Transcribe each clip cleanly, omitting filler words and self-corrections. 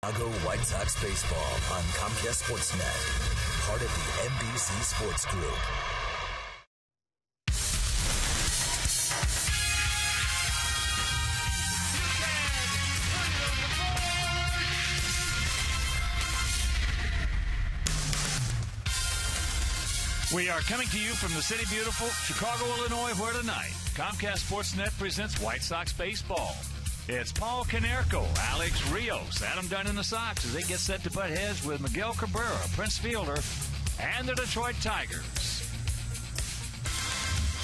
Chicago White Sox baseball on Comcast Sportsnet, part of the NBC Sports Group. We are coming to you from the city beautiful Chicago, Illinois, where tonight Comcast Sportsnet presents White Sox baseball. It's Paul KONERKO, Alex Rios, Adam Dunn and the Sox as they get set to butt heads with Miguel Cabrera, Prince Fielder, and the Detroit Tigers.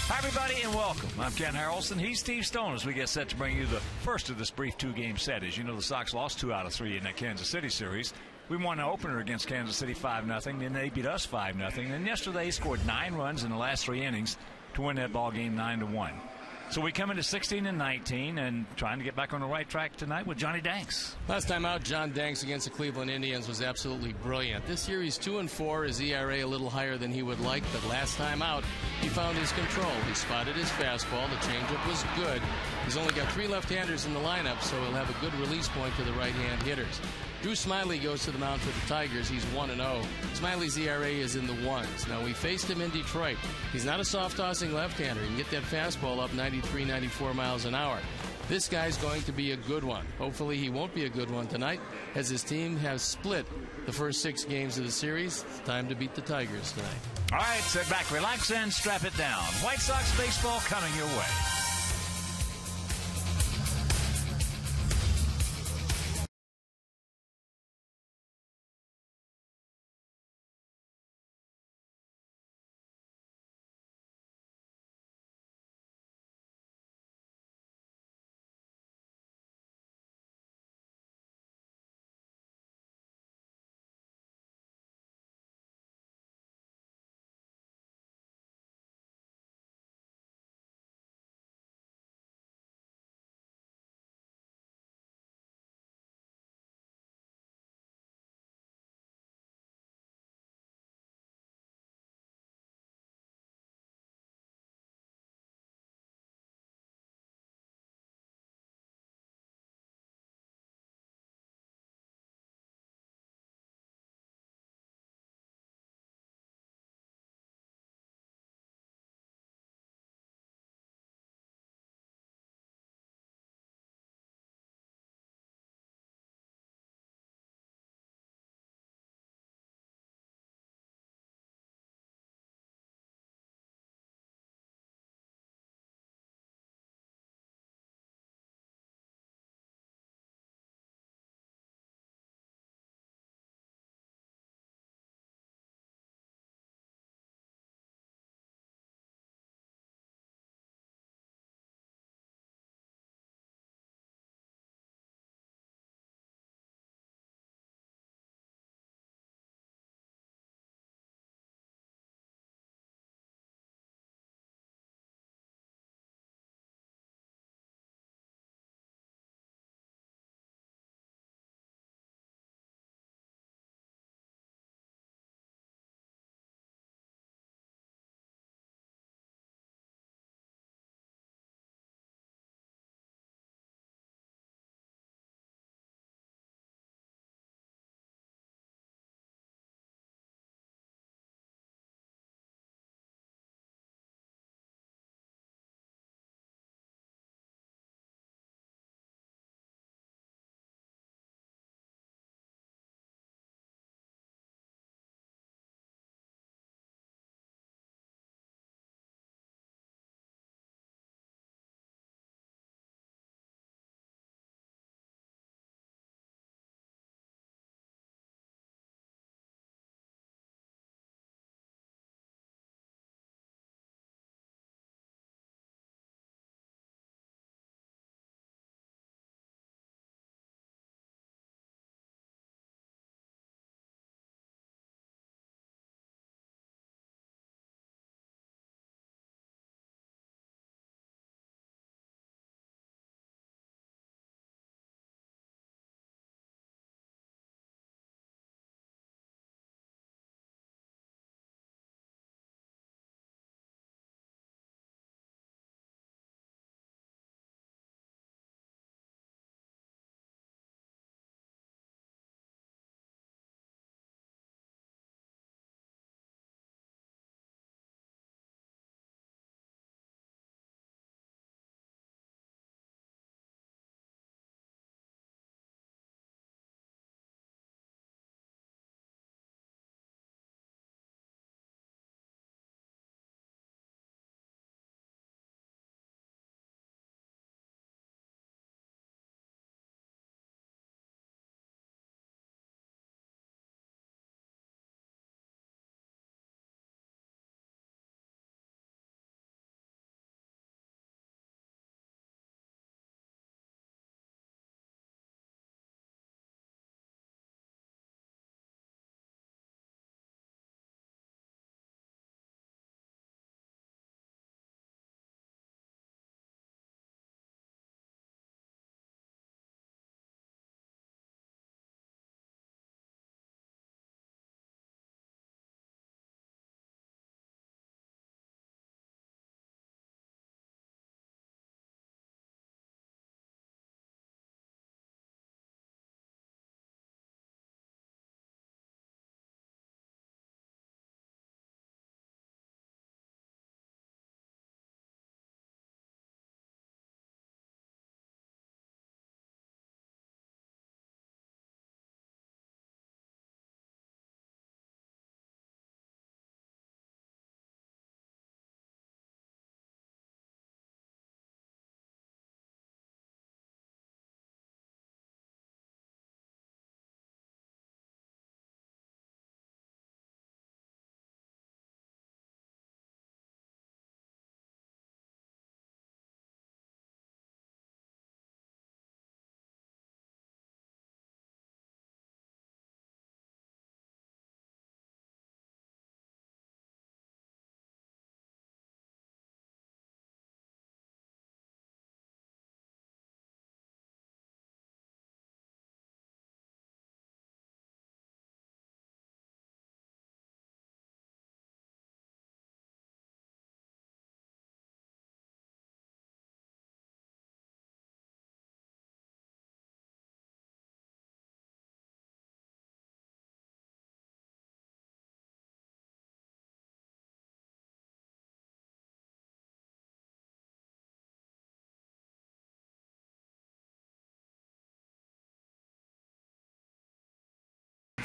Hi, everybody, and welcome. I'm Ken Harrelson. He's Steve Stone as we get set to bring you the first of this brief two-game set. As you know, the Sox lost 2 out of 3 in that Kansas City series. We won an opener against Kansas City 5-0. Then they beat us 5-0. And yesterday scored 9 runs in the last 3 innings to win that ball game 9-1. So we come into 16 and 19 and trying to get back on the right track tonight with Johnny Danks. Last time out, John Danks against the Cleveland Indians was absolutely brilliant. This series 2-4, his ERA a little higher than he would like, but last time out, he found his control. He spotted his fastball. The changeup was good. He's only got 3 left-handers in the lineup, so he'll have a good release point to the right-hand hitters. Drew Smyly goes to the mound for the Tigers. He's 1-0. Smiley's ERA is in the 1s. Now, we faced him in Detroit. He's not a soft-tossing left-hander. He can get that fastball up 93, 94 miles an hour. This guy's going to be a good one. Hopefully, he won't be a good one tonight, as his team has split the first 6 games of the series. It's time to beat the Tigers tonight. All right, sit back, relax, and strap it down. White Sox baseball coming your way.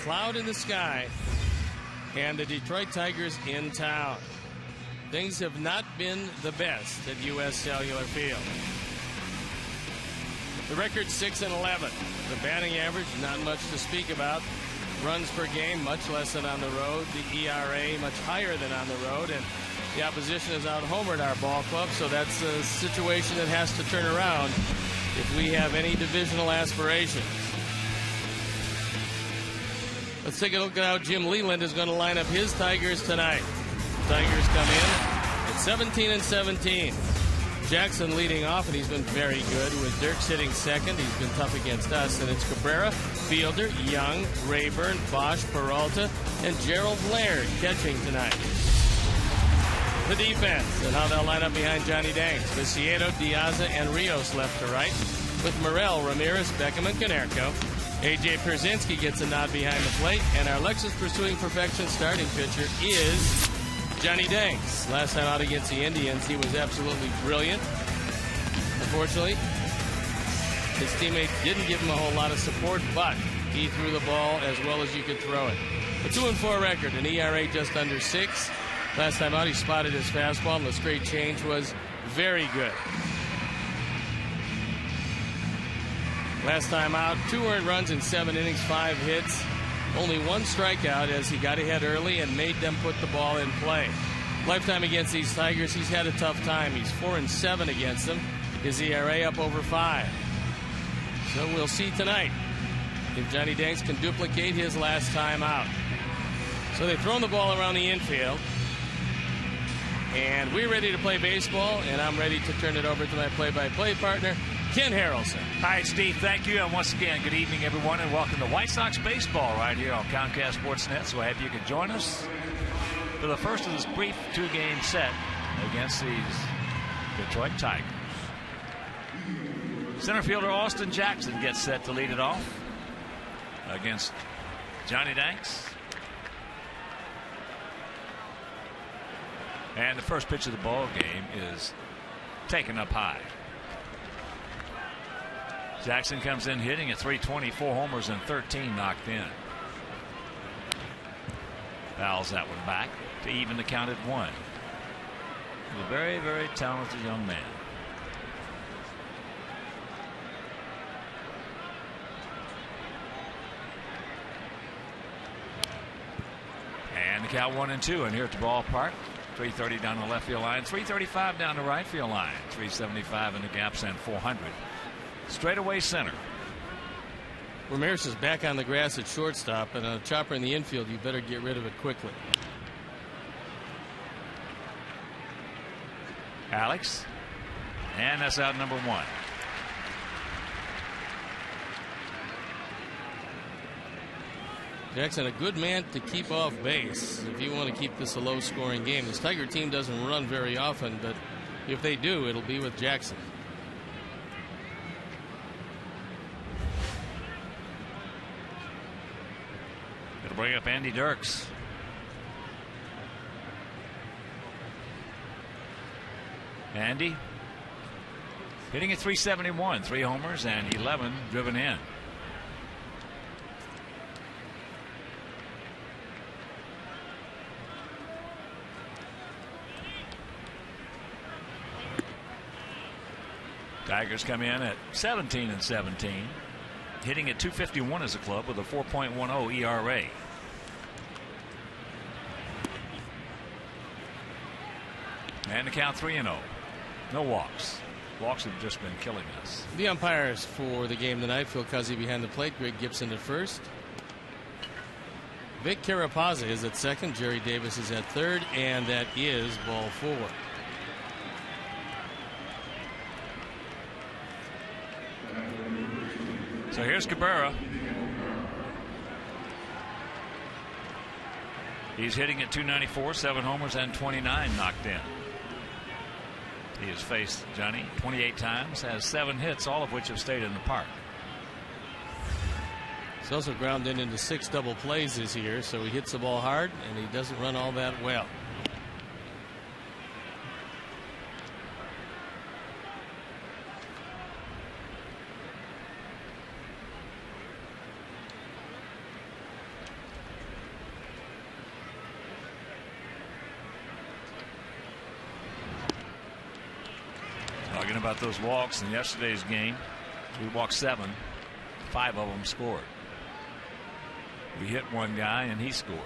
cloud in the sky, and the Detroit Tigers in town. Things have not been the best at U.S. Cellular Field. The record 6-11. The batting average, not much to speak about. Runs per game, much less than on the road. The ERA, much higher than on the road. And the opposition is out-homered our ball club, so that's a situation that has to turn around if we have any divisional aspirations. Let's take a look at how Jim Leland is going to line up his Tigers tonight. Tigers come in at 17-17. Jackson leading off, and he's been very good with DIRKS hitting second. He's been tough against us, and it's Cabrera, Fielder, Young, Rayburn, BOESCH, PERALTA, and GERALD LAIRD catching tonight. The defense and how they'll line up behind Johnny Danks. Viciedo, Diaz, and Rios left to right, with Morel, Ramirez, Beckham, and Konerko. A.J. Pierzynski gets a nod behind the plate, and our Lexus Pursuing Perfection starting pitcher is Johnny Danks. Last time out against the Indians, he was absolutely brilliant. Unfortunately, his teammate didn't give him a whole lot of support, but he threw the ball as well as you could throw it. A 2-4 record, an ERA just under 6. Last time out, he spotted his fastball, and the straight change was very good. Last time out, 2 earned runs in 7 innings, 5 hits. Only 1 strikeout as he got ahead early and made them put the ball in play. Lifetime against these Tigers, he's had a tough time. He's 4-7 against them. His ERA up over 5. So we'll see tonight if Johnny Danks can duplicate his last time out. So they've thrown the ball around the infield. And we're ready to play baseball, and I'm ready to turn it over to my play-by-play partner, Ken Harrelson. Hi, Steve. Thank you. And once again, good evening, everyone, and welcome to White Sox baseball right here on Comcast Sportsnet. So happy you could join us for the first of this brief 2-game set against these Detroit Tigers. Center fielder Austin Jackson gets set to lead it off against Johnny Danks. And the first pitch of the ball game is taken up high. Jackson comes in hitting at .320, 4 homers and 13 knocked in. Fouls that one back to even the count at 1. He's a very, very talented young man. And the count 1-2, and here at the ballpark. 330 down the left field line, 335 down the right field line, 375 in the gaps, and 400 straightaway center. Ramirez is back on the grass at shortstop, and a chopper in the infield, you better get rid of it quickly. Alex, and that's out number 1. Jackson, a good man to keep off base if you want to keep this a low-scoring game. This Tiger team doesn't run very often, but if they do, it'll be with Jackson. It'll bring up Andy DIRKS. Andy hitting at .371, 3 homers and 11 driven in. Tigers come in at 17-17, hitting at .251 as a club with a 4.10 ERA. And the count 3-0. No walks. Walks have just been killing us. The umpires for the game tonight: Phil Cuzzy behind the plate, Greg Gibson at first. Vic Carapazza is at second, Jerry Davis is at third, and that is ball 4. So here's Cabrera. He's hitting at .294, 7 homers and 29 knocked in. He has faced Johnny 28 times, has 7 hits, all of which have stayed in the park. He's also grounded into 6 double plays this year, so he hits the ball hard and he doesn't run all that well. about those walks in yesterday's game. We walked 7. 5 of them scored. We hit one guy and he scored.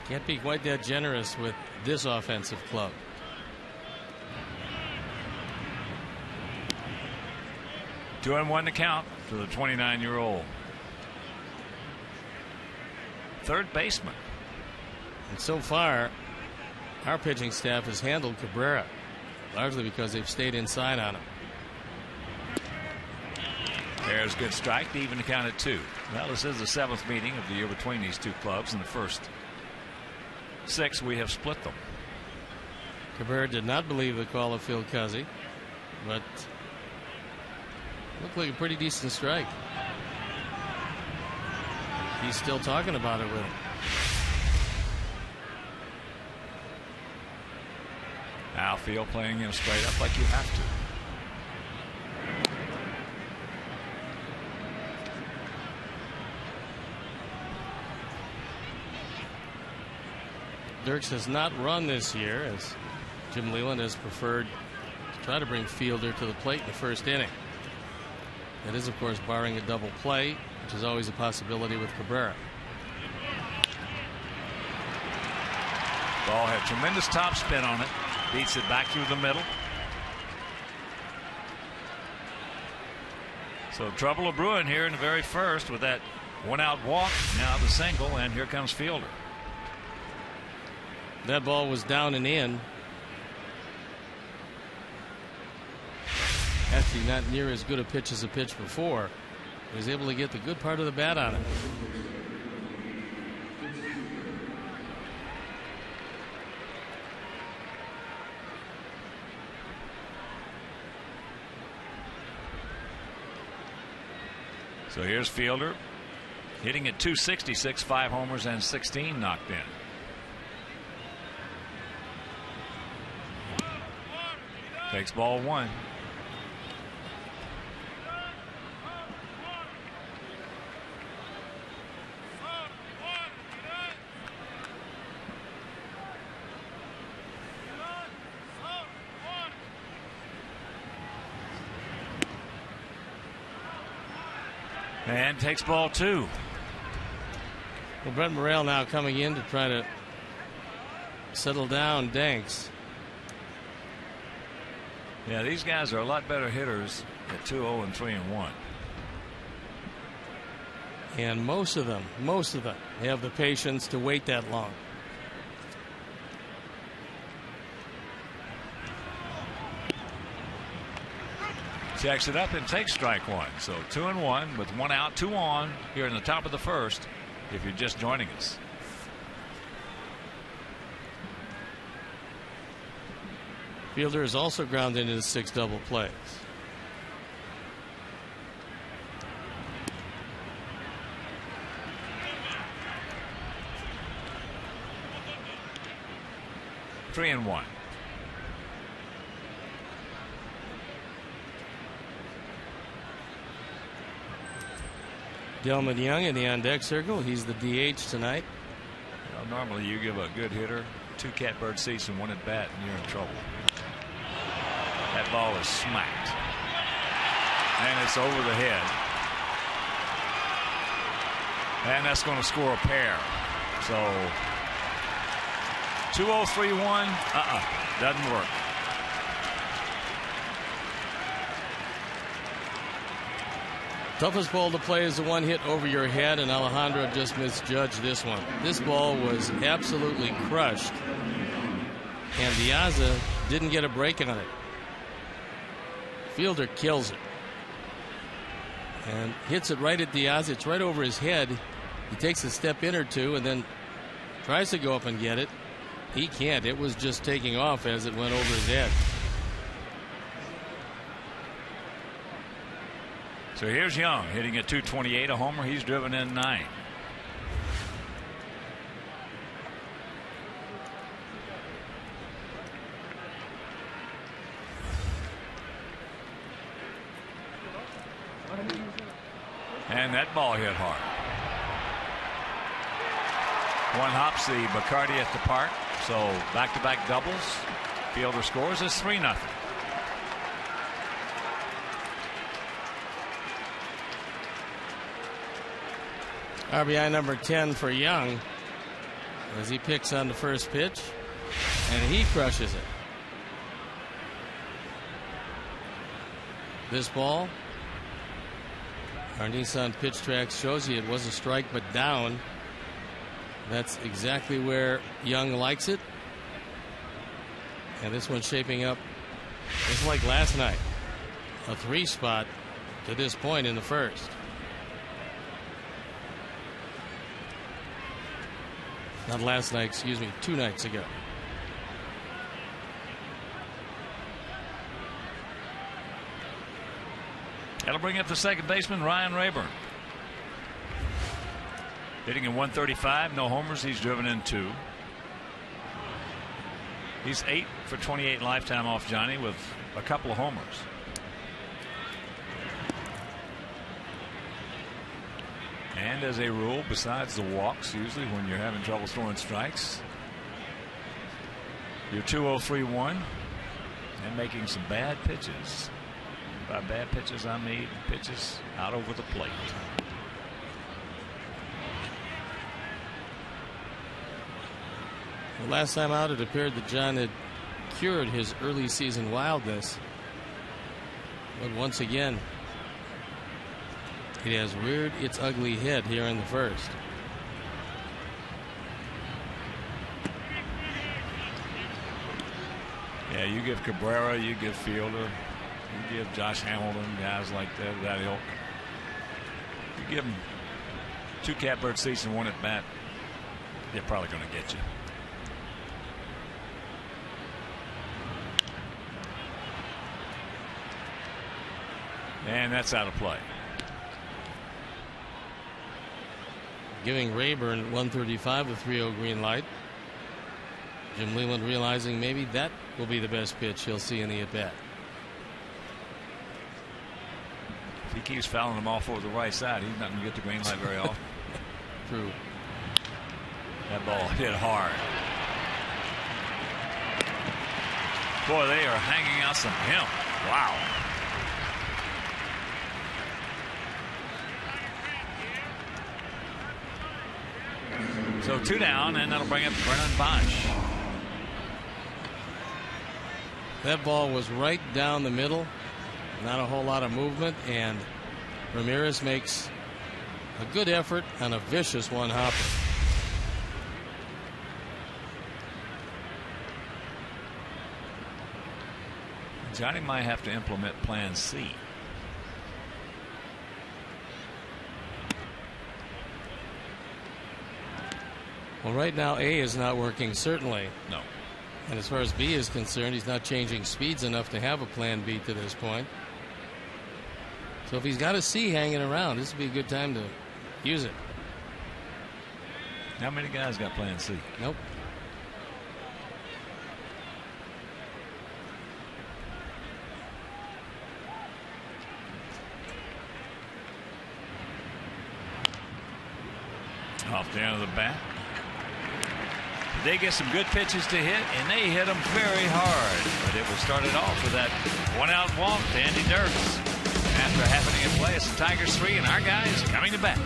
Can't be quite that generous with this offensive club. Two and one to count for the 29-year-old third baseman. And so far, our pitching staff has handled Cabrera, largely because they've stayed inside on him. There's a good strike to even to count at 2. Well, this is the 7th meeting of the year between these two clubs. In the first 6, we have split them. Cabrera did not believe the call of Phil Cuzzy, but looked like a pretty decent strike. He's still talking about it with him. Outfield playing him straight up like you have to. DIRKS has not run this year, as Jim Leland has preferred to try to bring Fielder to the plate in the first inning. That is, of course, barring a double play, which is always a possibility with Cabrera. Ball had tremendous top spin on it. Beats it back through the middle. So trouble of brewing here in the very first with that one-out walk. Now the single, and here comes Fielder. That ball was down and in. Actually, not near as good a pitch as a pitch before. He was able to get the good part of the bat on it. So here's Fielder hitting at 266, 5 homers and 16 knocked in. Takes ball 1. And takes ball 2. Well, Brent Morrell now coming in to try to settle down DANKS. Yeah, these guys are a lot better hitters at 2-0 and 3-1. And most of them have the patience to wait that long. Checks it up and takes strike 1. So 2-1 with 1 out, 2 on here in the top of the first. If you're just joining us. Fielder has also grounded into 6 double plays. Three and 1. Delmon Young in the on-deck circle. He's the DH tonight. Well, normally you give a good hitter 2 catbird seats and 1 at bat and you're in trouble. That ball is smacked. And it's over the head. And that's going to score a pair. So 2-0, 3-1. Doesn't work. Toughest ball to play is the one hit over your head, and Alejandro just misjudged this one. This ball was absolutely crushed, and Diaza didn't get a break on it. Fielder kills it and hits it right at Diaz. It's right over his head. He takes a step in or two and then tries to go up and get it. He can't. It was just taking off as it went over his head. So here's Young hitting at 228, a homer. He's driven in 9. And that ball hit hard. One hops the Bacardi at the park. So back-to-back doubles. Fielder scores. It's 3-0. RBI number 10 for Young as he picks on the first pitch, and he crushes it. This ball, our Nissan pitch track shows you it was a strike but down. That's exactly where Young likes it. And this one's shaping up just like last night. A 3 spot to this point in the first. Not last night, excuse me, 2 nights ago. That'll bring up the second baseman, Ryan Rayburn. Hitting in 135, no homers. He's driven in 2. He's 8 for 28 lifetime off Johnny with a couple of homers. And as a rule, besides the walks, usually when you're having trouble throwing strikes, you're 2-0-3-1 and making some bad pitches. By bad pitches, I mean pitches out over the plate. The last time out, it appeared that John had cured his early season wildness. But once again, it has reared its ugly head here in the first. Yeah, you give Cabrera, you give Fielder, you give Josh Hamilton, guys like that ilk. You give them 2 catbird seats and 1 at bat, they're probably going to get you. And that's out of play. Giving Rayburn 135 the 3-0 green light. Jim Leyland realizing maybe that will be the best pitch he'll see in the at-bat. If he keeps fouling them off over the right side, he's not going to get the green light very often. True. That ball hit hard. Boy, they are hanging out some hemp. Wow. So 2 down, and that'll bring up Brennan BOESCH. That ball was right down the middle. Not a whole lot of movement, and Ramirez makes a good effort on a vicious one-hopper. Johnny might have to implement Plan C. Well, right now A is not working, certainly. No. And as far as B is concerned, he's not changing speeds enough to have a plan B to this point. So if he's got a C hanging around, this would be a good time to use it. How many guys got Plan C? Nope. Off the end of the bat. They get some good pitches to hit, and they hit them very hard. But it was started off with that 1-out walk to Andy DIRKS. After happening at play, it's the Tigers 3, and our guy is coming to bat.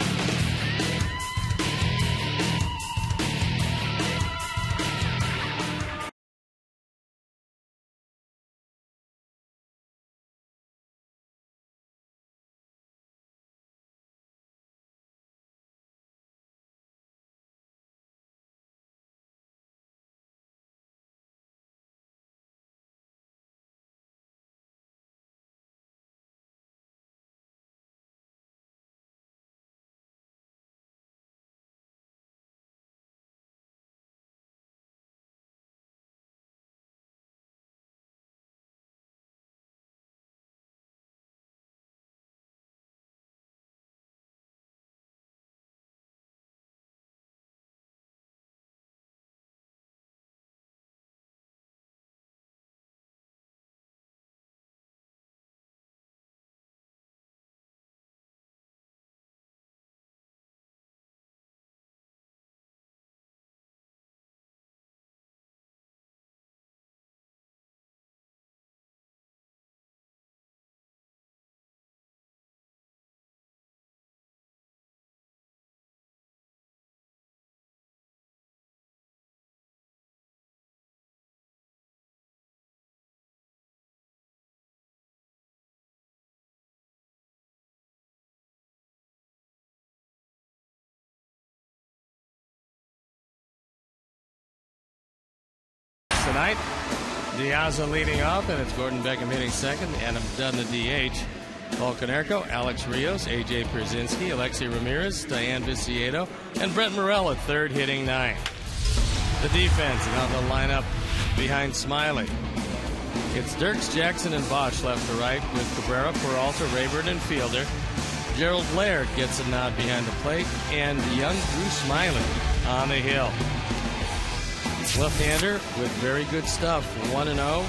tonight. Diaz leading off, and it's Gordon Beckham hitting second. Adam Dunn, the DH. Paul KONERKO, Alex Rios, A.J. Pierzynski, ALEXEI Ramirez, DAYAN VICIEDO, and Brent Morel at third, hitting ninth. The defense now the lineup behind Smiley. It's DIRKS, Jackson, and BOESCH left to right with Cabrera, Peralta, RABURN, and Fielder. GERALD LAIRD gets a nod behind the plate, and young Drew Smiley on the hill. Left-hander with very good stuff, 1-0.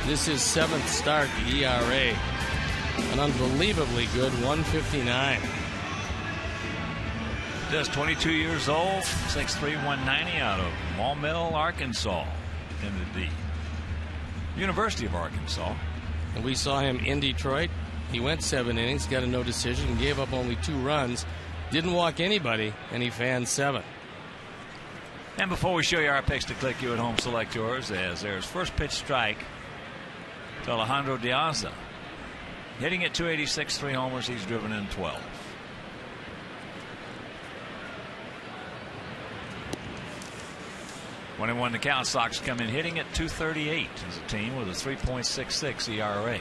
This is 7th start, the ERA. An unbelievably good 159. Just 22 years old, 6'3", 190 out of Maumelle, Arkansas, in the University of Arkansas. And we saw him in Detroit. He went 7 innings, got a no decision, and gave up only 2 runs. Didn't walk anybody, and he fanned 7. And before we show you our picks to click, you at home select yours, as there's first pitch strike to Alejandro Diaz. Hitting at 286, 3 homers, he's driven in 12. When he won the count, Sox come in hitting at 238 as a team with a 3.66 ERA.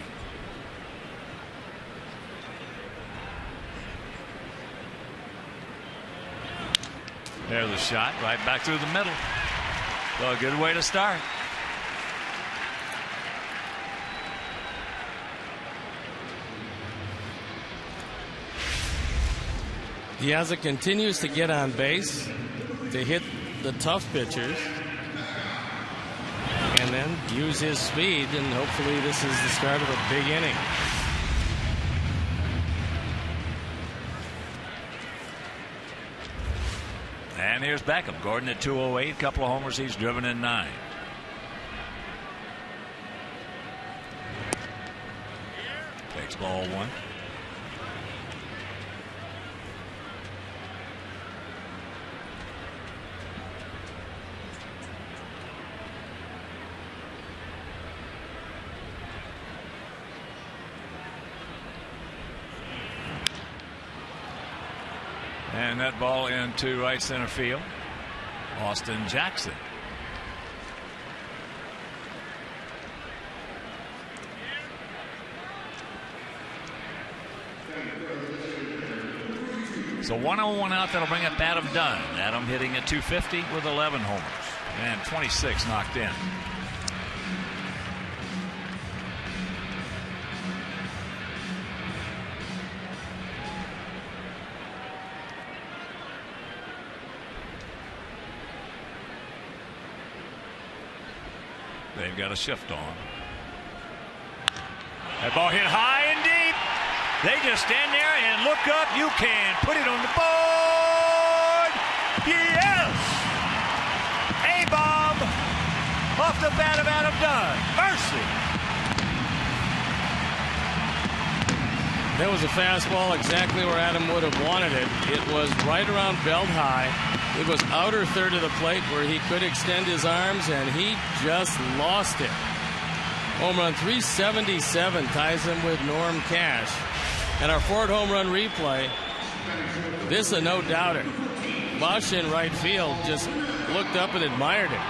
There's the shot right back through the middle. So a good way to start. Diaz continues to get on base, to hit the tough pitchers, and then use his speed, and hopefully this is the start of a big inning. And here's Beckham. Gordon at 208, couple of homers, he's driven in 9. Takes ball 1. And that ball into right center field. Austin Jackson. So 101 out, that'll bring up Adam Dunn. Adam hitting at 250 with 11 homers and 26 knocked in. They've got a shift on. That ball hit high and deep. They just stand there and look up. You can put it on the board. Yes! A bomb off the bat of Adam Dunn. Mercy. That was a fastball exactly where Adam would have wanted it. It was right around belt high. It was outer third of the plate where he could extend his arms, and he just lost it. Home run 377 ties him with Norm Cash. And our fourth home run replay, this is a no-doubter. Bosch in right field just looked up and admired it.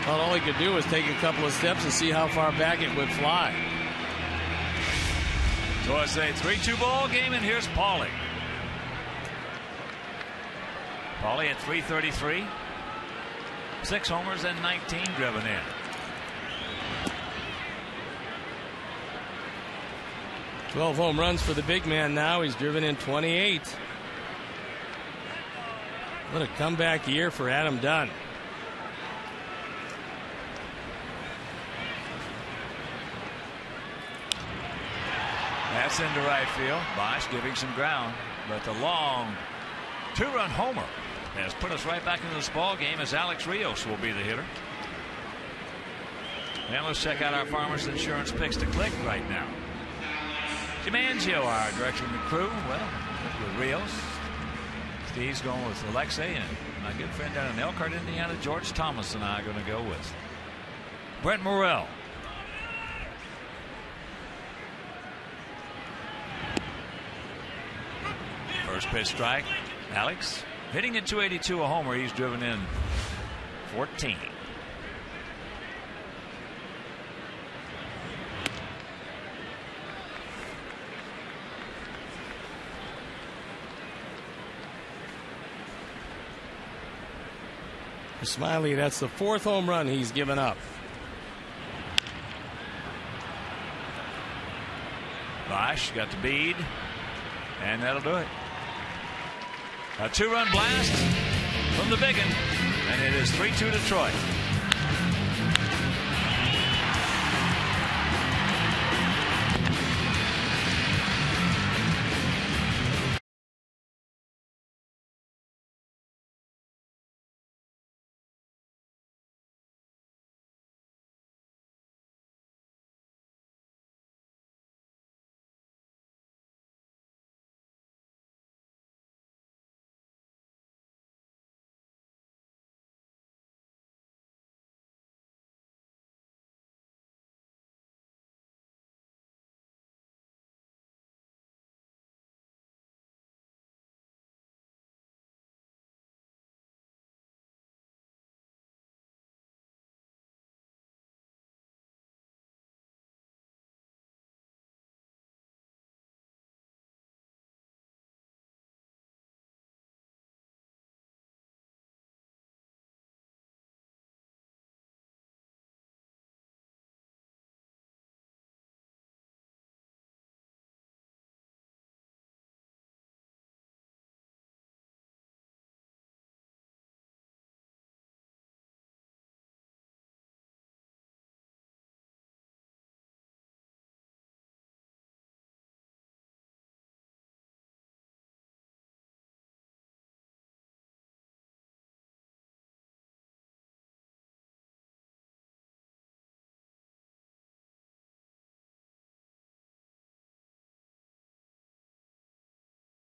Thought all he could do was take a couple of steps and see how far back it would fly. So it's a 3-2 ball game, and here's Paulie. Paulie at 333. 6 homers and 19 driven in. Twelve home runs for the big man now. He's driven in 28. What a comeback year for Adam Dunn. That's into right field. Bosch giving some ground, but the long 2-run homer has put us right back into this ball game, as Alex Rios will be the hitter. And let's check out our Farmers Insurance picks to click right now. Jim Angio, our director of the crew. Well, with Rios. Steve's going with Alexei, and my good friend down in Elkhart, Indiana, George Thomas, and I are going to go with Brent Morel. First pitch strike. Alex hitting at 282, a homer. He's driven in 14. For Smiley, that's the 4th home run he's given up. Boesch got the bead, and that'll do it. A 2-run blast from the big one, and it is 3-2 Detroit.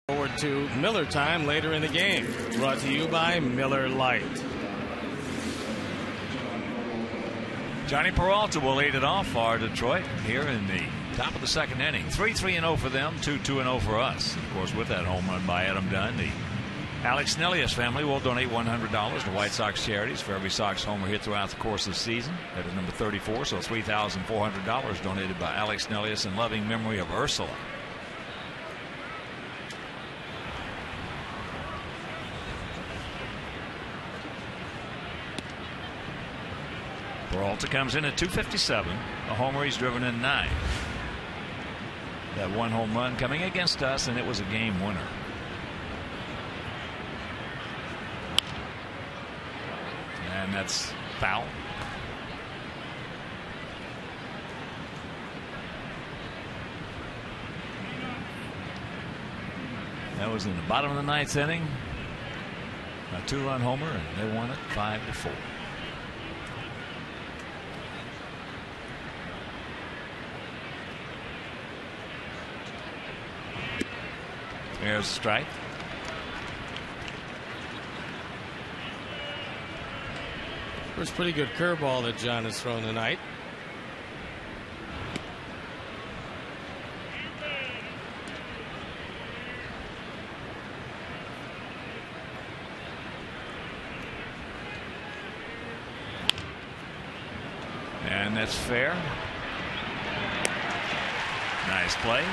Forward to Miller time later in the game. Brought to you by Miller Lite. Johnny Peralta will lead it off for Detroit here in the top of the 2nd inning. 3-3-0 for them, 2-2-0 for us. Of course, with that home run by Adam Dunn, the Alexei family will donate $100 to White Sox charities for every Sox homer hit throughout the course of the season. That is number 34, so $3,400 donated by Alex Nelius in loving memory of Ursula. Peralta comes in at 257. A homer, he's driven in 9. That 1 home run coming against us, and it was a game winner. And that's foul. That was in the bottom of the 9th inning. A 2-run homer, and they won it 5-4. There's a strike. First pretty good curveball that John has thrown tonight. And that's fair. Nice play.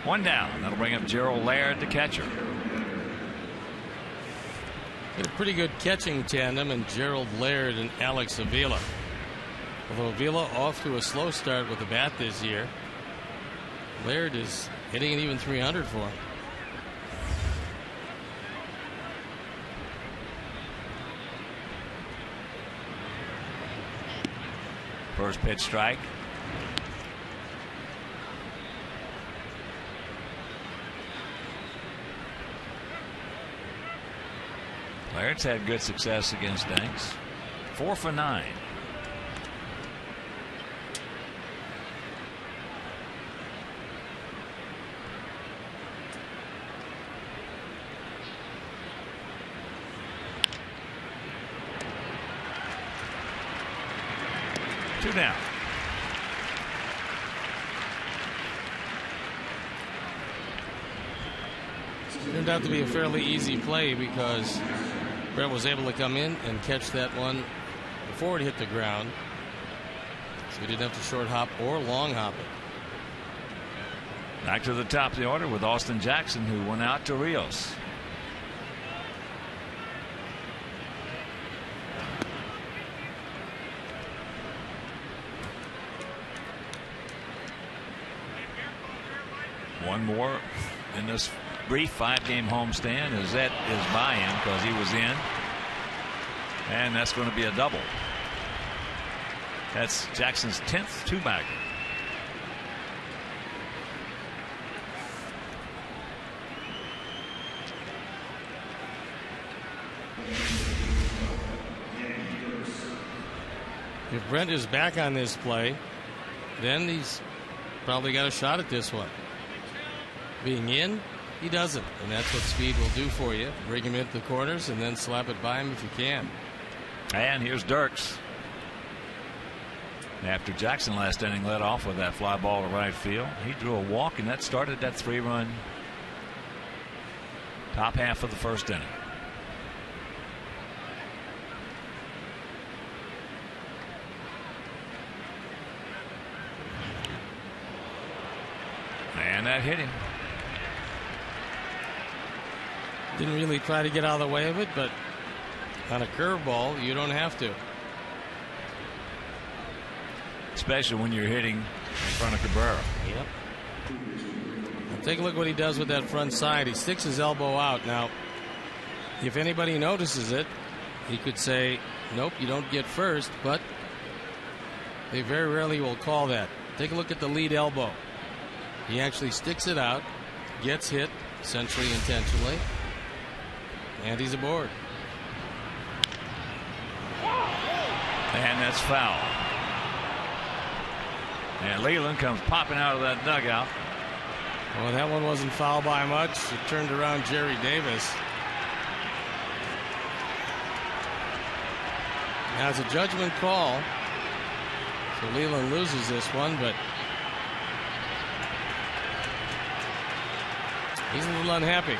One down. That'll bring up Gerald Laird, the catcher. A pretty good catching tandem in Gerald Laird and Alex Avila. Although Avila off to a slow start with the bat this year, Laird is hitting an even 300 for him. First pitch strike. Laird's had good success against DANKS. 4 for 9. Two down. Turned out to be a fairly easy play because Brett was able to come in and catch that one before it hit the ground. So he didn't have to short hop or long hop it. Back to the top of the order with Austin Jackson, who went out to Rios. One more in this brief 5-game homestand. That is buy-in because he was in. And that's going to be a double. That's Jackson's 10th two-bagger. If Brent is back on this play, then he's probably got a shot at this one. Being in, he doesn't, and that's what speed will do for you. Bring him into the corners and then slap it by him if you can. And here's DIRKS. After Jackson last inning led off with that fly ball to right field, he drew a walk, and that started that 3-run top half of the first inning. And that hit him. Didn't really try to get out of the way of it, but on a curveball, you don't have to. Especially when you're hitting in front of Cabrera. Yep. Now take a look what he does with that front side. He sticks his elbow out. Now, if anybody notices it, he could say, nope, you don't get first, but they very rarely will call that. Take a look at the lead elbow. He actually sticks it out, gets hit, essentially intentionally, and he's aboard. And that's foul. And Leland comes popping out of that dugout. Well, that one wasn't foul by much. It turned around Jerry Davis. Now it's a judgment call. So Leland loses this one, but he's a little unhappy.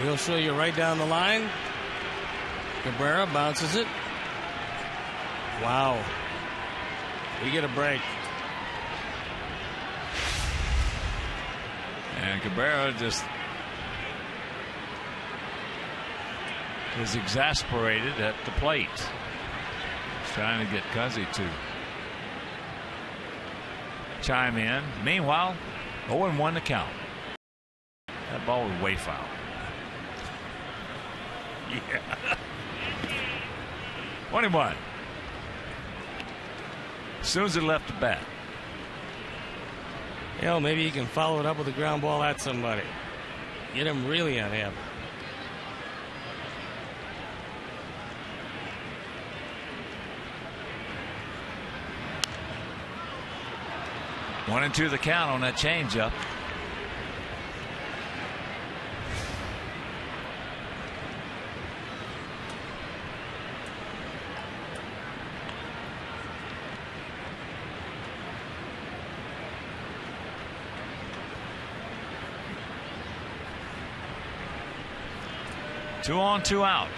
He'll show you right down the line. Cabrera bounces it. Wow. We get a break. And Cabrera just is exasperated at the plate. He's trying to get Cuzzy to chime in. Meanwhile, 0-1 to count. That ball was way foul. Yeah. 21. As soon as it left the bat. You know, maybe he can follow it up with a ground ball at somebody. Get him really unhappy. One and two the count on that changeup. Two on, two out.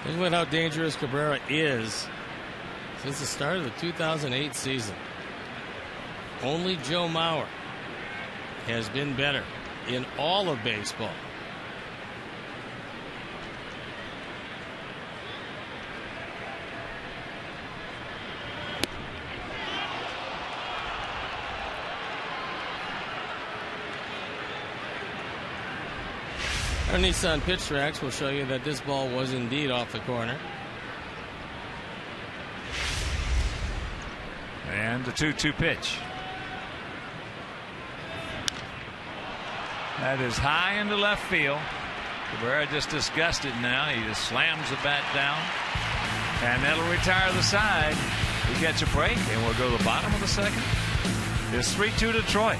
Think about how dangerous Cabrera is since the start of the 2008 season. Only Joe Mauer has been better in all of baseball. Our Nissan pitch tracks will show you that this ball was indeed off the corner. And the 2-2 pitch. That is high into left field. Cabrera just disgusted now. He just slams the bat down. And that'll retire the side. We catch a break, and we'll go to the bottom of the second. It's 3-2 Detroit.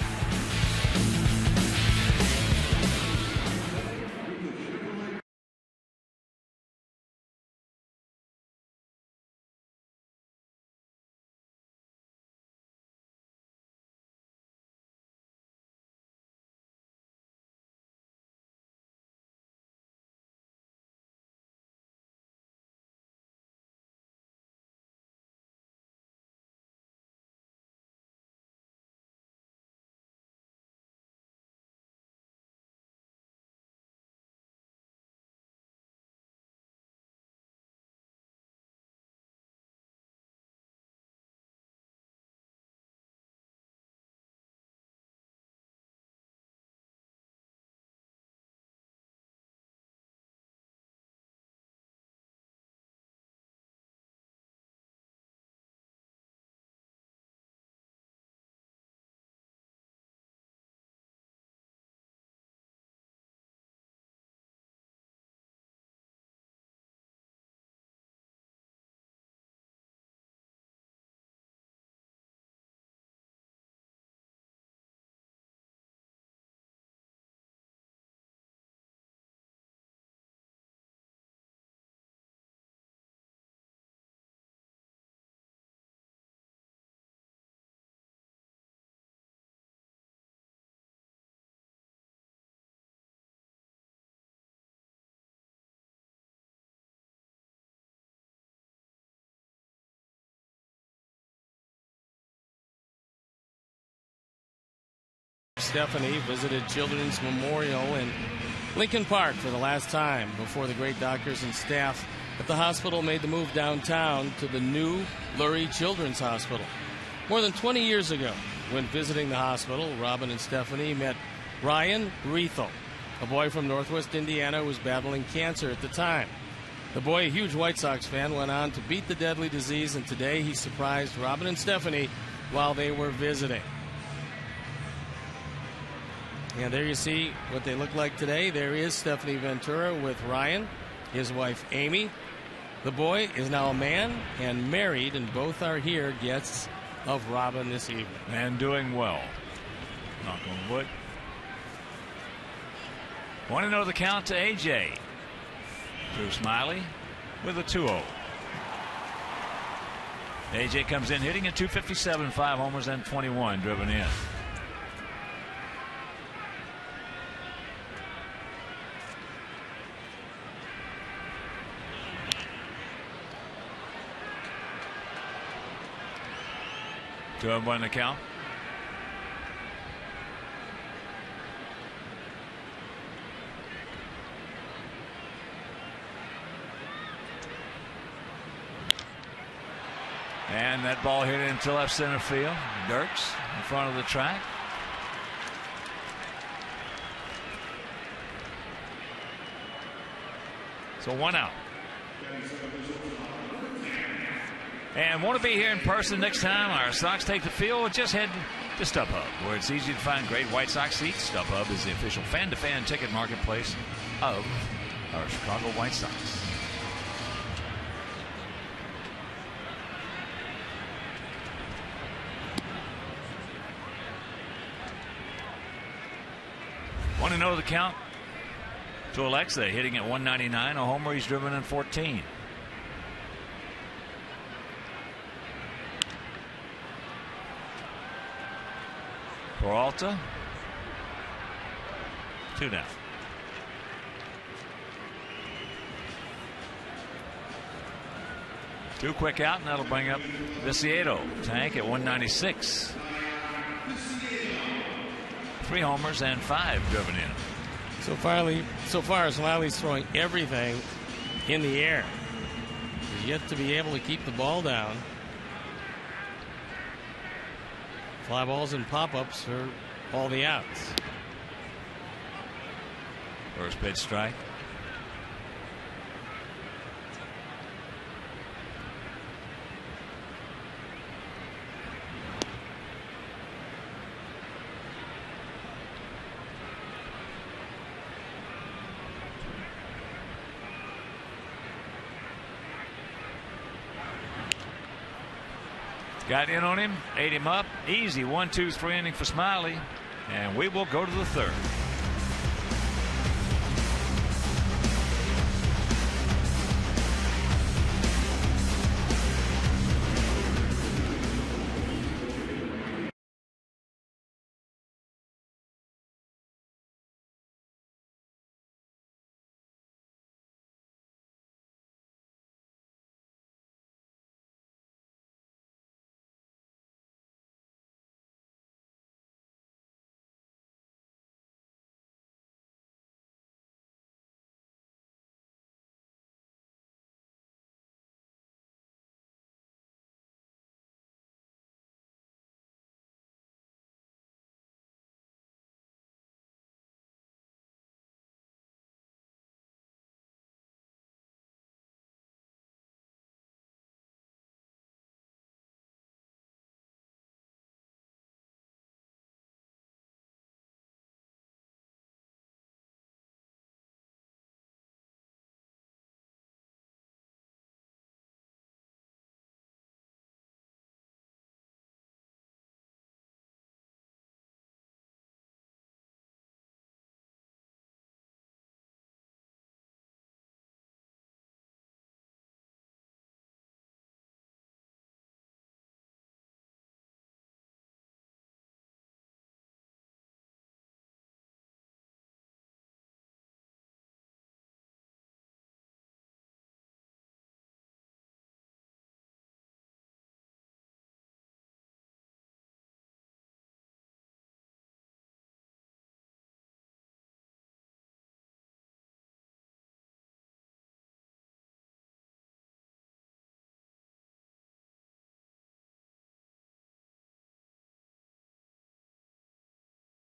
Stephanie visited Children's Memorial in Lincoln Park for the last time before the great doctors and staff at the hospital made the move downtown to the new Lurie Children's Hospital. More than 20 years ago, when visiting the hospital, Robin and Stephanie met Ryan Riethel, a boy from Northwest Indiana who was battling cancer at the time. The boy, a huge White Sox fan, went on to beat the deadly disease, and today he surprised Robin and Stephanie while they were visiting. And there you see what they look like today. There is Stephanie Ventura with Ryan, his wife Amy. The boy is now a man and married, and both are here, guests of Robin this evening. And doing well. Knock on wood. Want to know the count to AJ. Drew Smiley with a 2-0. AJ comes in hitting at .257, 5 homers and 21 driven in. Two of them on the count. And that ball hit into left center field. DIRKS in front of the track. So 1 out. And want to be here in person next time our Sox take the field? Just head to StubHub, where it's easy to find great White Sox seats. StubHub is the official fan-to-fan ticket marketplace of our Chicago White Sox. Want to know the count to ALEXEI, hitting at .199, a homer. He's driven in 14. Peralta, 2 down. Two quick out, and that'll bring up VICIEDO. Tank at 196. 3 homers and 5 driven in. So far, Smiley's throwing everything in the air. He's yet to be able to keep the ball down. Fly balls and pop-ups for all the outs. First pitch strike. Got in on him, ate him up. Easy 1-2-3 inning for Smiley. And we will go to the third.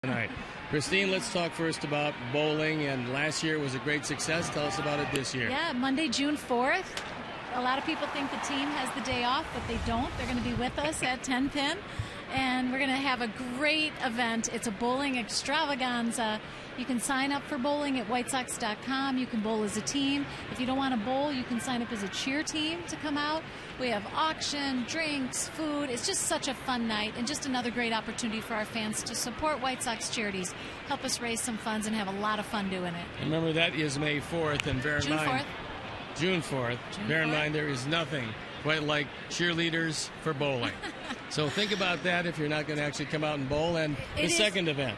Tonight. Christine, let's talk first about bowling, and last year was a great success. Tell us about it this year. Yeah, Monday, June 4th. A lot of people think the team has the day off, but they don't. They're going to be with us at 10 Pin, and we're going to have a great event. It's a bowling extravaganza. You can sign up for bowling at whitesox.com. You can bowl as a team. If you don't want to bowl, you can sign up as a cheer team to come out. We have auction, drinks, food. It's just such a fun night and just another great opportunity for our fans to support White Sox charities, help us raise some funds, and have a lot of fun doing it. Remember, that is May 4th, and bear in mind, June 4th. Bear in mind, there is nothing quite like cheerleaders for bowling. So think about that if you're not going to actually come out and bowl. And the second event.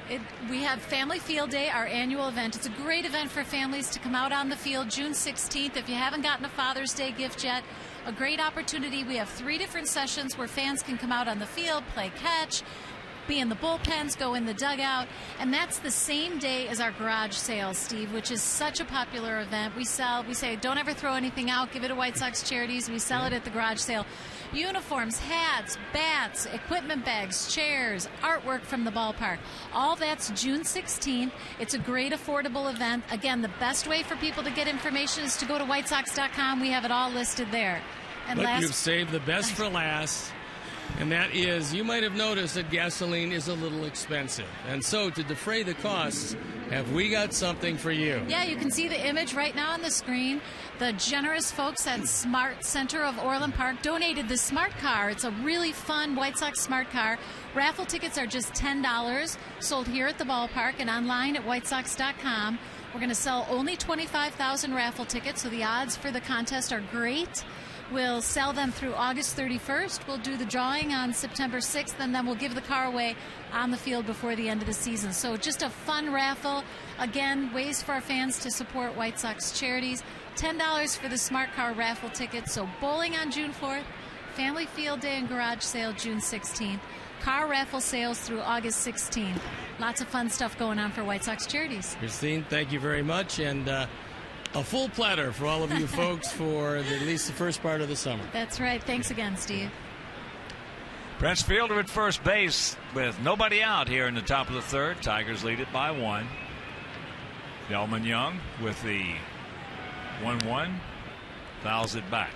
We have Family Field Day, our annual event. It's a great event for families to come out on the field June 16th. If you haven't gotten a Father's Day gift yet, a great opportunity. We have 3 different sessions where fans can come out on the field, play catch, be in the bullpens, go in the dugout, and that's the same day as our garage sale, Steve, which is such a popular event. We say, don't ever throw anything out, give it to White Sox charities. We sell it at the garage sale. Uniforms, hats, bats, equipment bags, chairs, artwork from the ballpark. All that's June 16th. It's a great affordable event. Again, the best way for people to get information is to go to whitesox.com. We have it all listed there. And but you've saved the best for last. And that is, you might have noticed that gasoline is a little expensive. And so to defray the costs, have we got something for you? Yeah, you can see the image right now on the screen. The generous folks at Smart Center of Orland Park donated the Smart Car. It's a really fun White Sox Smart Car. Raffle tickets are just $10, sold here at the ballpark and online at whitesox.com. We're going to sell only 25,000 raffle tickets, so the odds for the contest are great. We'll sell them through August 31st. We'll do the drawing on September 6th, and then we'll give the car away on the field before the end of the season. So just a fun raffle. Again, ways for our fans to support White Sox charities. $10 for the Smart Car raffle tickets. So bowling on June 4th, Family Field Day and garage sale June 16th. Car raffle sales through August 16th. Lots of fun stuff going on for White Sox charities. Christine, thank you very much. And a full platter for all of you folks for at least the first part of the summer. That's right. Thanks again, Steve. Prince Fielder at first base with nobody out here in the top of the third. Tigers lead it by 1. Delmon Young with the 1-1 fouls it back.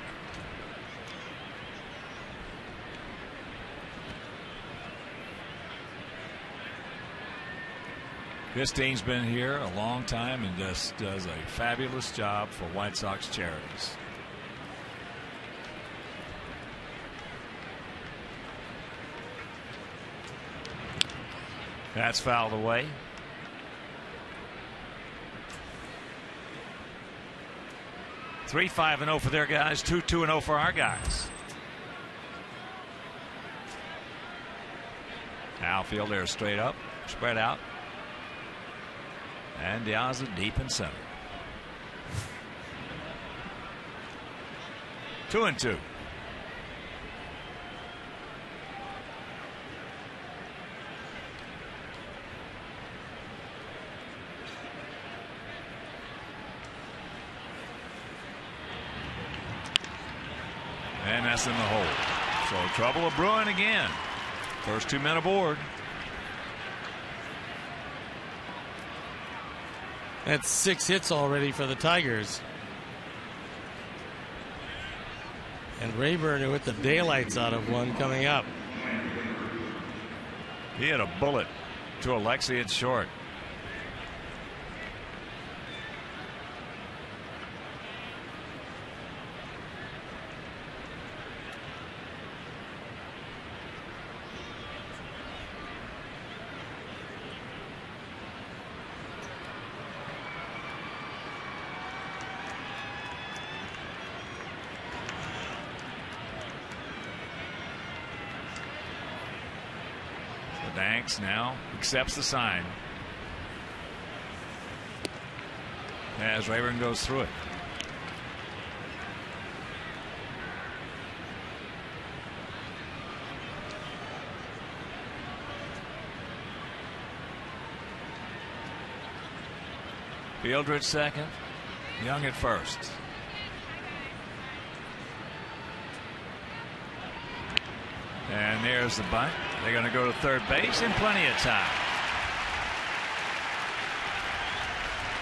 Christine's been here a long time and just does a fabulous job for White Sox charities. That's fouled away. Three 5-0 for their guys, 2-2-0 for our guys. Outfield there straight up, spread out. And Diaz deep in center. 2-2. And that's in the hole. So trouble of brewing again. First 2 men aboard. That's 6 hits already for the Tigers. And Rayburn with the daylights out of one coming up. He had a bullet to ALEXEI at short. DANKS now accepts the sign as Rayburn goes through it. Fielder at second, Young at first. And there's the bunt. They're going to go to third base in plenty of time.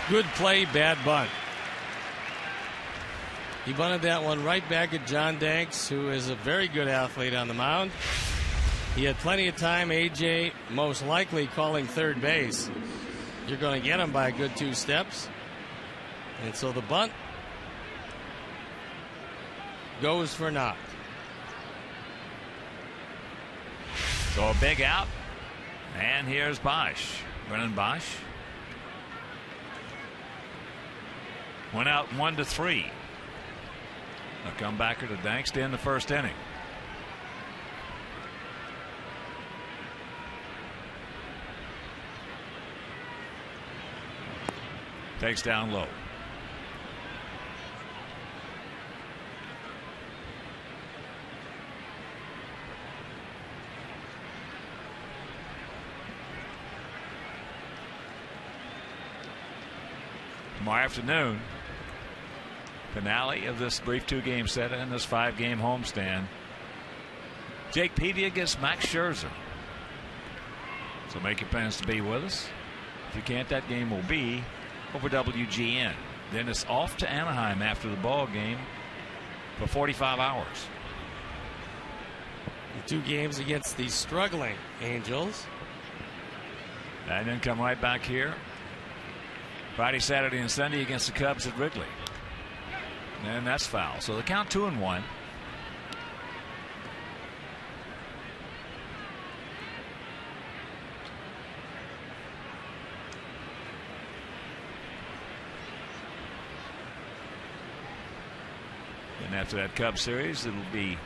Good play, bad bunt. He bunted that one right back at John DANKS, who is a very good athlete on the mound. He had plenty of time. AJ most likely calling third base. You're going to get him by a good 2 steps. And so the bunt goes for naught. So a big out. And here's Boesch. Brennan Boesch. Went out 1-3. A comebacker to DANKS to end the first inning. Takes down low. Tomorrow afternoon, finale of this brief 2-game set and this 5-game homestand. Jake Peavy against Max Scherzer. So make your plans to be with us. If you can't, that game will be over WGN. Then it's off to Anaheim after the ball game for 45 hours. The 2 games against the struggling Angels. And then come right back here Friday, Saturday, and Sunday against the Cubs at Wrigley. And that's foul. So the count 2-1. And after that Cubs series, it'll be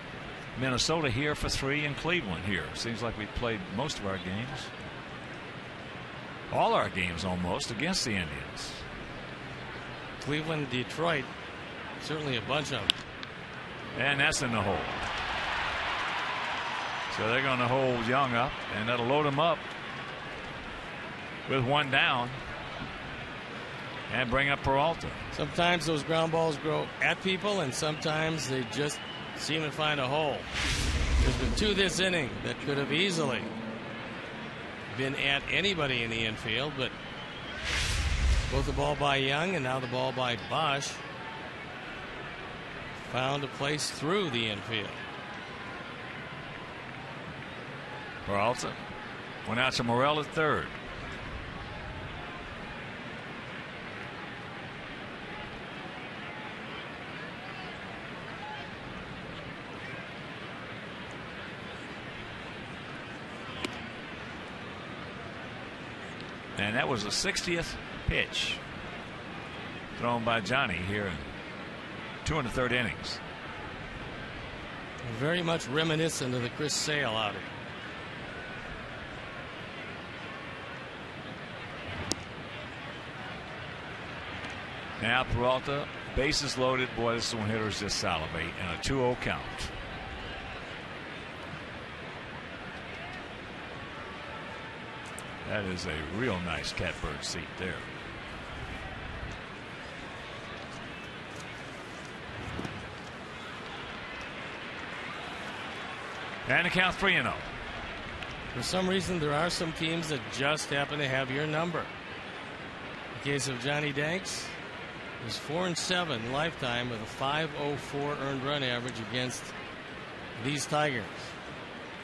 Minnesota here for 3 and Cleveland here. Seems like we've played most of our games. All our games almost against the Indians. Cleveland, Detroit, certainly a bunch of them. And that's in the hole. So they're going to hold Young up, and that'll load him up with 1 down and bring up Peralta. Sometimes those ground balls go at people, and sometimes they just seem to find a hole. There's been 2 this inning that could have easily been at anybody in the infield, but both the ball by Young and now the ball by Boesch found a place through the infield. Peralta went out to Morel at third. And that was the 60th pitch thrown by Johnny here in 2 1/3 innings. Very much reminiscent of the Chris Sale outing. Now Peralta, bases loaded. Boy, this is when hitters just salivate, and a 2-0 count. That is a real nice catbird seat there. And the count 3-0. For some reason, there are some teams that just happen to have your number. In the case of Johnny Danks, he's 4-7 lifetime with a 5.04 earned run average against these Tigers.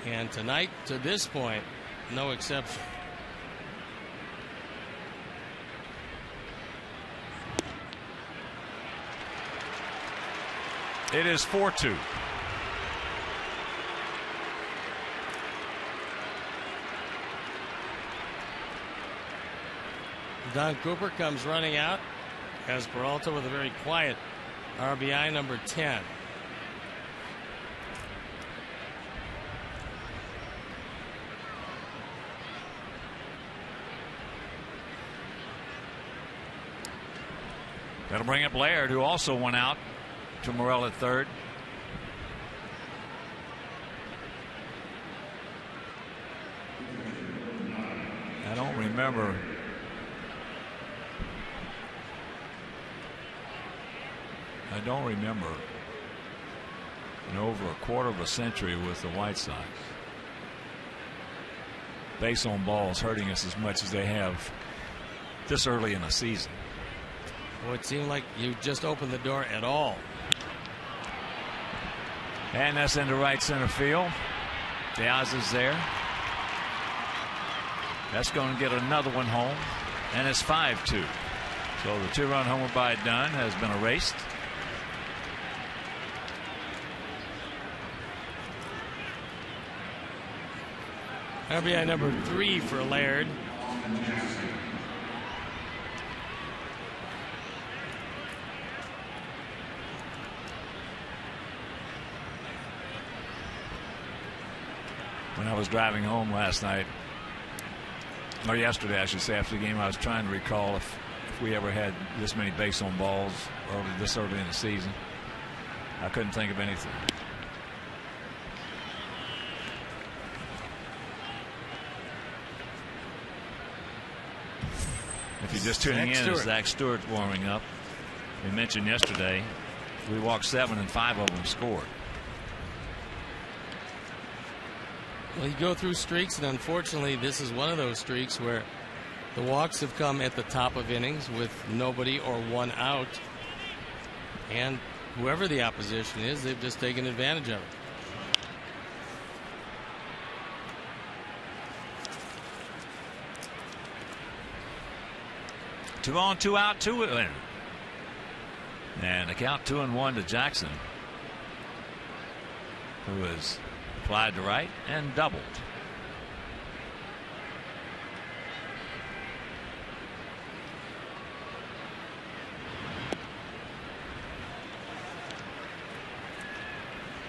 And tonight, to this point, no exception. It is 4-2. Don Cooper comes running out as Peralta with a very quiet RBI number 10. That'll bring up Laird, who also went out to Morel at third. I don't remember. In over a quarter of a century with the White Sox, base on balls hurting us as much as they have this early in the season. Well, it seemed like you just opened the door at all. And that's into right center field. Diaz is there. That's going to get another one home, and it's 5-2. So the 2-run homer by Dunn has been erased. RBI number 3 for Laird. When I was driving home last night, or yesterday I should say, after the game, I was trying to recall if we ever had this many base on balls this early in the season. I couldn't think of anything. If you're just tuning in, Zach Stewart's warming up. We mentioned yesterday we walked 7 and 5 of them scored. Well, you go through streaks, and unfortunately this is one of those streaks where the walks have come at the top of innings with nobody or one out, and whoever the opposition is, they've just taken advantage of it. Two on, 2 out, 2 in. And the count 2-1 to Jackson, who is applied to right and doubled.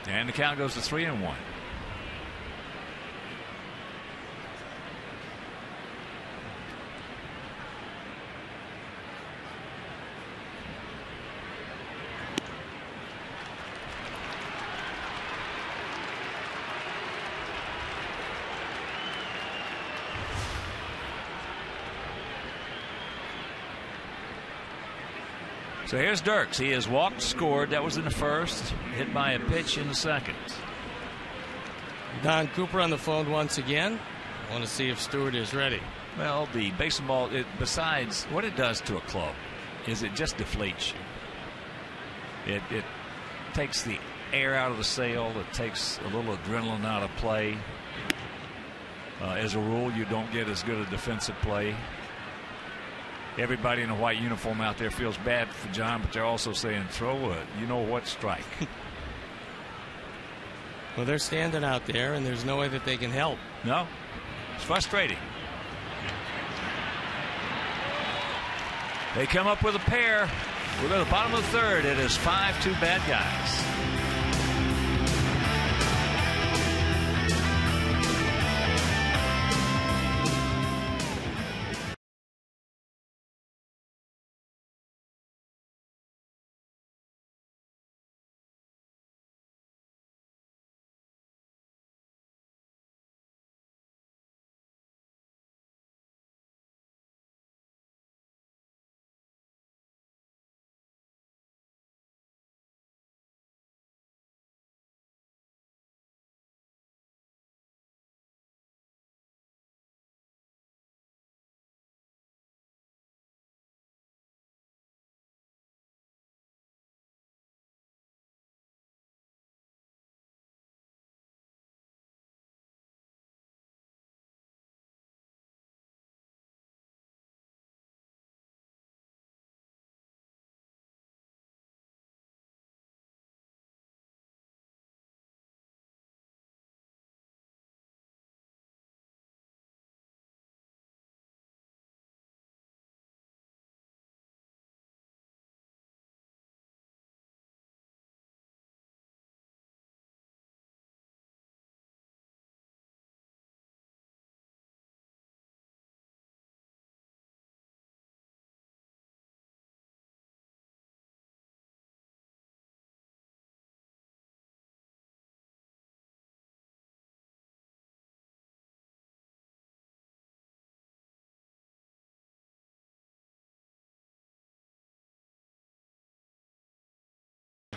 And the count goes to 3-1. So here's Dirks. He has walked, scored. That was in the first. Hit by a pitch in the second. Don Cooper on the phone once again. I want to see if Stewart is ready. Well, the base and ball, besides what it does to a club, is it just deflates you. It takes the air out of the sail. It takes a little adrenaline out of play. As a rule, you don't get as good a defensive play. Everybody in a white uniform out there feels bad for John, but they're also saying, throw a you-know-what strike. Well, they're standing out there, and there's no way that they can help. No, it's frustrating. They come up with a pair. We're at the bottom of the third. It is 5-2 bad guys.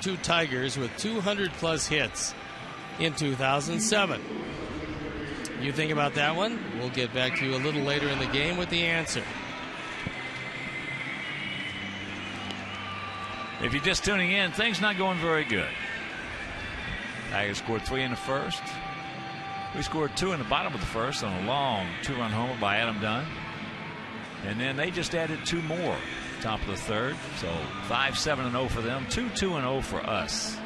Two Tigers with 200+ hits in 2007. You think about that one? We'll get back to you a little later in the game with the answer. If you're just tuning in, things not going very good. Tigers scored 3 in the first. We scored 2 in the bottom of the first on a long 2-run homer by Adam Dunn. And then they just added 2 more. Top of the third, so 5-7-0 for them, 2-2-0 for us.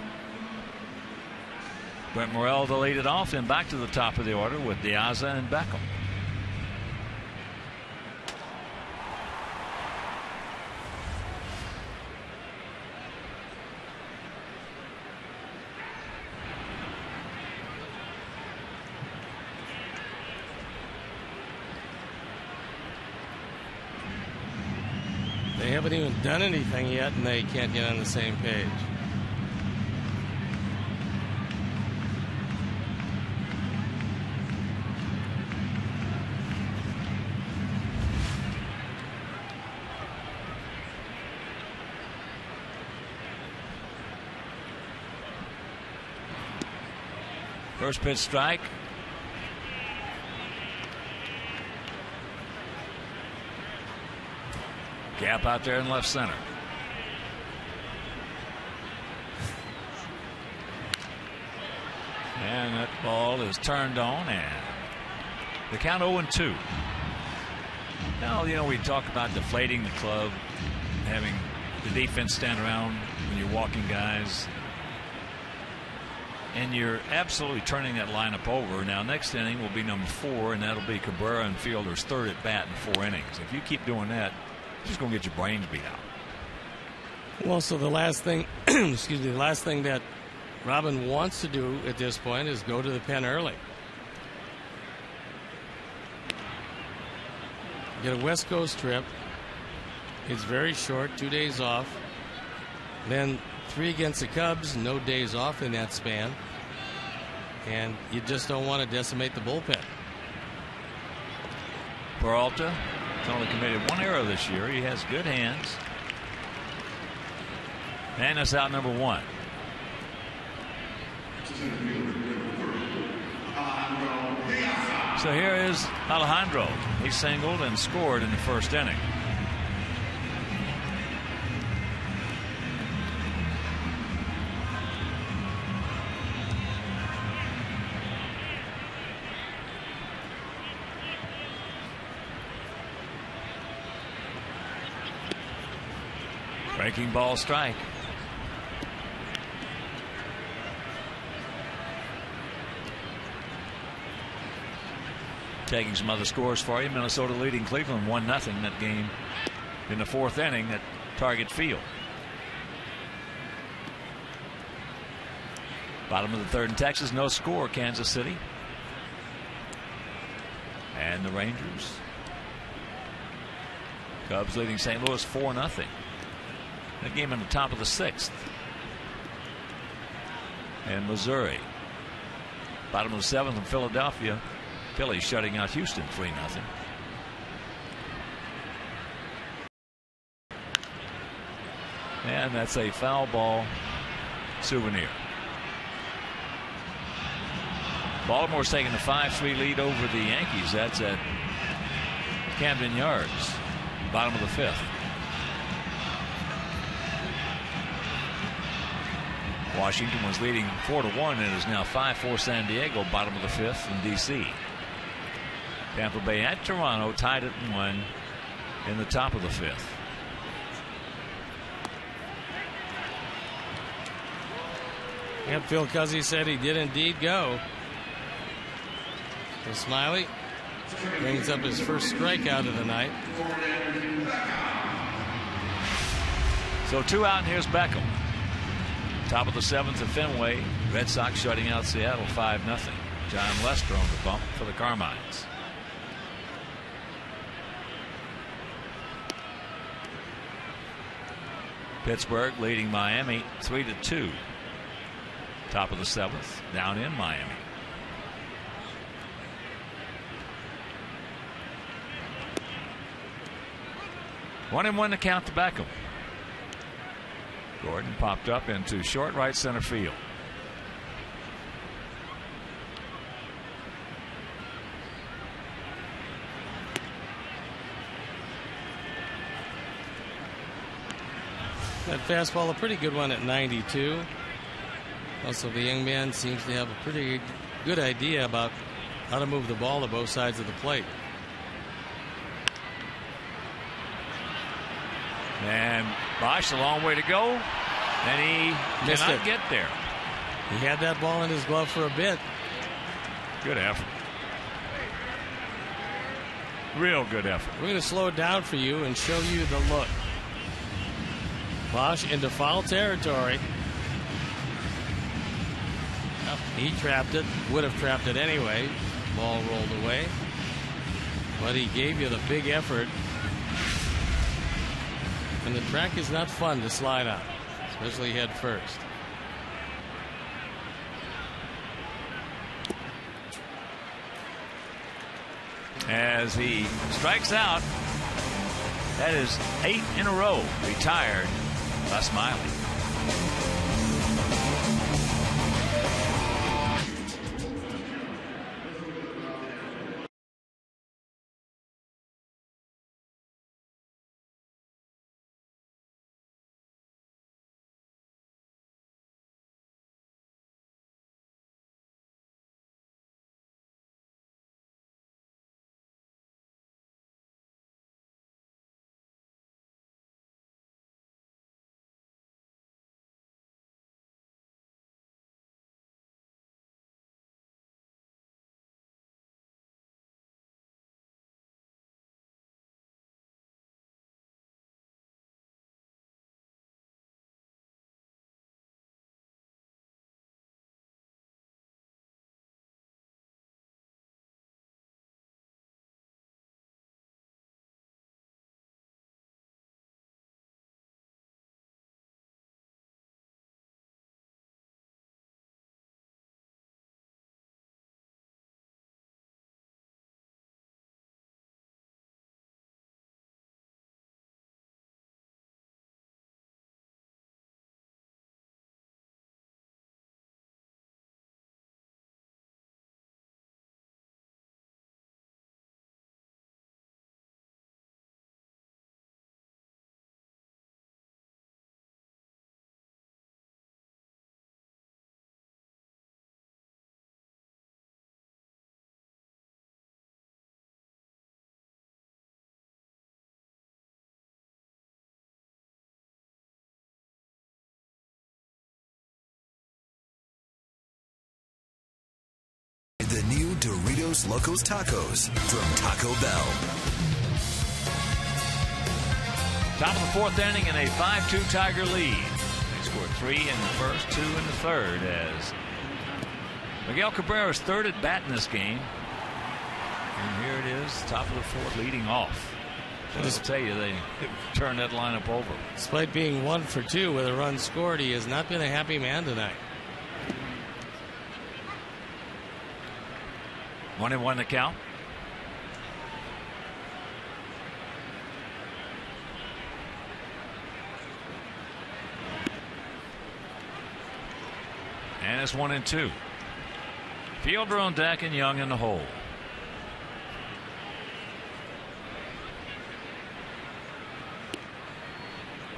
Brent Morel to lead it off, and back to the top of the order with Diaza and Beckham. They haven't even done anything yet, and they can't get on the same page. First pitch strike. Gap out there in left center. And that ball is turned on, and the count 0-2. Now, you know, we talk about deflating the club, having the defense stand around when you're walking guys. And you're absolutely turning that lineup over. Now, next inning will be number 4, and that'll be Cabrera and Fielder's 3rd at bat in 4 innings. If you keep doing that, you're just going to get your brains beat out. Well, so the last thing, excuse me, the last thing that Robin wants to do at this point is go to the pen early. Get a West Coast trip. It's very short, 2 days off. Then 3 against the Cubs, no days off in that span. And you just don't want to decimate the bullpen. Peralta has only committed 1 error this year. He has good hands. And that's out number 1. So here is Alejandro. He singled and scored in the first inning. Breaking ball strike. Taking some other scores for you. Minnesota leading Cleveland 1-0 that game in the 4th inning at Target Field. Bottom of the 3rd in Texas, no score, Kansas City. And the Rangers. Cubs leading St. Louis 4-0. That game in the top of the 6th. And Missouri. Bottom of the 7th in Philadelphia. Phillies shutting out Houston 3-0. And that's a foul ball souvenir. Baltimore's taking a 5-3 lead over the Yankees. That's at Camden Yards, bottom of the 5th. Washington was leading 4-1 and is now 5-4 San Diego, bottom of the 5th in D.C. Tampa Bay at Toronto, tied at 1 in the top of the 5th. And Phil Cuzzy said he did indeed go. So Smiley brings up his first strikeout of the night. So 2 out, and here's Beckham. Top of the 7th at Fenway. Red Sox shutting out Seattle 5-0. John Lester on the bump for the Carmines. Pittsburgh leading Miami 3-2. Top of the 7th, down in Miami. One and one to count to Beckham. Gordon popped up into short right center field. That fastball, a pretty good one at 92. Also, the young man seems to have a pretty good idea about how to move the ball to both sides of the plate. And Bosch, a long way to go, and he Missed cannot it. get there. He had that ball in his glove for a bit. Good effort. Real good effort. We're going to slow it down for you and show you the look. Bosch into foul territory. He trapped it, would have trapped it anyway. Ball rolled away. But he gave you the big effort. And the track is not fun to slide on, especially head first. As he strikes out, that is 8 in a row retired by Smiley. The new Doritos Locos Tacos from Taco Bell. Top of the fourth inning in a 5-2 Tiger lead. They scored 3 in the first, 2 in the third as Miguel Cabrera's third at bat in this game. And here it is, top of the fourth, leading off. So I'll tell you, they turned that lineup over. Despite being 1 for 2 with a run scored, he has not been a happy man tonight. 1-1 the count. And it's 1-2. Fielder on deck and Young in the hole.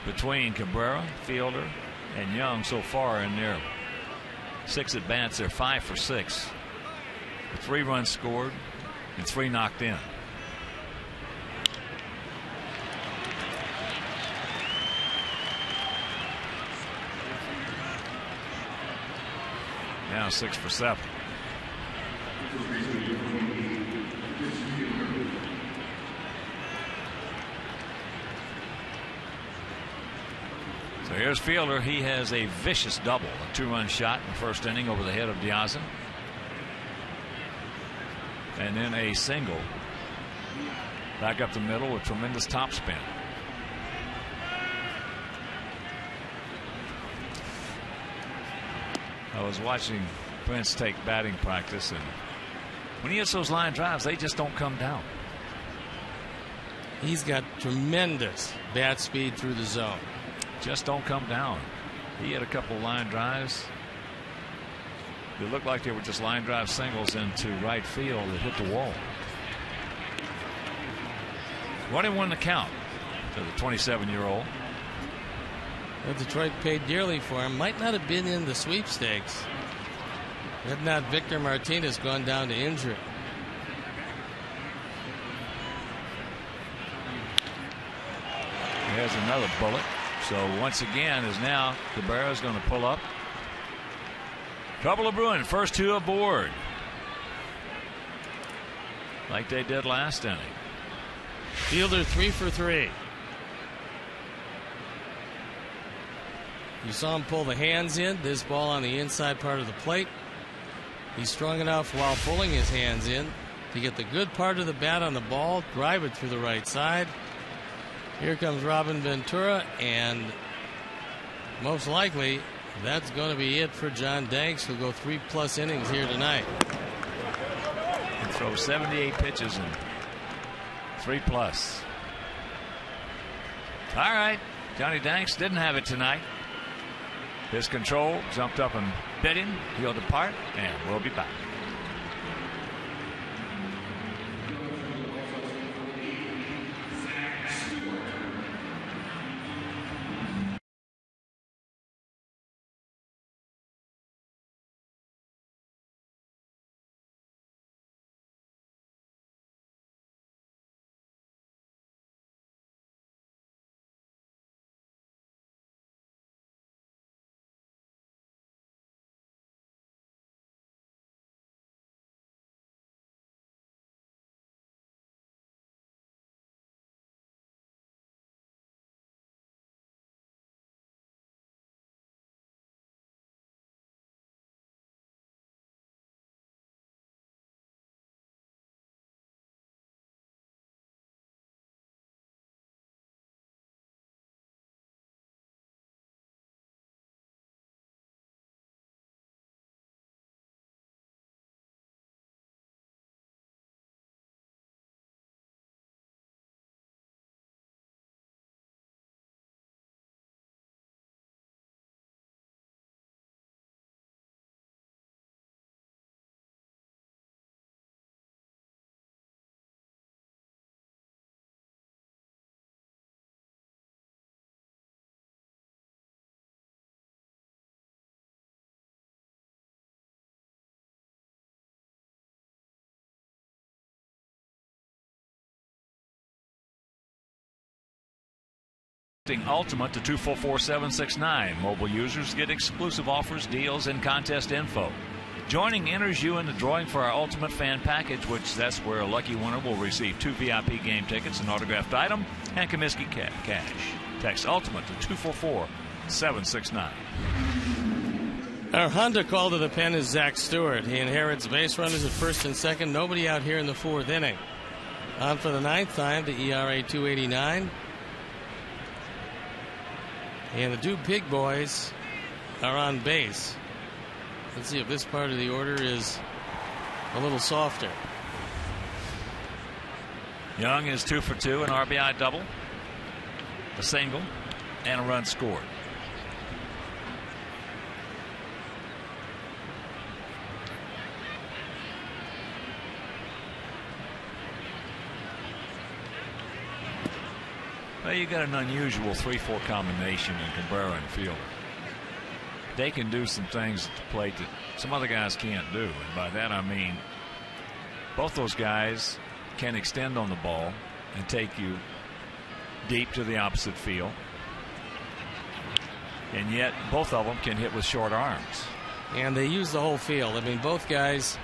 Between Cabrera, Fielder, and Young so far in their 6 at bats, they're 5 for 6. 3 runs scored and 3 knocked in. Now 6 for 7. So here's Fielder. He has a vicious double, a 2-run shot in the first inning over the head of DAYAN. And then a single back up the middle with tremendous topspin. I was watching Prince take batting practice, and when he hits those line drives, they just don't come down. He's got tremendous bat speed through the zone. Just don't come down. He had a couple line drives. They looked like they were just line drive singles into right field that hit the wall. 1-1 the count to the 27-year-old. Well, Detroit paid dearly for him. Might not have been in the sweepstakes had not Victor Martinez gone down to injury. There's another bullet. So once again is now Cabrera's going to pull up. Couple of Bruin, first 2 aboard, like they did last inning. Fielder 3 for 3. You saw him pull the hands in. This ball on the inside part of the plate. He's strong enough while pulling his hands in to get the good part of the bat on the ball, drive it through the right side. Here comes Robin Ventura, and most likely that's going to be it for John Danks, who'll go 3+ innings here tonight. And throw 78 pitches and 3+. All right, Johnny Danks didn't have it tonight. His control jumped up and bit him. He'll depart, and we'll be back. Ultimate to 244-769. Mobile users get exclusive offers, deals, and contest info. Joining enters you in the drawing for our Ultimate Fan Package, which that's where a lucky winner will receive 2 VIP game tickets, an autographed item, and Comiskey cash. Text Ultimate to 244-769. Our Honda call to the pen is Zach Stewart. He inherits base runners at first and second. Nobody out here in the 4th inning. On for the 9th time to ERA 289. And the 2 big boys are on base. Let's see if this part of the order is a little softer. Young is 2 for 2, an RBI double, a single, and a run scored. Well, you got an unusual 3-4 combination in Cabrera and Fielder. They can do some things at the plate that some other guys can't do. And by that I mean both those guys can extend on the ball and take you deep to the opposite field. And yet both of them can hit with short arms. And they use the whole field. I mean, both guys,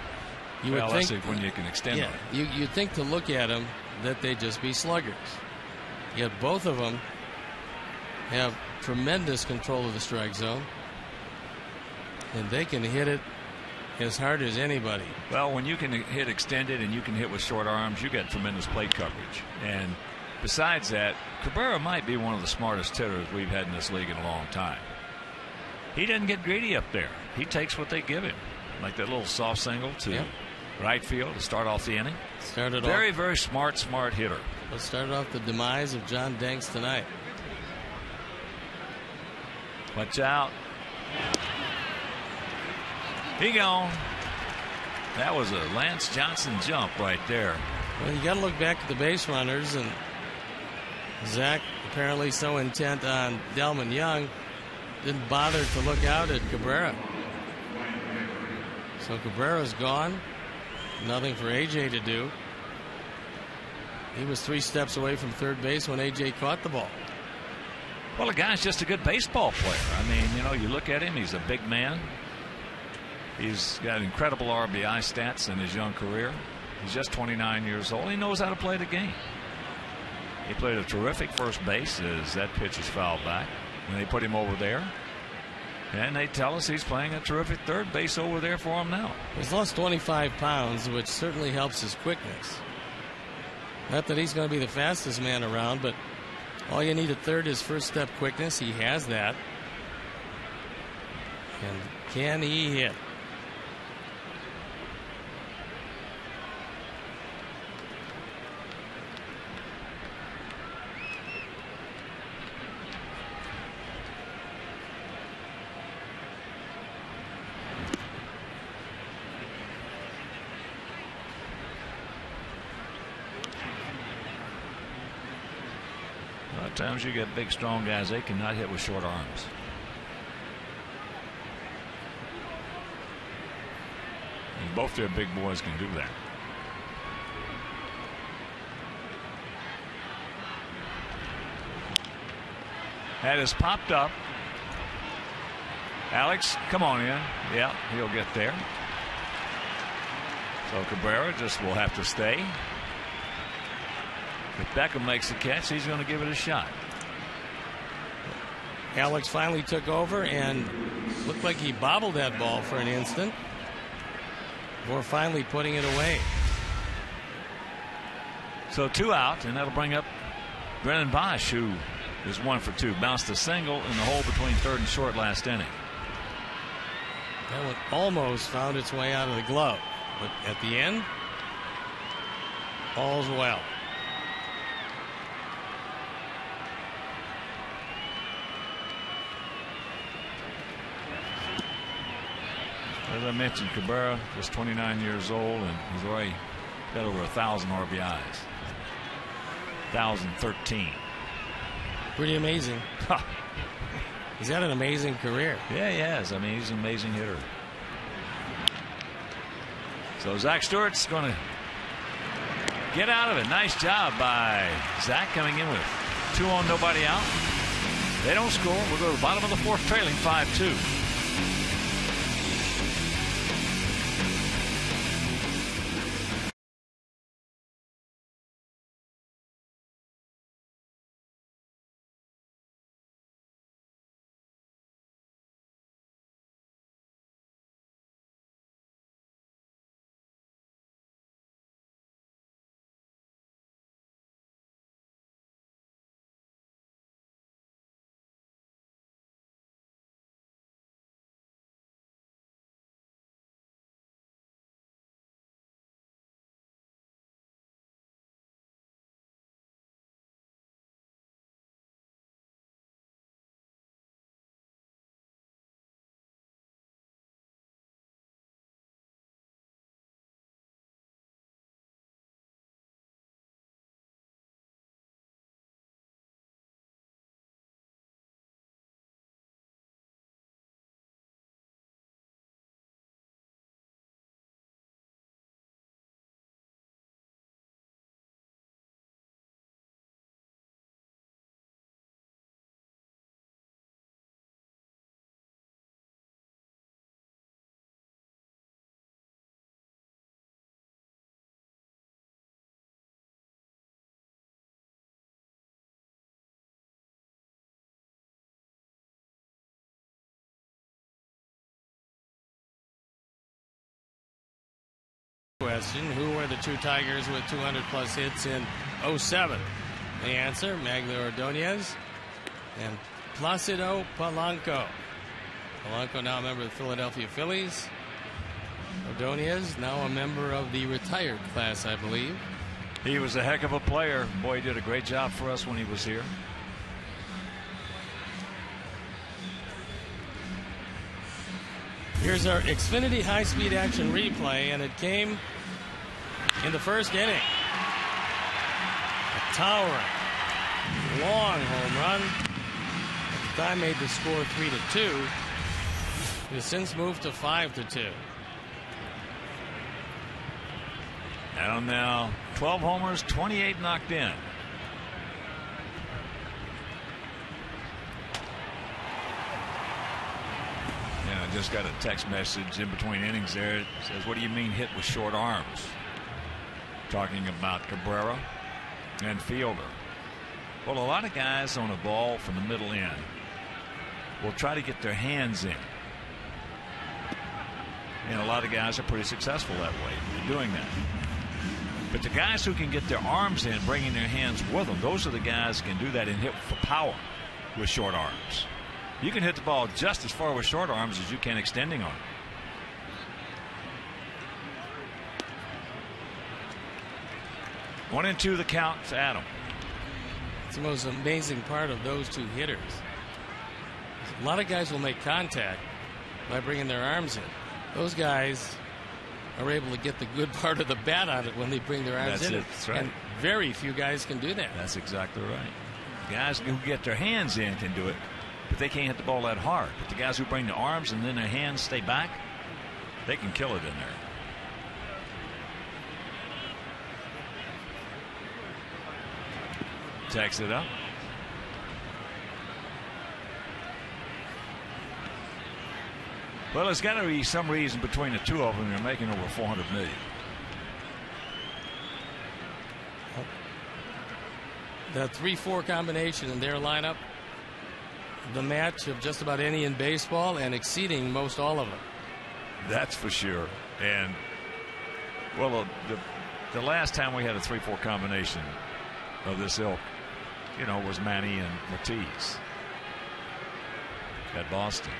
you would think, that's when you can extend yeah, them. You'd think to look at them that they'd just be sluggers. Yet both of them have tremendous control of the strike zone. And they can hit it as hard as anybody. Well, when you can hit extended and you can hit with short arms, you get tremendous plate coverage. And besides that, Cabrera might be one of the smartest hitters we've had in this league in a long time. He doesn't get greedy up there. He takes what they give him, like that little soft single to right field to start off the inning. Very smart hitter. Let's start off the demise of John Danks tonight. Watch out. He gone. That was a Lance Johnson jump right there. Well, you got to look back at the base runners, and Zach, apparently so intent on Delmon Young, didn't bother to look out at Cabrera. So Cabrera's gone. Nothing for AJ to do. He was 3 steps away from third base when AJ caught the ball. Well, the guy's just a good baseball player. I mean, you know, you look at him, he's a big man. He's got incredible RBI stats in his young career. He's just 29 years old. He knows how to play the game. He played a terrific first base as that pitch is fouled back when they put him over there. And they tell us he's playing a terrific third base over there for him now. He's lost 25 pounds, which certainly helps his quickness. Not that he's going to be the fastest man around, but all you need at third is first step quickness. He has that. And can he hit? Sometimes you get big, strong guys, they cannot hit with short arms. And both their big boys can do that. That is popped up. Alex, come on in. Yeah, he'll get there. So Cabrera just will have to stay. If Beckham makes the catch, he's going to give it a shot. Alex finally took over and looked like he bobbled that ball for an instant before finally putting it away. So 2 out, and that'll bring up Brennan Boesch, who is 1 for 2. Bounced a single in the hole between third and short last inning. That one almost found its way out of the glove, but at the end, all's well. As I mentioned, Cabrera is 29 years old, and he's already got over 1,000 RBIs. 1,013. Pretty amazing. He's had an amazing career. Yeah, he has. I mean, he's an amazing hitter. So Zach Stewart's going to get out of it. Nice job by Zach coming in with 2 on, nobody out. They don't score. We'll go to the bottom of the 4th, trailing 5-2. question, who were the two Tigers with 200-plus hits in '07? The answer, Magler Ordonez and Placido Polanco. Polanco now a member of the Philadelphia Phillies. Ordonez now a member of the retired class, I believe. He was a heck of a player. Boy, he did a great job for us when he was here. Here's our Xfinity high-speed action replay, and it came in the first inning. A towering, long home run. At the time made the score 3-2. It has since moved to 5-2. And now 12 homers, 28 knocked in. I just got a text message in between innings there. It says, what do you mean hit with short arms? Talking about Cabrera and Fielder. Well, a lot of guys on a ball from the middle end will try to get their hands in. And a lot of guys are pretty successful that way in doing that. But the guys who can get their arms in, bringing their hands with them, those are the guys who can do that and hit for power with short arms. You can hit the ball just as far with short arms as you can extending on it. One and two the count to Adam. It's the most amazing part of those two hitters. A lot of guys will make contact by bringing their arms in. Those guys are able to get the good part of the bat on it when they bring their arms in. That's right. And very few guys can do that. That's exactly right. Guys who get their hands in can do it, but they can't hit the ball that hard. But the guys who bring their arms and then their hands stay back, they can kill it in there. Takes it up. Well, there's got to be some reason between the two of them they're making over $400 million. The 3-4 combination in their lineup, the match of just about any in baseball and exceeding most all of them. That's for sure. And well, the last time we had a 3-4 combination of this ilk, was Manny and Ortiz at Boston.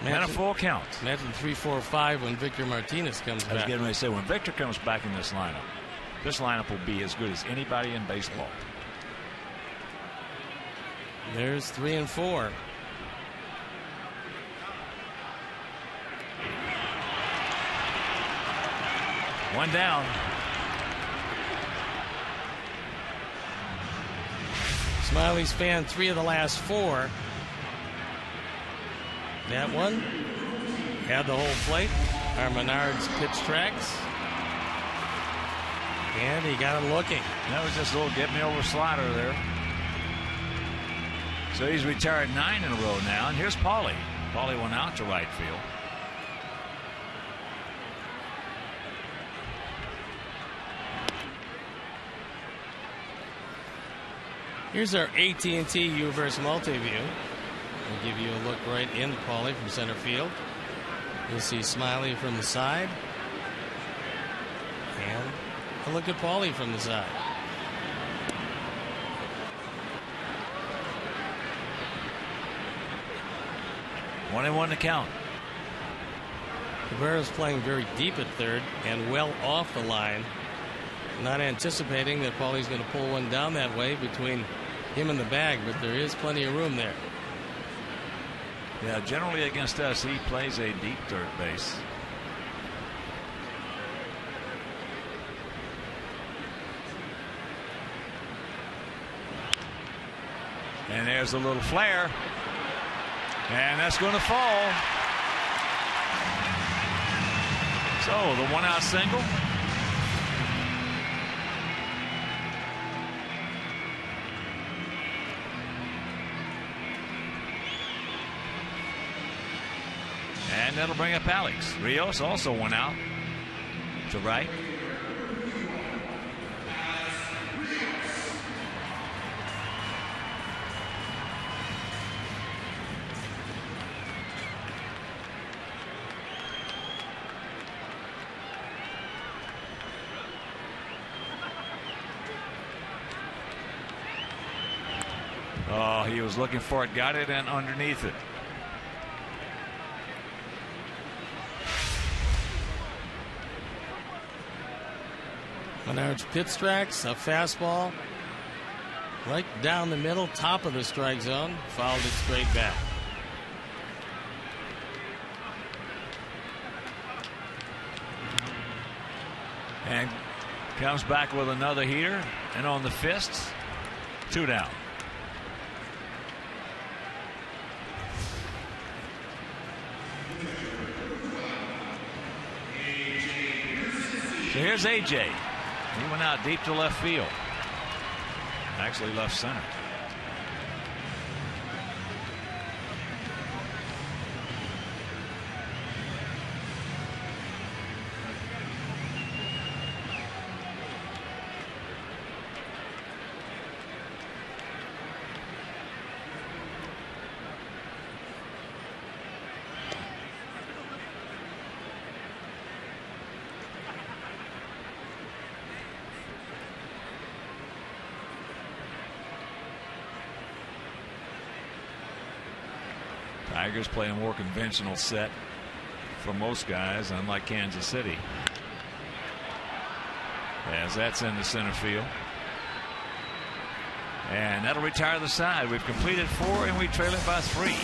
And a full count. Imagine 3-4-5 when Victor Martinez comes back. I was getting ready to say, when Victor comes back in this lineup will be as good as anybody in baseball. There's 3 and 4. One down. Smiley's fanned 3 of the last 4. That one had the whole plate. Our Menard's pitch tracks. And he got him looking. That was just a little get me over slider there. So he's retired 9 in a row now. And here's Paulie. Paulie went out to right field. Here's our AT&T U-verse multi-view. We'll give you a look right in Paulie from center field. You'll see Smiley from the side. And a look at Paulie from the side. One and one to count. Cabrera's playing very deep at third and well off the line. Not anticipating that Paulie's going to pull one down that way between him and the bag, but there is plenty of room there. Yeah, generally against us, he plays a deep third base. And there's a little flare. And that's going to fall. So the 1-out single. And that'll bring up Alex. Rios also went out to right. Oh, he was looking for it, got it, and underneath it. Menard's pitch tracks, a fastball right down the middle, top of the strike zone, fouled it straight back. And comes back with another heater, and on the fists, 2 down. So here's AJ. He went out deep to left field. Actually left center. Tigers play a more conventional set for most guys, unlike Kansas City. As that's in the center field. And that'll retire the side. We've completed 4 and we trail it by 3.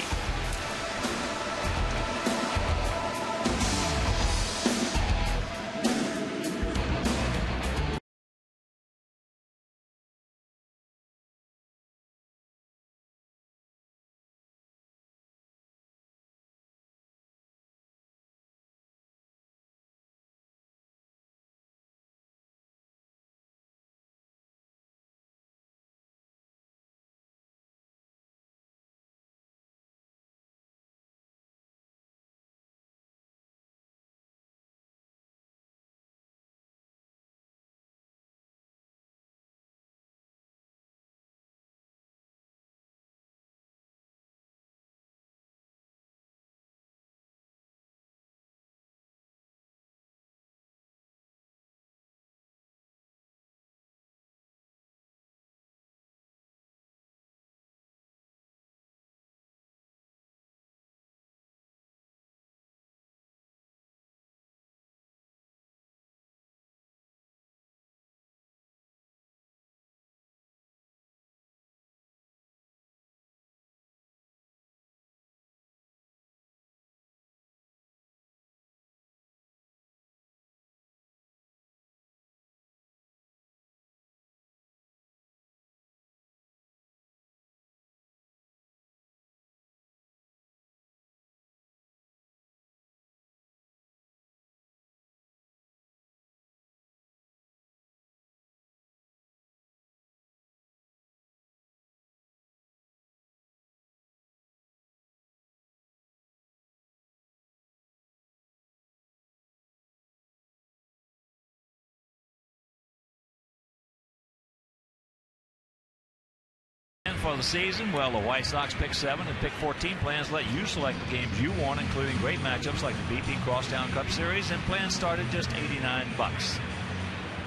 For the season, well, the White Sox pick 7 and pick 14. Plans let you select the games you want, including great matchups like the BP Crosstown Cup Series, and plans start at just $89.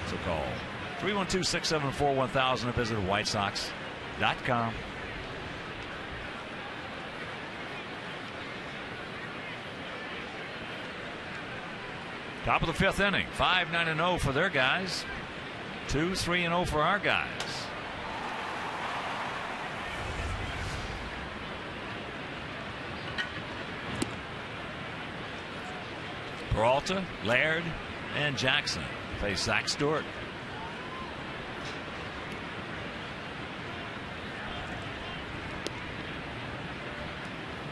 So call 312-674-1000 or visit whitesox.com. Top of the 5th inning, 5-9-0 for their guys, 2-3-0 for our guys. Peralta, Laird, and Jackson face Zach Stewart.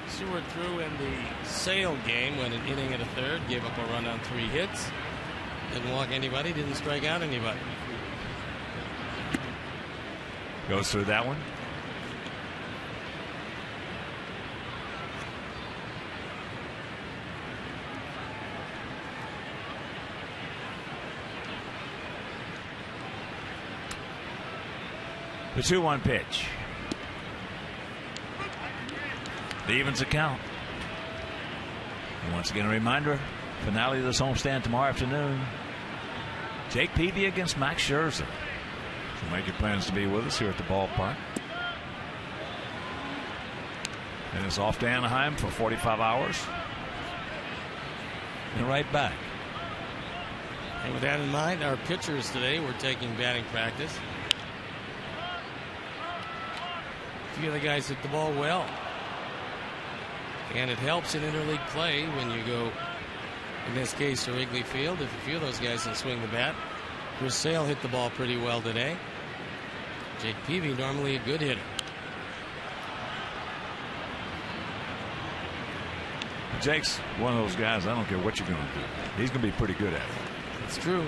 Stewart threw in the Sale game when an inning and a third, gave up a run on 3 hits. Didn't walk anybody, didn't strike out anybody. Goes through that one. The 2-1 pitch. The evens account. And once again, a reminder, finale of this homestand tomorrow afternoon. Jake Peavy against Max Scherzer. So make your plans to be with us here at the ballpark. And it's off to Anaheim for 45 hours. And right back. And with that in mind, our pitchers today were taking batting practice. A few of the guys hit the ball well. And it helps in interleague play when you go, in this case, to Wrigley Field. If a few of those guys can swing the bat. Chris Sale hit the ball pretty well today. Jake Peavy, normally a good hitter. Jake's one of those guys, I don't care what you're going to do. He's going to be pretty good at it. It's true.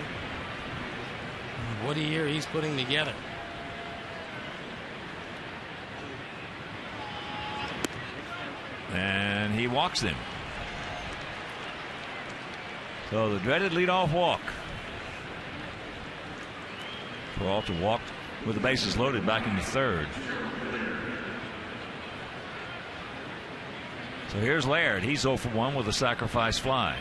What a year he's putting together. And he walks him. So the dreaded leadoff walk. Peralta walked with the bases loaded back in the third. So here's Laird. He's 0 for 1 with a sacrifice fly.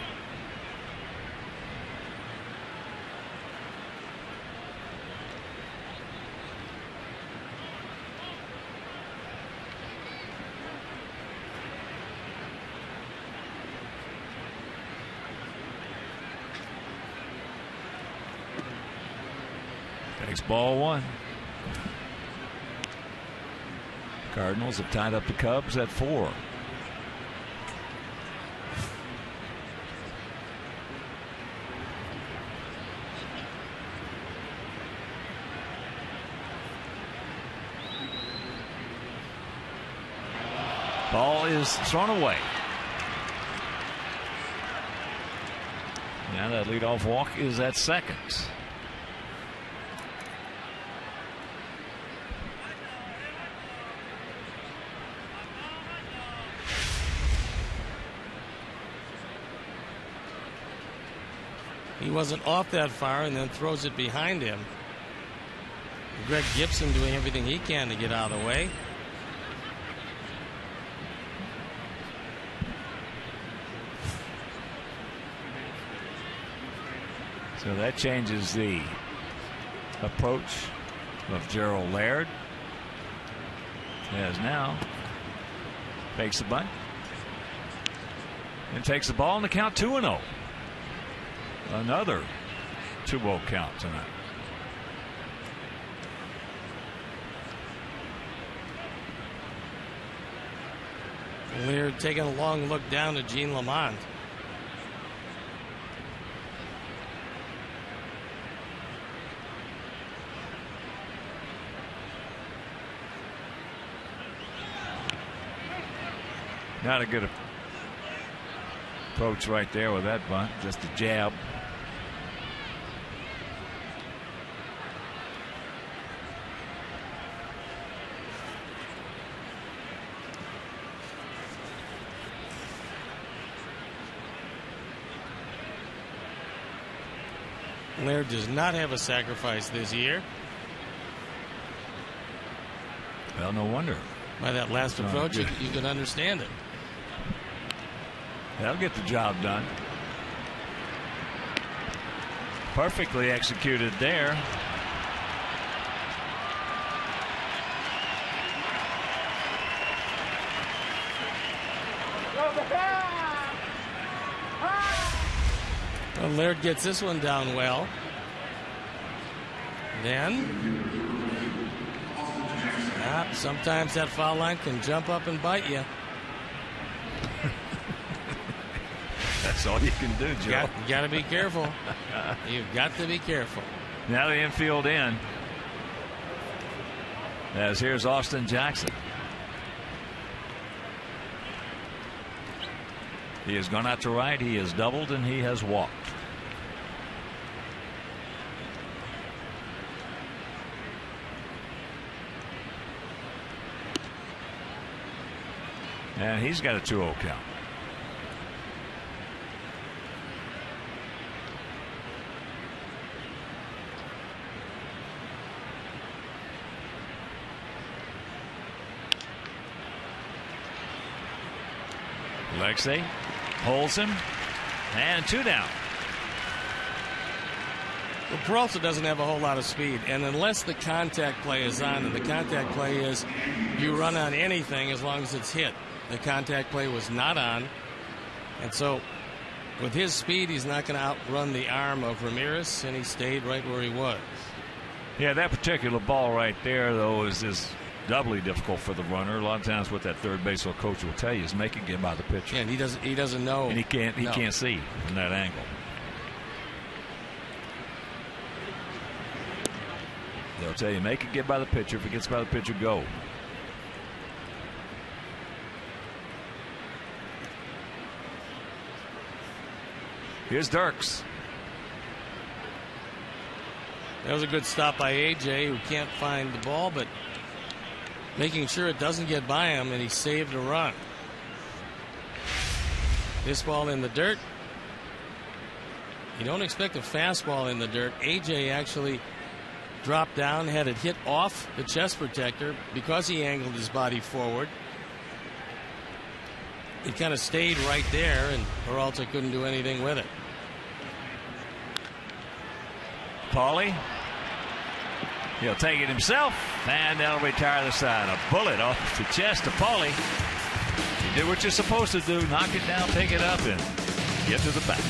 Takes ball 1. Cardinals have tied up the Cubs at 4. Ball is thrown away. Now that leadoff walk is at second. He wasn't off that far and then throws it behind him. Greg Gibson doing everything he can to get out of the way. So that changes the approach of Gerald Laird. As now fakes the bunt and takes the ball in the count 2-0. Another 2-0 count tonight. Laird taking a long look down to Gene Lamont. Not a good approach right there with that bunt. Just a jab. Laird does not have a sacrifice this year. Well, no wonder. By that last approach, you can understand it. That'll get the job done. Perfectly executed there. Well, Laird gets this one down well. Then sometimes that foul line can jump up and bite you. That's all you can do, Joe. You got to be careful. You've got to be careful. Now the infield in. As here's Austin Jackson. He has gone out to right. He has doubled and he has walked. And he's got a 2-0 count. Alexei holds him, and 2 down. Well, Peralta doesn't have a whole lot of speed, and unless the contact play is on, and the contact play is you run on anything as long as it's hit. the contact play was not on. And so with his speed, he's not going to outrun the arm of Ramirez, and he stayed right where he was. Yeah, that particular ball right there, though, is doubly difficult for the runner. A lot of times what that third base coach will tell you is make it get by the pitcher. Yeah, and he doesn't know. And he can't see from that angle. They'll tell you, make it get by the pitcher. If it gets by the pitcher, go. Here's DIRKS. That was a good stop by AJ, who can't find the ball, but making sure it doesn't get by him, and he saved a run. This ball in the dirt. You don't expect a fastball in the dirt. AJ actually dropped down, had it hit off the chest protector because he angled his body forward. It kind of stayed right there, and Peralta couldn't do anything with it. Paulie. He'll take it himself, and that'll retire the side. A bullet off the chest to Paulie. You did what you're supposed to do. Knock it down, pick it up, and get to the bat.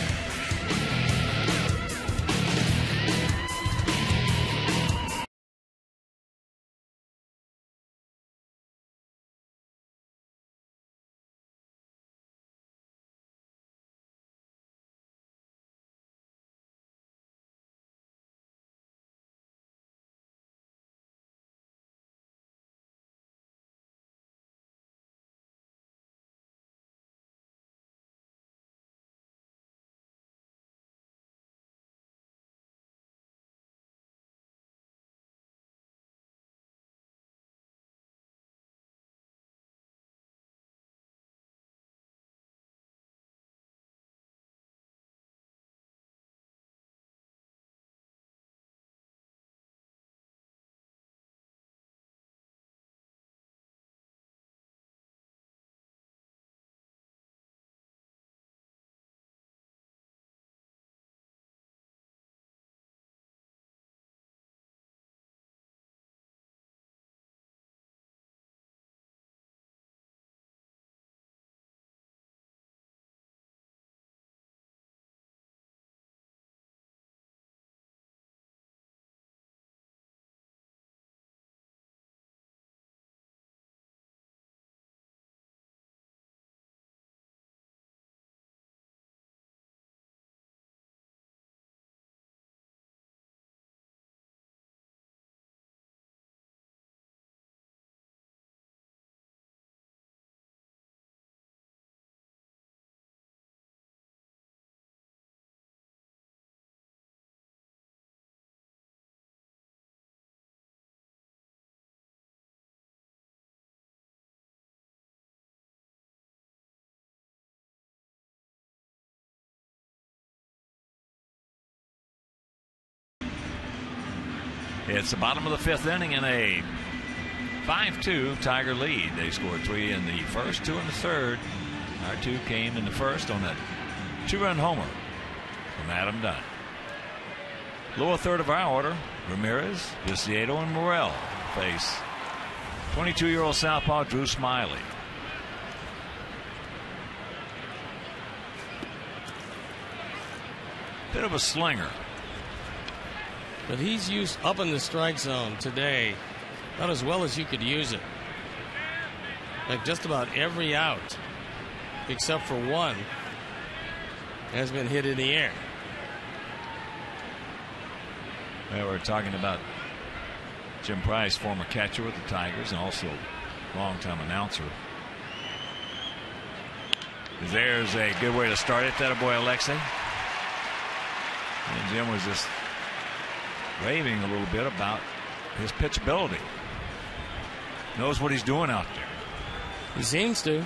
It's the bottom of the fifth inning in a 5-2 Tiger lead. They scored 3 in the first, 2 in the third. Our 2 came in the first on that 2-run homer from Adam Dunn. Lower third of our order, Ramirez, Viciedo, and Morel face 22-year-old southpaw Drew Smiley. Bit of a slinger. But he's used up in the strike zone today not as well as you could use it. Like just about every out except for one has been hit in the air. Well, we're talking about Jim Price, former catcher with the Tigers and also longtime announcer. There's a good way to start it. That boy Alexei. And Jim was just raving a little bit about his pitchability. Knows what he's doing out there. He seems to.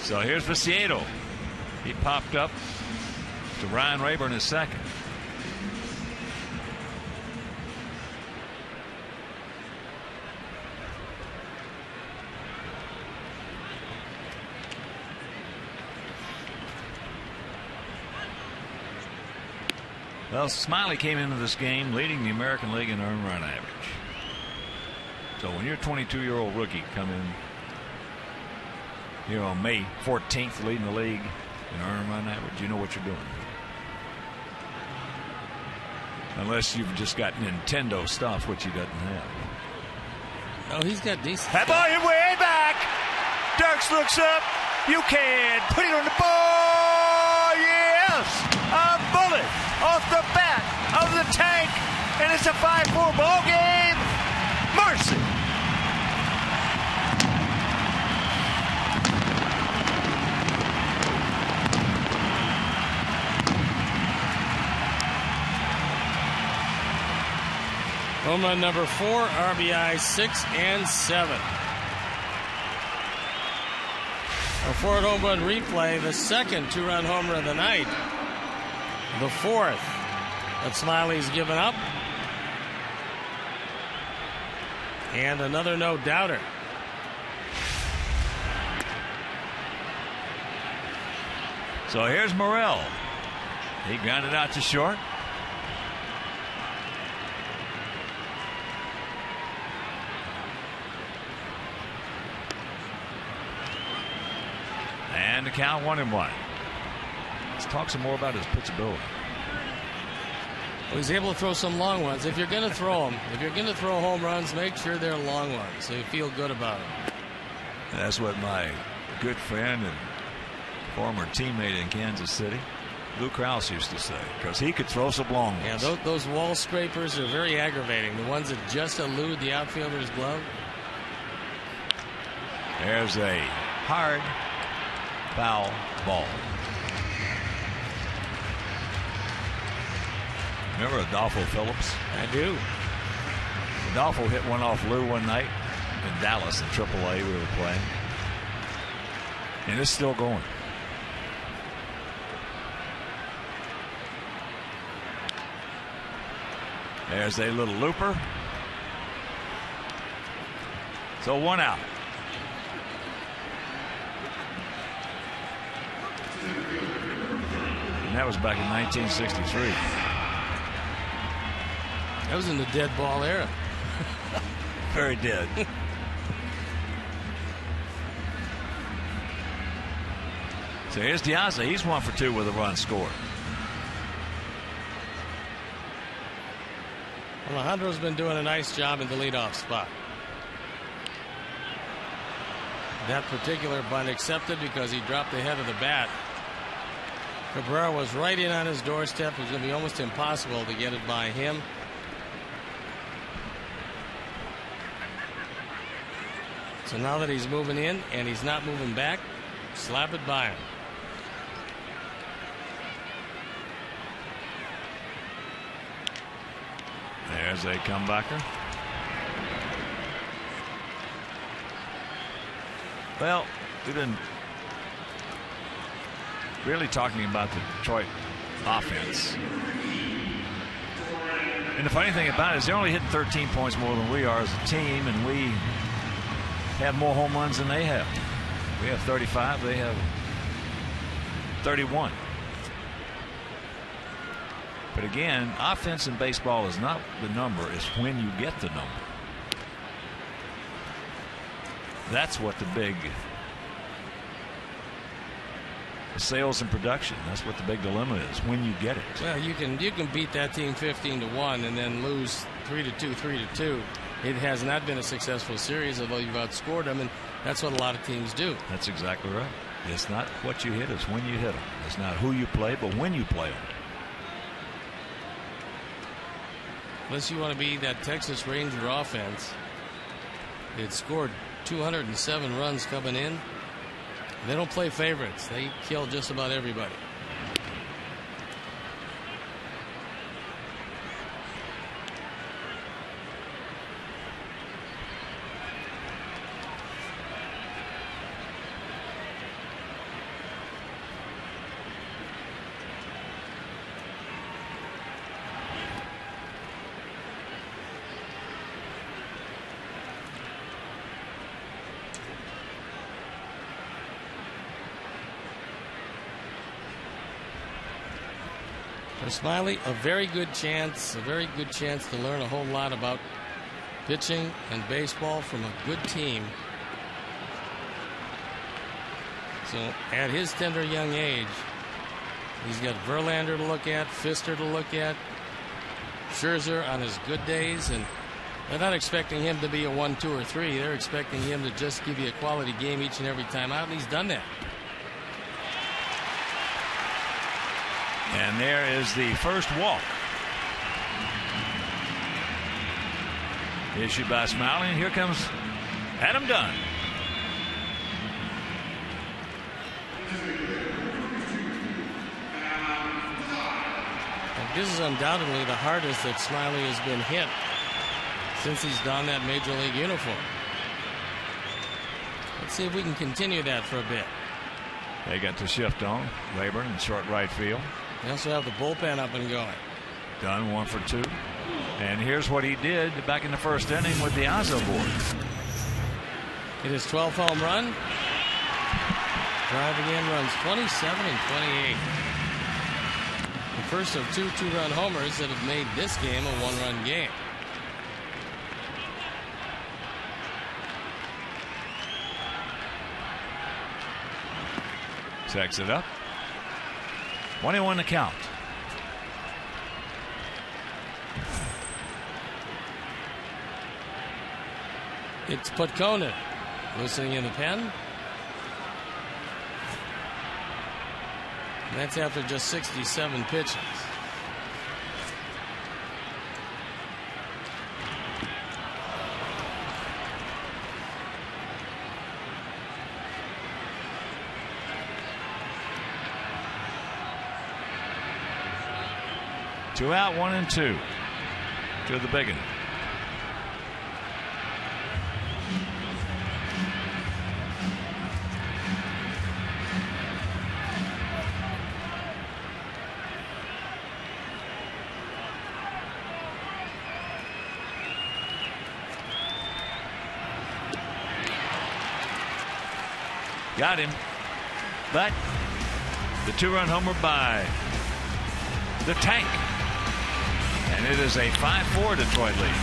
So here's Viciedo. He popped up to Ryan Rayburn in second. Well, Smiley came into this game leading the American League in earned run average. So when you're a 22-year-old rookie come in here on May 14th leading the league in earned run average, you know what you're doing. Unless you've just got Nintendo stuff, which he doesn't have. Oh, he's got decent. That ball hit way back. DIRKS looks up. You can put it on the ball. Yes. A bullet off the bat of the tank. And it's a 5-4 ball game. Mercy. Home run number 4, RBI 6 and 7. A Ford home run replay, the second 2-run homer of the night. The fourth that Smiley's given up. And another no-doubter. So here's Morrell. He grounded out to short. And the count 1-1. Let's talk some more about his pitchability. Well, he's able to throw some long ones. If you're going to throw them, if you're going to throw home runs, make sure they're long ones so you feel good about it. That's what my good friend and former teammate in Kansas City, Lou Krause, used to say, because he could throw some long ones. Yeah, those wall scrapers are very aggravating. The ones that just elude the outfielder's glove. There's a hard foul ball. Remember Adolfo Phillips? I do. Adolfo hit one off Lou one night in Dallas in AAA. We were playing. And it's still going. There's a little looper. So 1 out. And that was back in 1963. That was in the dead ball era. Very dead. So here's Diaz. He's 1 for 2 with a run scored. Alejandro's been doing a nice job in the leadoff spot. That particular bunt accepted because he dropped the head of the bat. Cabrera was right in on his doorstep. It was going to be almost impossible to get it by him. So now that he's moving in and he's not moving back, slap it by him. There's a comebacker. Well, we've been really talking about the Detroit offense. And the funny thing about it is they're only hitting 13 points more than we are as a team, and we have more home runs than they have. We have 35, they have 31. But again, offense in baseball is not the number, it's when you get the number. That's what the big sales and production. That's what the big dilemma is, when you get it. Well, you can beat that team 15-1 and then lose 3-2, 3-2. It has not been a successful series, although you've outscored them, and that's what a lot of teams do. That's exactly right. It's not what you hit, it's when you hit them. It's not who you play, but when you play them. Unless you want to be that Texas Ranger offense, it scored 207 runs coming in. They don't play favorites. They kill just about everybody. For Smiley, a very good chance to learn a whole lot about pitching and baseball from a good team. So at his tender young age, he's got Verlander to look at, Pfister to look at, Scherzer on his good days, and they're not expecting him to be a 1, 2, or 3. They're expecting him to just give you a quality game each and every time out, and he's done that. And there is the first walk. Issued by Smiley, and here comes Adam Dunn. This is undoubtedly the hardest that Smiley has been hit since he's donned that Major League uniform. Let's see if we can continue that for a bit. They got the shift on. Rayburn in short right field. They also have the bullpen up and going. Dunn 1 for 2. And here's what he did back in the first inning with the Azo board. Hit his 12th home run. Driving in runs 27 and 28. The first of 2 two-run homers that have made this game a 1-run game. Checks it up. 1-1 to count. It's Putkona listening in the pen. And that's after just 67 pitches. Two out, 1 and 2 to the big one. Got him, but the 2-run homer by the Tank. And it is a 5-4 Detroit lead.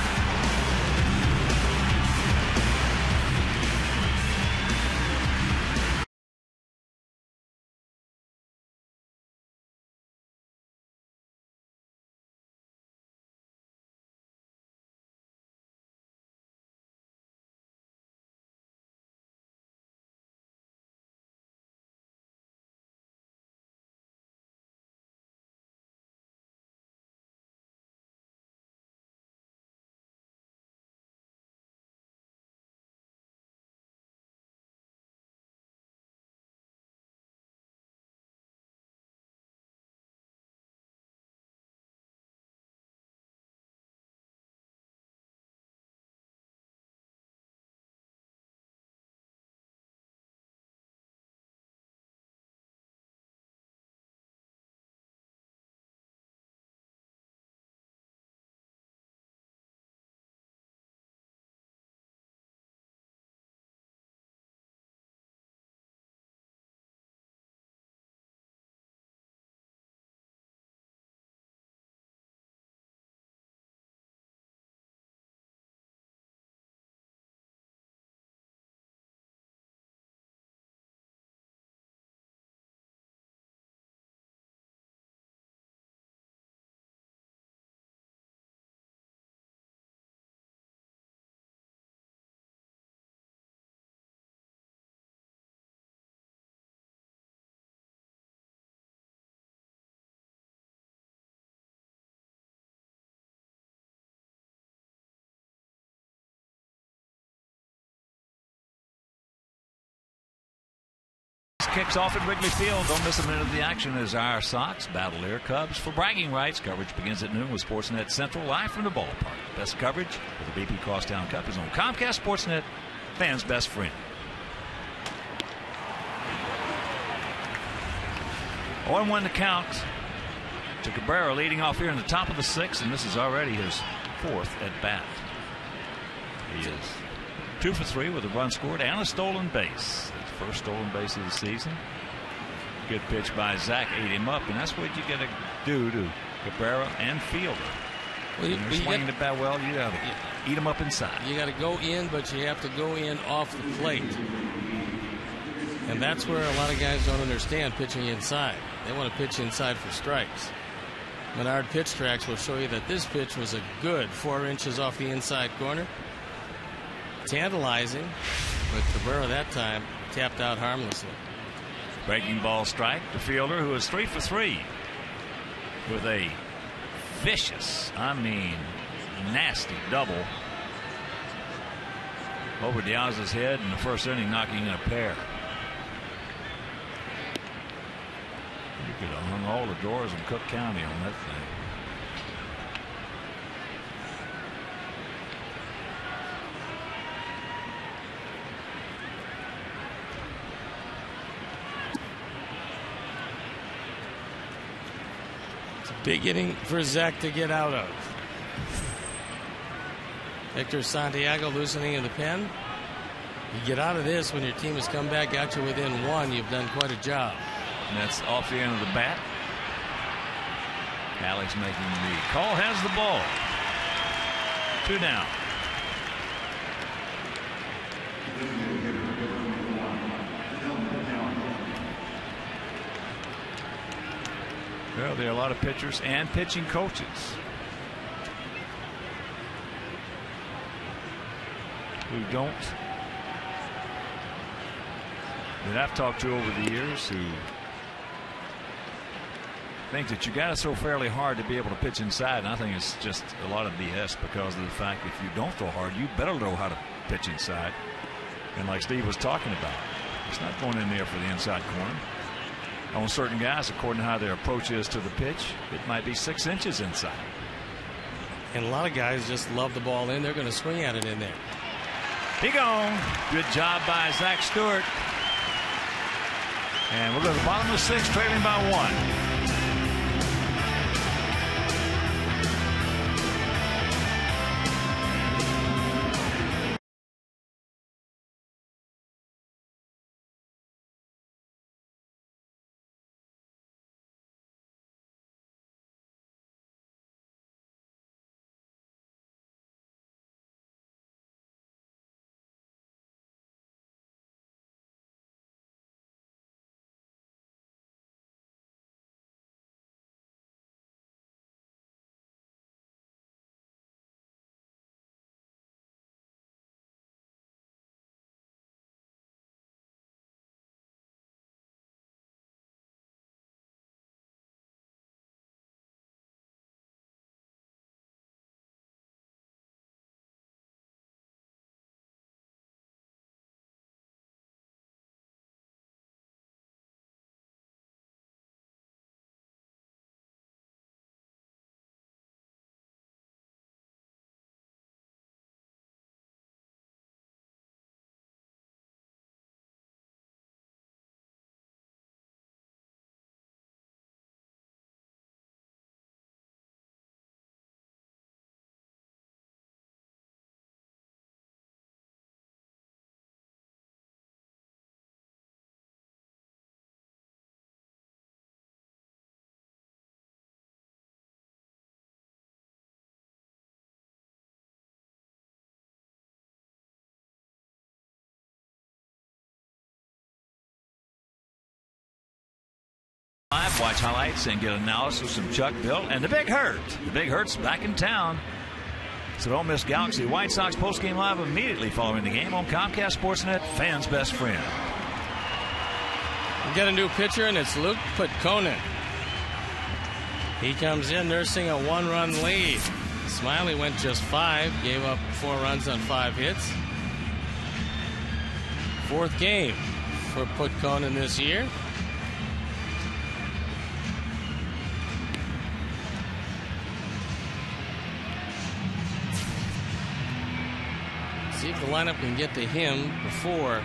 Kicks off at Wrigley Field. Don't miss a minute of the action as our Sox battle their Cubs for bragging rights. Coverage begins at noon with Sportsnet Central live from the ballpark. Best coverage for the BP Crosstown Cup is on Comcast Sportsnet, fans' best friend. 1-1 to count to Cabrera, leading off here in the top of the 6th, and this is already his 4th at bat. He is 2 for 3 with a run scored and a stolen base. His first stolen base of the season. Good pitch by Zach, ate him up, and that's what you got to do to Cabrera and Fielder. Well, you swinging the bat well. You got to eat them up inside. You got to go in, but you have to go in off the plate. And that's where a lot of guys don't understand pitching inside. They want to pitch inside for strikes. Menard pitch tracks will show you that this pitch was a good 4 inches off the inside corner. Tantalizing, but Cabrera that time tapped out harmlessly. Breaking ball strike to Fielder, who is 3 for 3 with a vicious, I mean, nasty double over Diaz's head in the first inning, knocking in a pair. You could have hung all the doors in Cook County on that thing. Big inning for Zach to get out of. Victor Santiago loosening in the pen. You get out of this when your team has come back, got you within 1. You've done quite a job. And that's off the end of the bat. Alex making the call, has the ball. 2 down. Well, there are a lot of pitchers and pitching coaches who don't, that I've talked to over the years, who think that you got to throw fairly hard to be able to pitch inside. And I think it's just a lot of BS because of the fact if you don't throw hard, you better know how to pitch inside. And like Steve was talking about, it's not going in there for the inside corner. On certain guys, according to how their approach is to the pitch, it might be 6 inches inside. And a lot of guys just love the ball in. They're going to swing at it in there. He gone. Good job by Zach Stewart. And we'll go to the bottom of the 6th, trailing by 1. Watch highlights and get analysis from Chuck, Bill, and the Big Hurt. The Big Hurt's back in town. So don't miss Galaxy White Sox postgame live immediately following the game on Comcast Sportsnet, fans' best friend. We got a new pitcher, and it's Luke Putkonen. He comes in nursing a 1-run lead. Smiley went just 5, gave up 4 runs on 5 hits. 4th game for Putkonen this year. See if the lineup can get to him before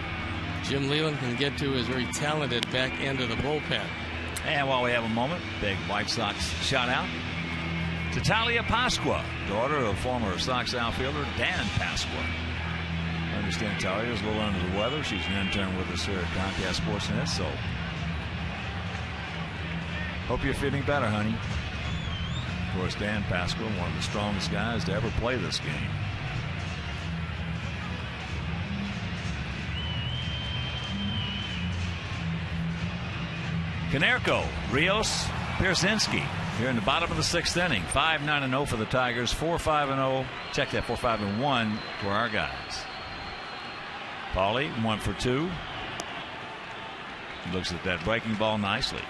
Jim Leland can get to his very talented back end of the bullpen. And while we have a moment, big White Sox shout out to Talia Pasqua, daughter of former Sox outfielder Dan Pasqua. I understand Talia's a little under the weather. She's an intern with us here at Comcast Sportsnet, so hope you're feeling better, honey. course, Dan Pascal, one of the strongest guys to ever play this game. KONERKO, Rios, Pierzynski here in the bottom of the 6th inning. 5-9-0 for the Tigers. 4-5-0. Check that, 4-5-1 for our guys. Paulie, 1 for 2. Looks at that breaking ball nicely.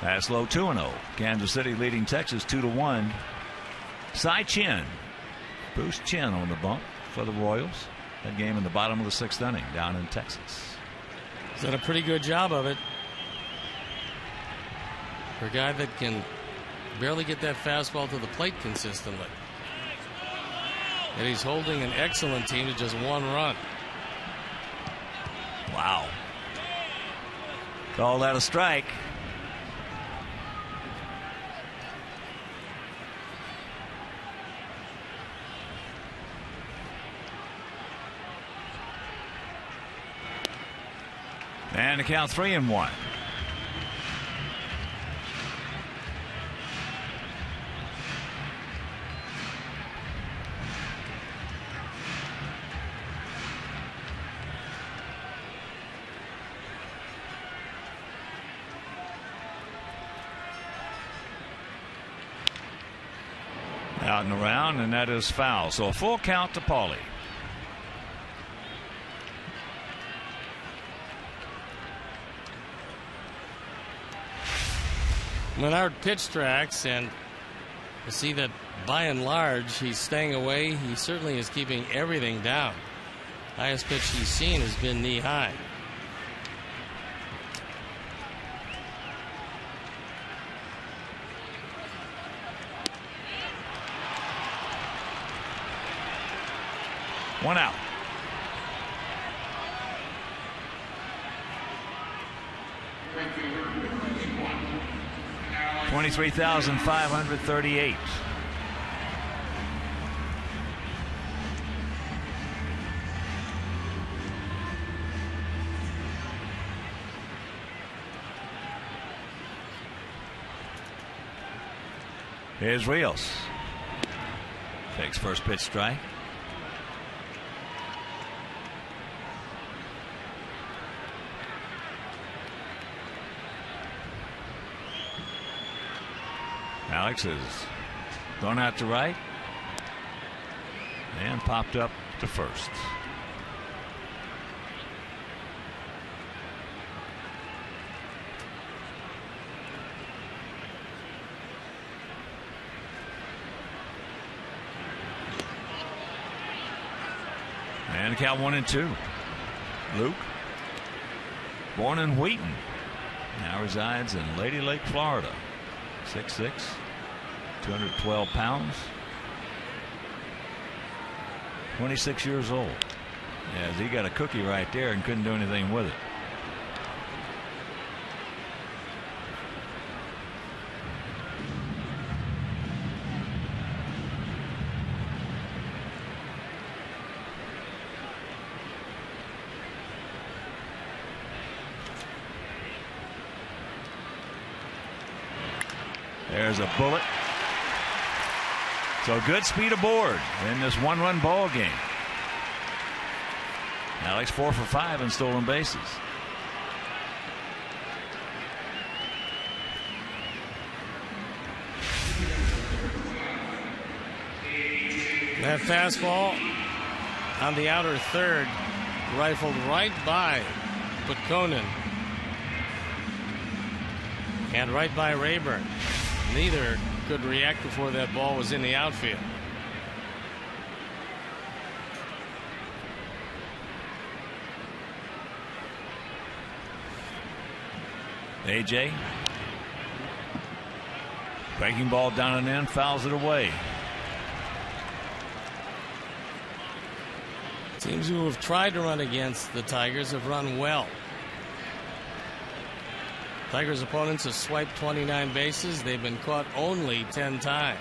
Pass low, 2-0. Kansas City leading Texas 2-1. Cy Chin, Bruce Chin on the bump for the Royals. That game in the bottom of the 6th inning down in Texas. He's done a pretty good job of it. For a guy that can barely get that fastball to the plate consistently. And he's holding an excellent team to just 1 run. Wow. Call that a strike. And the count 3-1. Out and around, and that is foul. So a full count to Paulie. Menard pitch tracks, and you see that by and large he's staying away. He certainly is keeping everything down. Highest pitch he's seen has been knee high. One out. $23,538. Here's Rios. Takes first pitch strike. Alex is thrown out to right and popped up to first. And count 1-2. Luke, born in Wheaton, now resides in Lady Lake, Florida. 6'6", 212 pounds, 26 years old. Yes, he got a cookie right there and couldn't do anything with it. There's a bullet. So good speed aboard in this 1-run ball game. Alex 4 for 5 in stolen bases. That fastball on the outer third, rifled right by Putkonen and right by Rayburn. Neither could react before that ball was in the outfield. AJ. Breaking ball down and in, fouls it away. Teams who have tried to run against the Tigers have run well. Tigers opponents have swiped 29 bases. They've been caught only 10 times.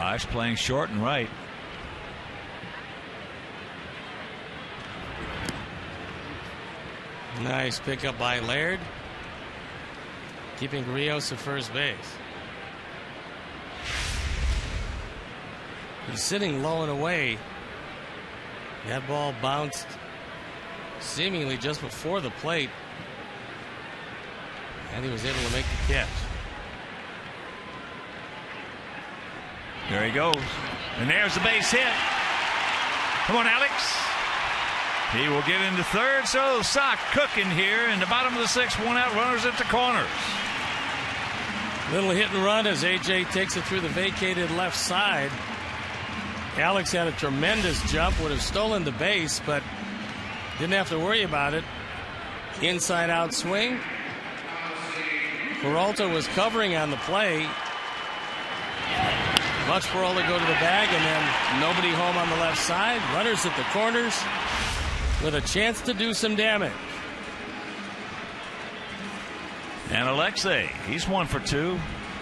Boesch playing short and right. Nice pickup by Laird, keeping Rios at first base. He's sitting low and away. That ball bounced seemingly just before the plate, and he was able to make the catch. There he goes. And there's the base hit. Come on, Alex. He will get into third. So Sox cooking here in the bottom of the sixth. One out, runners at the corners. Little hit and run as AJ takes it through the vacated left side. Alex had a tremendous jump, would have stolen the base, but didn't have to worry about it. Inside out swing. Peralta was covering on the play. Watch Peralta go to the bag, and then nobody home on the left side. Runners at the corners with a chance to do some damage. And ALEXEI, he's 1 for 2.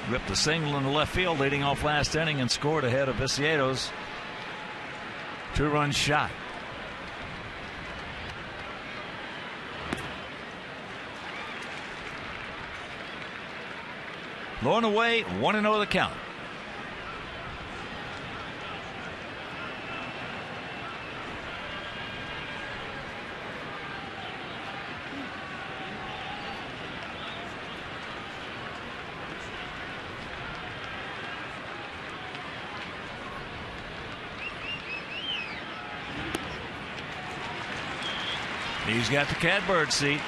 Ripped a single in the left field leading off last inning and scored ahead of Viciedo's 2-run shot. Low and away, 1-0 the count. He's got the catbird seat.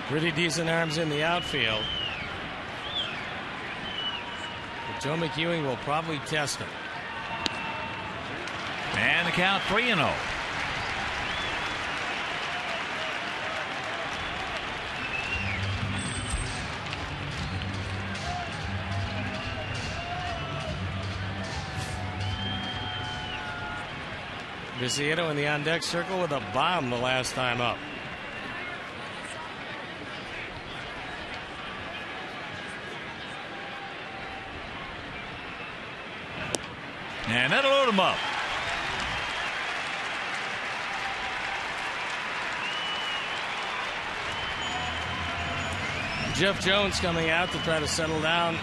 Pretty decent arms in the outfield. But Joe McEwing will probably test him. And the count 3-0. Viciedo in the on-deck circle with a bomb the last time up. And that'll load him up. Jeff Jones coming out to try to settle down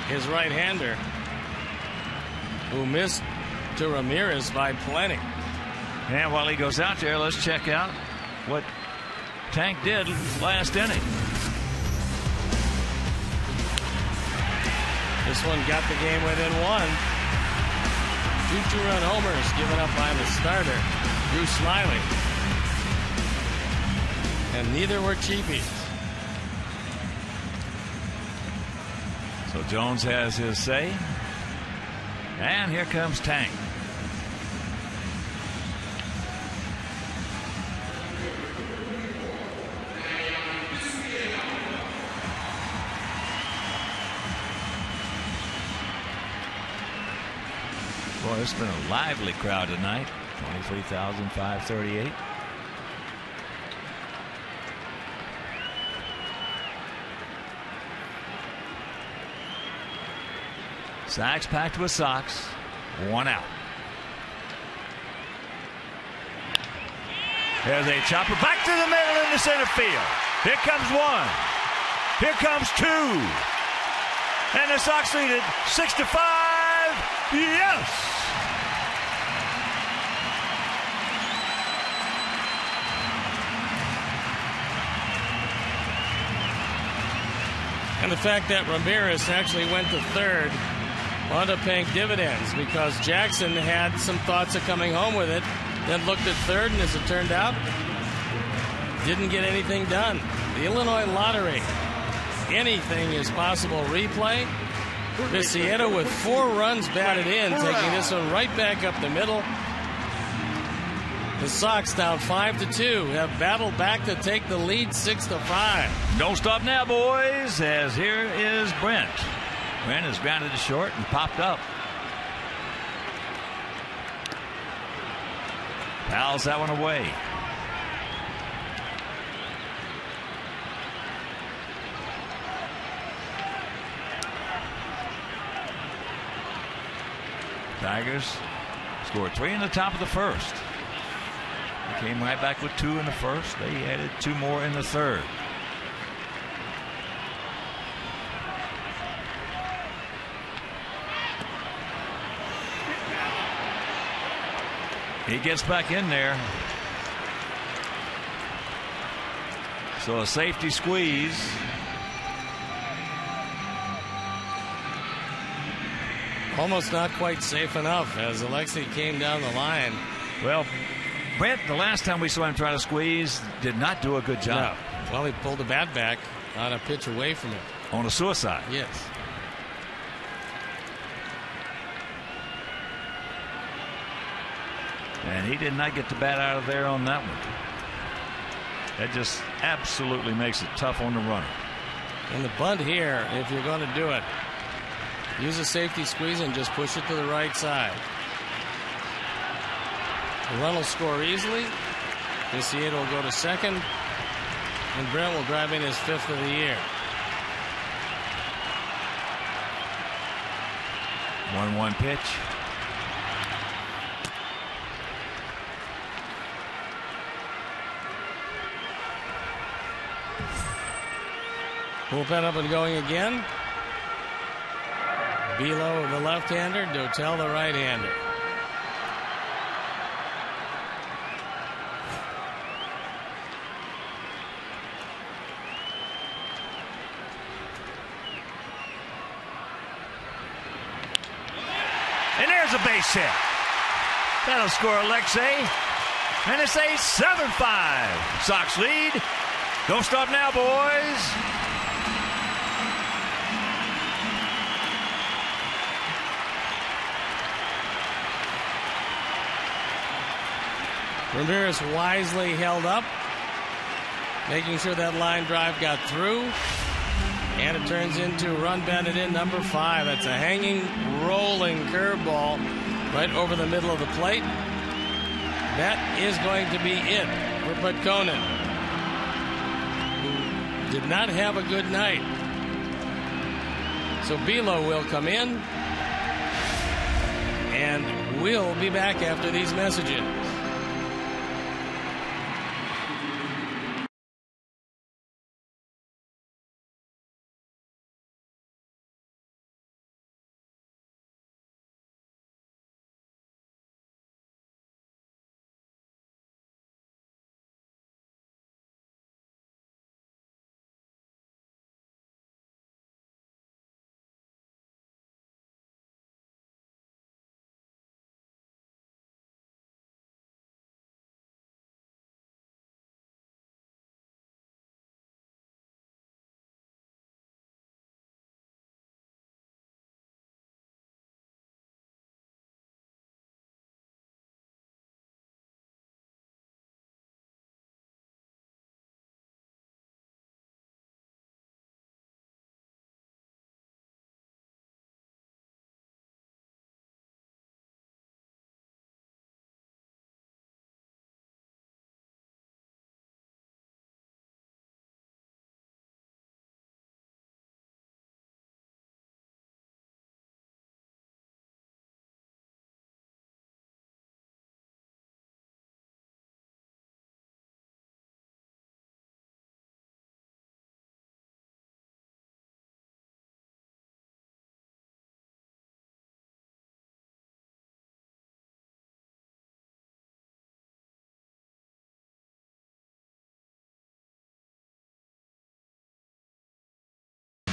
his right-hander, who missed to Ramirez by plenty. And while he goes out there, let's check out what Tank did last inning. This one got the game within 1. 2 2-run homers given up by the starter, Drew Smiley. And neither were cheapies. So Jones has his say. And here comes Tank. Boy, it's been a lively crowd tonight. 23,538. Sacks packed with Sox. 1 out. There's a chopper back to the middle in the center field. Here comes 1. Here comes 2. And the Sox lead it 6-5. Yes! And the fact that Ramirez actually went to third wound up paying dividends, because Jackson had some thoughts of coming home with it, then looked at third, and as it turned out, didn't get anything done. The Illinois lottery. Anything is possible. Replay. Viciedo with 4 runs batted in, taking this one right back up the middle. The Sox down 5-2 have battled back to take the lead 6-5. Don't stop now, boys, as here is Brent. Brent is grounded to short and popped up. Fouls that one away. Tigers scored 3 in the top of the first. They came right back with 2 in the first. They added 2 more in the third. He gets back in there. So a safety squeeze. Almost not quite safe enough as Alexei came down the line. Well, Brent, the last time we saw him try to squeeze, did not do a good job. No. Well, he pulled the bat back on a pitch away from it. On a suicide. Yes. And he did not get the bat out of there on that one. That just absolutely makes it tough on the runner. And the bunt here, if you're going to do it, use a safety squeeze and just push it to the right side. The run will score easily. Viciedo will go to second. And Brent will drive in his 5th of the year. 1-1 pitch. Bullpen up and going again. Below the left-hander, Dotel the right-hander. And there's a base hit. That'll score Alexei. And it's a 7-5. Sox lead. Don't stop now, boys. Ramirez wisely held up, making sure that line drive got through. And it turns into run batted in number 5. That's a hanging, rolling curveball right over the middle of the plate. That is going to be it for Bud Konen, who did not have a good night. So Bilo will come in, and we'll be back after these messages.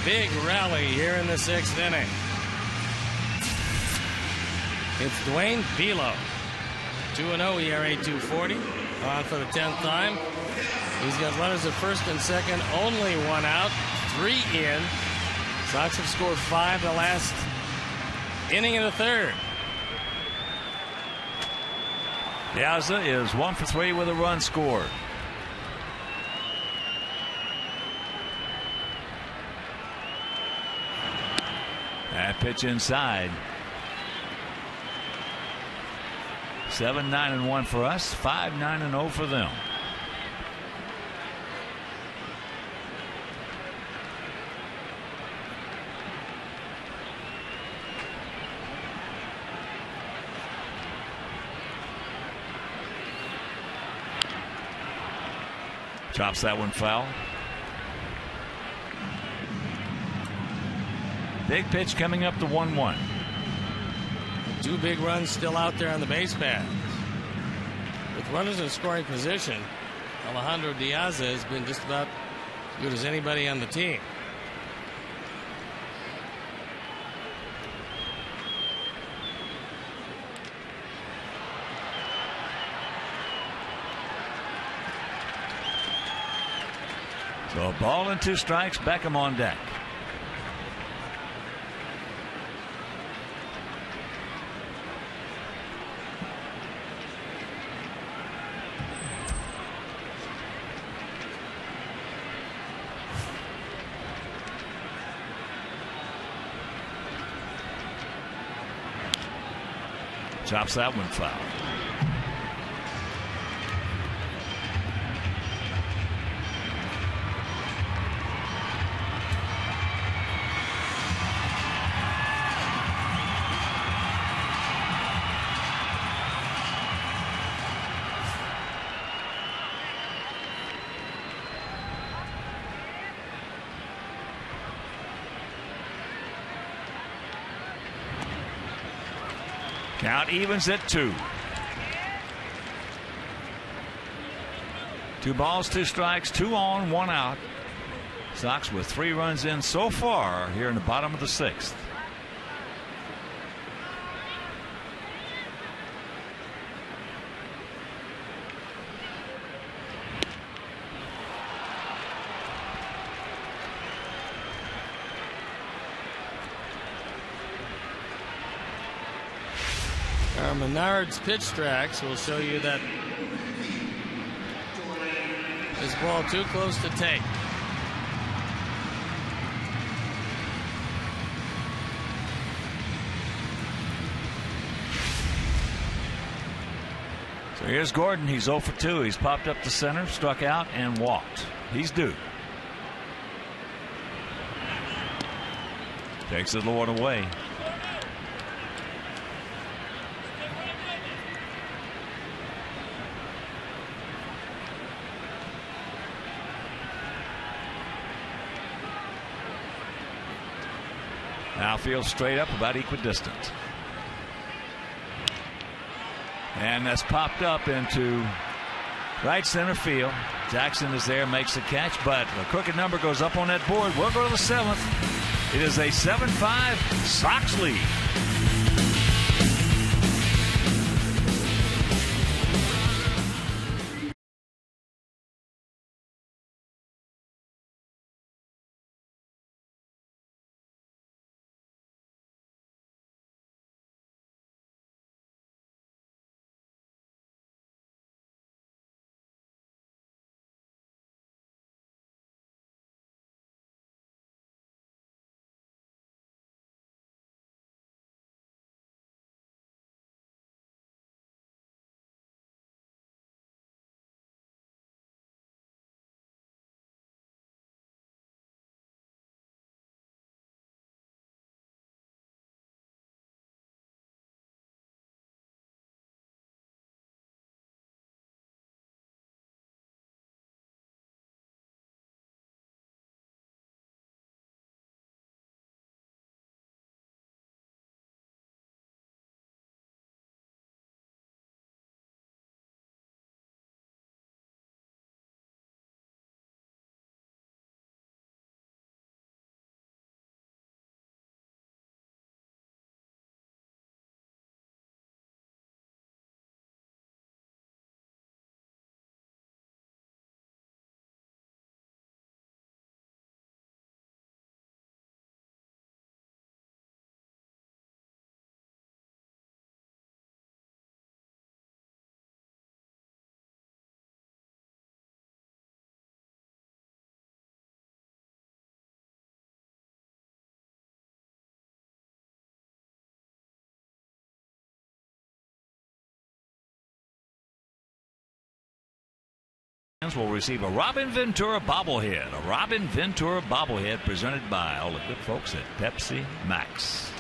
Big rally here in the 6th inning. It's Dwayne Bilo. 2-0 ERA 240. On for the 10th time. He's got runners at first and second. Only 1 out. 3 in. Sox have scored 5 the last inning and a third. Piazza is 1 for 3 with a run scored. That pitch inside. 7-9-1 for us, 5-9-0 for them. Chops that one foul. Big pitch coming up to 1-1. 2 big runs still out there on the base paths. With runners in scoring position, Alejandro Diaz has been just about as good as anybody on the team. So a ball and 2 strikes, Beckham on deck. Chops that one foul. Count evens at 2. 2 balls, 2 strikes, 2 on, 1 out. Sox with 3 runs in so far here in the bottom of the 6th. Menard's pitch tracks will show you that this ball too close to take. So here's Gordon. He's 0 for 2. He's popped up to center, struck out, and walked. He's due. Takes the Lord away. Outfield straight up, about equidistant. And that's popped up into right center field. Jackson is there, makes the catch, but the crooked number goes up on that board. We'll go to the 7th. It is a 7-5 Sox lead. will receive a Robin Ventura bobblehead. A Robin Ventura bobblehead presented by all the good folks at Pepsi Max.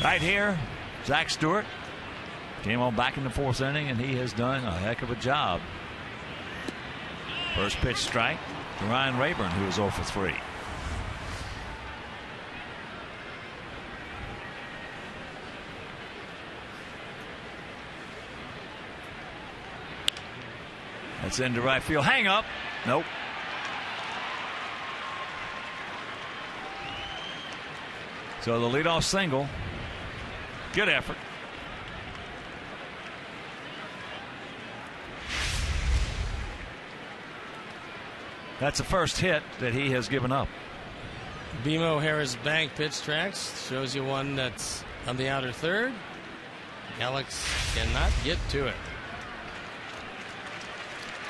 Right here, Zach Stewart came on back in the 4th inning, and he has done a heck of a job. First pitch strike to Ryan Rayburn, who is 0 for 3. That's into right field. Hang up. Nope. So the leadoff single. Good effort. That's the first hit that he has given up. BMO Harris Bank pitch tracks. Shows you one that's on the outer third. Alex cannot get to it.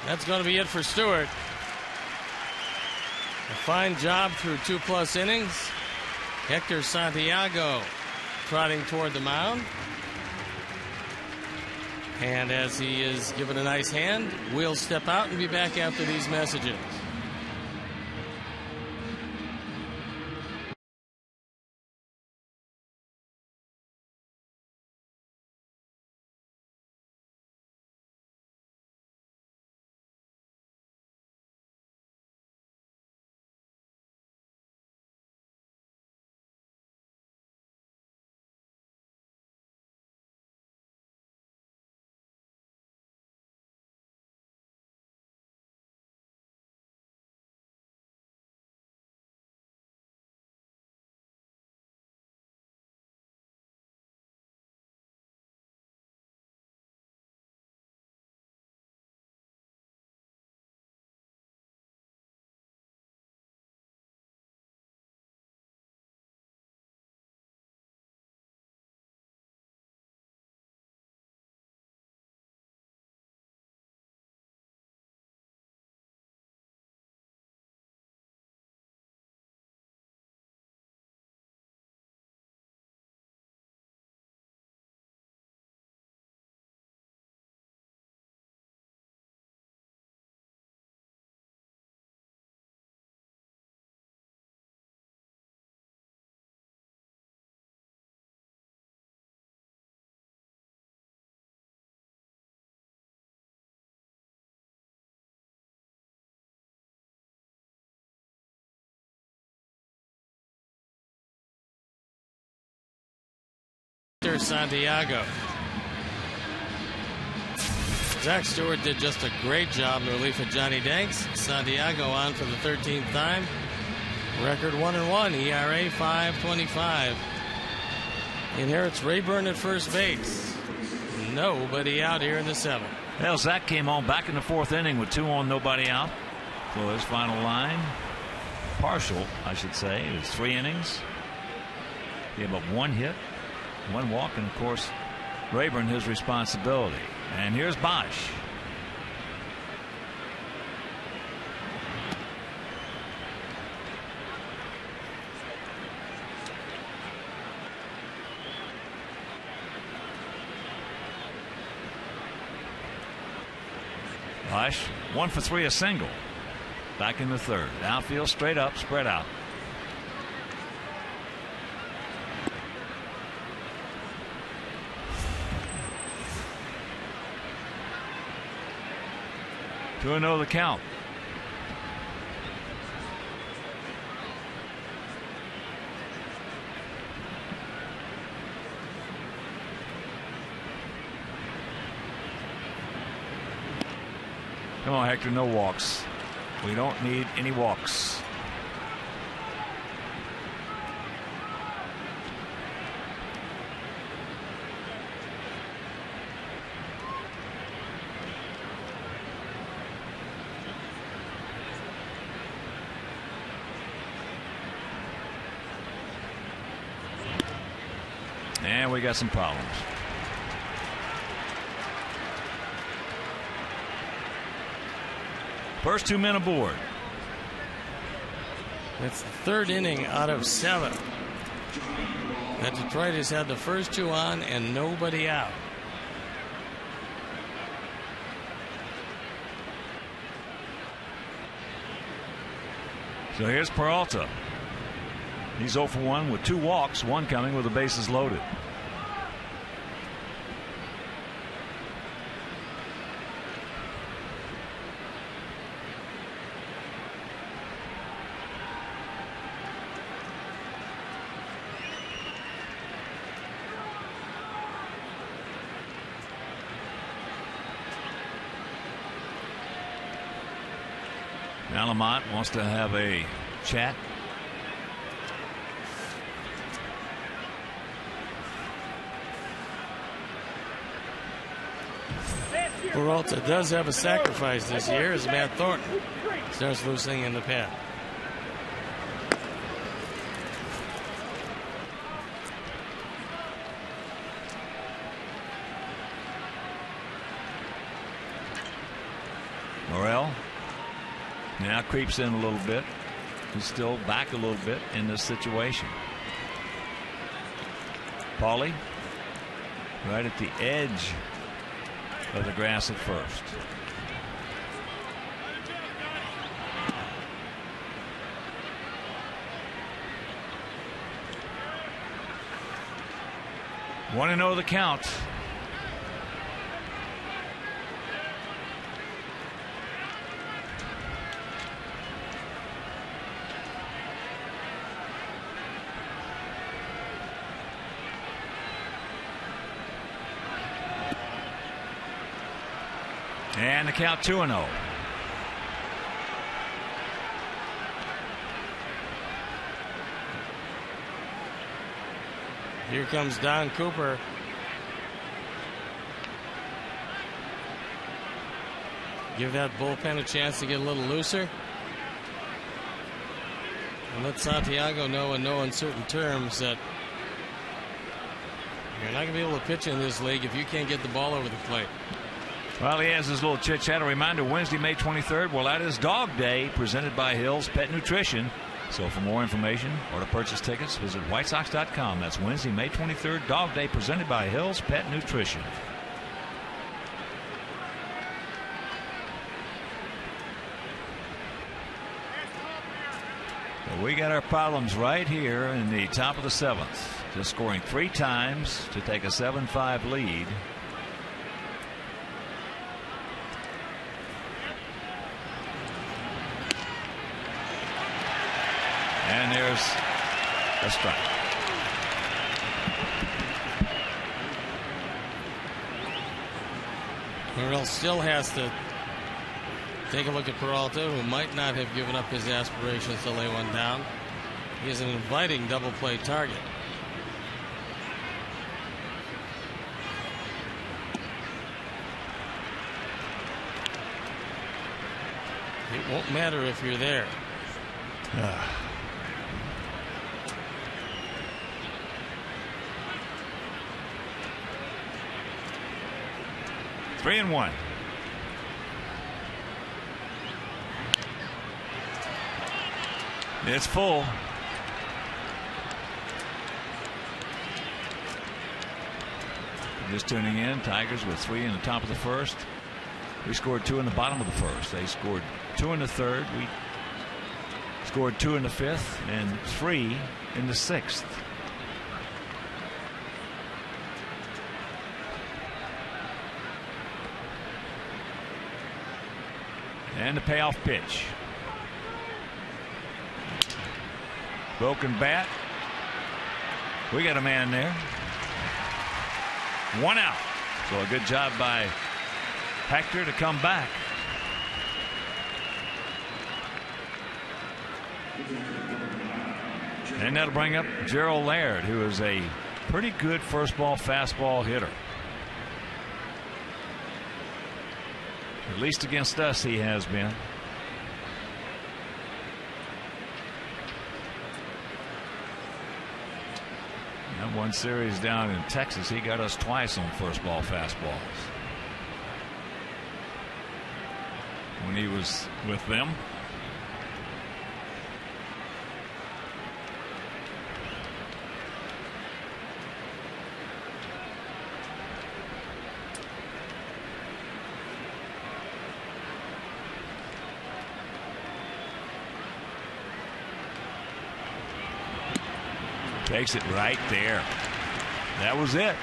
That's going to be it for Stewart. A fine job through 2+ innings. Hector Santiago trotting toward the mound. And as he is given a nice hand, we'll step out and be back after these messages. Santiago. Zach Stewart did just a great job in relief of Johnny Danks. Santiago on for the 13th time. Record 1-1, ERA 5.25. Inherits Rayburn at first base. Nobody out here in the 7th. Well, Zach came on back in the 4th inning with 2 on, nobody out. So his final line, partial, I should say, is 3 innings. He had but 1 hit, 1 walk, and of course Rayburn his responsibility. And here's Boesch. Boesch 1 for 3, a single. Back in the 3rd. Outfield straight up, spread out. To 2-0 the count. Come on, Hector, no walks. We don't need any walks. And we got some problems. First 2 men aboard. It's the 3rd inning out of 7. That Detroit has had the first 2 on and nobody out. So here's Peralta. He's 0 for 1 with 2 walks, 1 coming with the bases loaded. Now Lamont wants to have a chat. Peralta does have a sacrifice this year as Matt Thornton starts loosening in the pad. Morel now creeps in a little bit. He's still back a little bit in this situation. Paulie right at the edge of the grass at first. Want to know the count. And the count 2-0. Here comes Don Cooper. Give that bullpen a chance to get a little looser. And let Santiago know in no uncertain terms that you're not going to be able to pitch in this league if you can't get the ball over the plate. Well, he has his little chit-chat. A reminder, Wednesday, May 23rd, well, that is Dog Day, presented by Hills Pet Nutrition. So for more information or to purchase tickets, visit whitesox.com. That's Wednesday, May 23rd, Dog Day, presented by Hills Pet Nutrition. So we got our problems right here in the top of the 7th. Just scoring 3 times to take a 7-5 lead. And there's a strike. Morel still has to take a look at Peralta, who might not have given up his aspirations to lay one down. He is an inviting double play target. It won't matter if you're there. 3-1. It's full. Just tuning in, Tigers with 3 in the top of the 1st. We scored 2 in the bottom of the 1st. They scored 2 in the 3rd. We scored 2 in the 5th and 3 in the 6th. And the payoff pitch. Broken bat. We got a man there. 1 out. So a good job by Hector to come back. And that'll bring up Gerald Laird, who is a pretty good first ball fastball hitter. At least against us he has been. That one series down in Texas, he got us twice on first ball fastballs when he was with them. Takes it right there. That was it.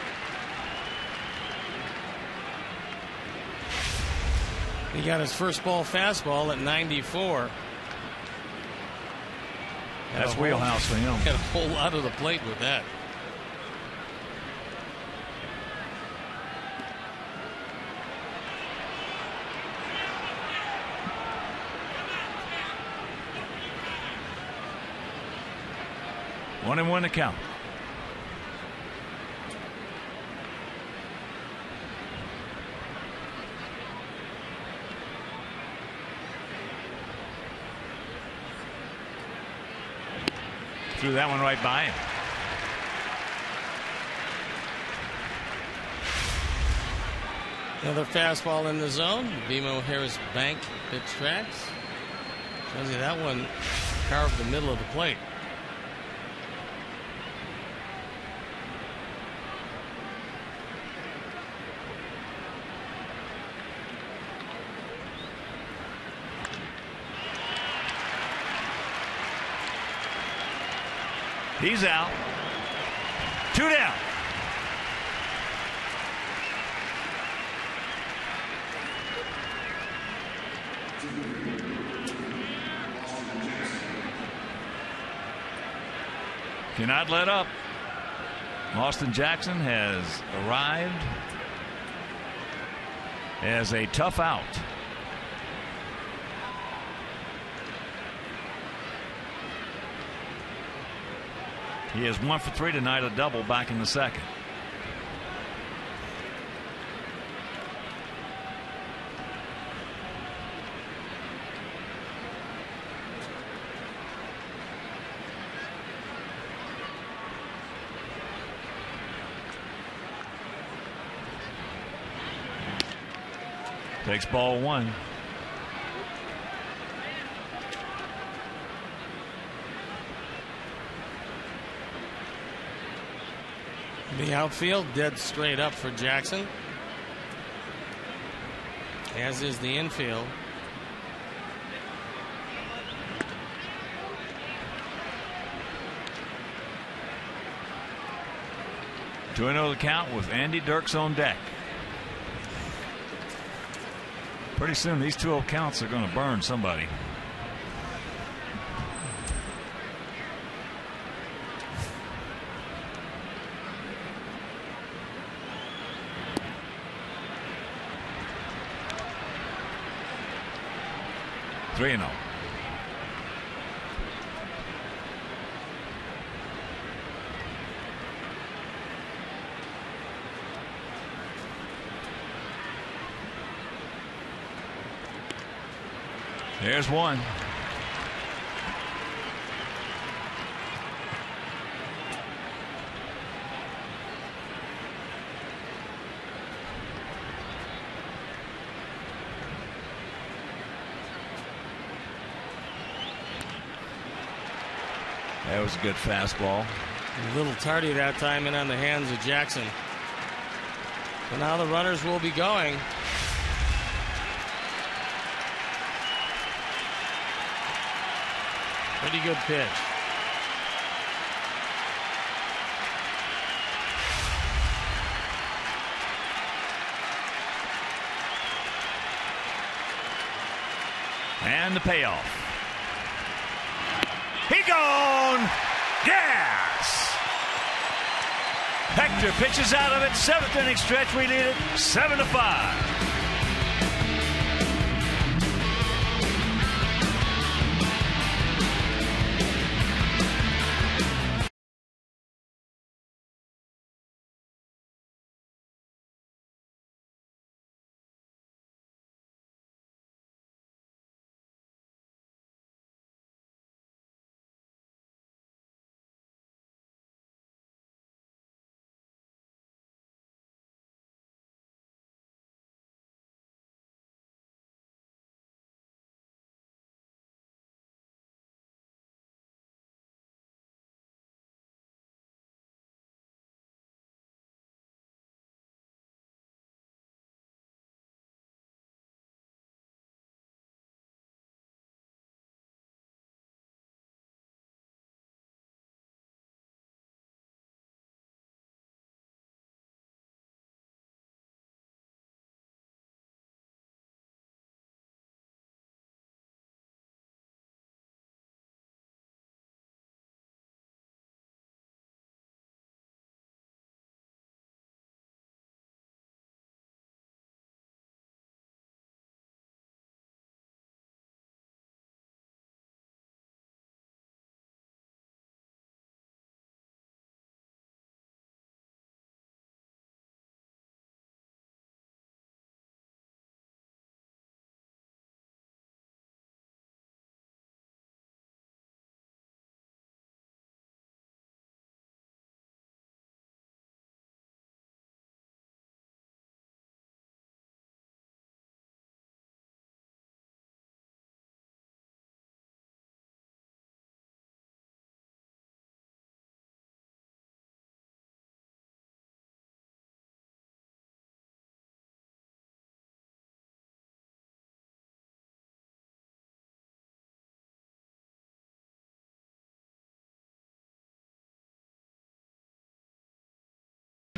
He got his first ball fastball at 94. That's wheelhouse for him. Got a whole lot of the plate with that. One and one to count. Threw that one right by him. Another fastball in the zone. BMO Harris Bank pitch tracks. Shows you that one carved the middle of the plate. He's out. 2 down. Cannot let up. Austin Jackson has arrived as a tough out. He is 1 for 3 tonight, a double back in the second. Takes ball one. The outfield dead straight up for Jackson, as is the infield. To another count with Andy Dirks on deck. Pretty soon these 2-0 counts are going to burn somebody. Three and 0. There's one. That was a good fastball. A little tardy that time and on the hands of Jackson. So now the runners will be going. Pretty good pitch. And the payoff. He gone. Gas. Hector pitches out of it. 7th inning stretch. We lead it 7-5.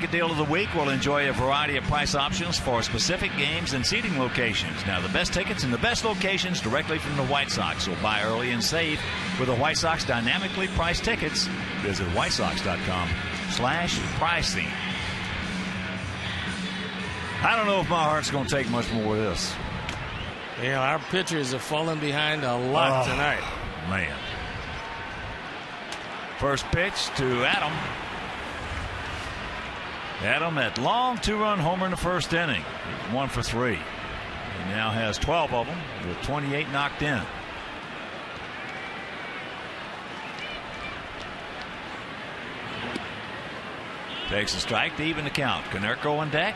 Ticket Deal of the Week will enjoy a variety of price options for specific games and seating locations. Now, the best tickets in the best locations directly from the White Sox. So buy early and save with the White Sox dynamically priced tickets. Visit whitesox.com/pricing. I don't know if my heart's going to take much more of this. Yeah, our pitchers have fallen behind a lot tonight. Man. First pitch to Adam. Adam, that long 2-run homer in the first inning. 1 for 3. He now has 12 of them with 28 knocked in. Takes a strike to even the count. KONERKO on deck.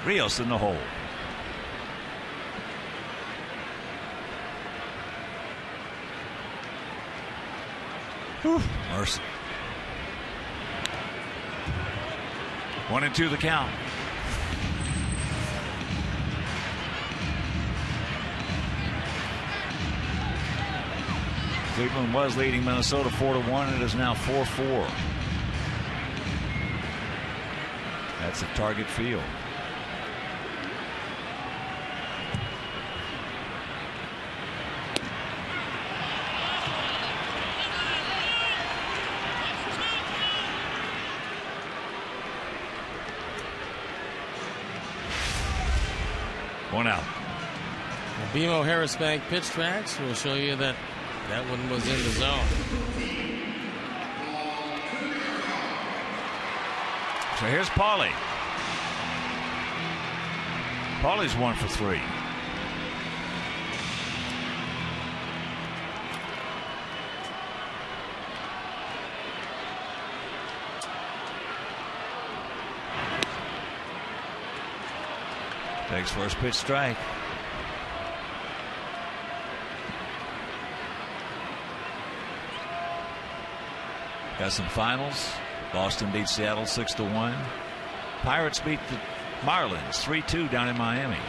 Rios in the hole. Whew, mercy. 1-2 the count. Cleveland was leading Minnesota 4-1. It is now 4-4. That's a target field. One out. The BMO Harris Bank pitch tracks will show you that that one was in the zone. So here's Paulie. Paulie's 1 for 3. Takes first pitch strike. Got some finals. Boston beat Seattle 6-1. Pirates beat the Marlins 3-2 down in Miami.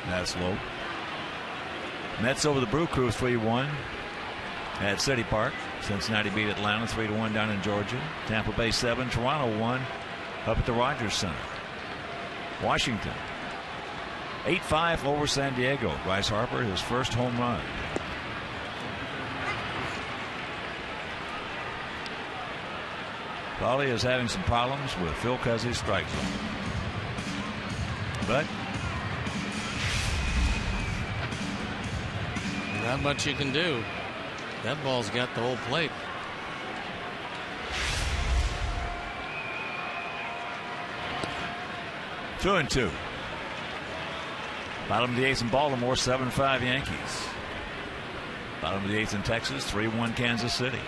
That's low. Mets over the Brew Crew 3-1 at City Park. Cincinnati beat Atlanta 3-1 down in Georgia. Tampa Bay 7. Toronto 1 up at the Rogers Center. Washington 8-5 over San Diego. Bryce Harper, his first home run. Paulie is having some problems with Phil Cuzzy's strike zone. But not much you can do. That ball's got the whole plate. Two and 2. Bottom of the 8th in Baltimore, 7-5 Yankees. Bottom of the 8th in Texas, 3-1 Kansas City.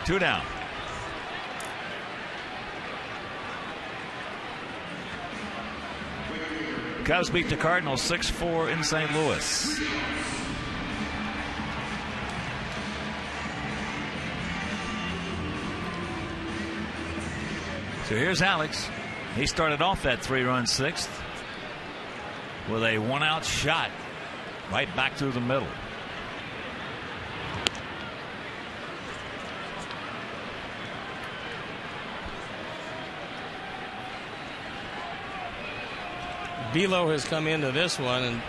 Two down. Cubs beat the Cardinals 6-4 in St. Louis. So here's Alex. He started off that 3-run 6th with a 1-out shot right back through the middle. Belo has come into this one and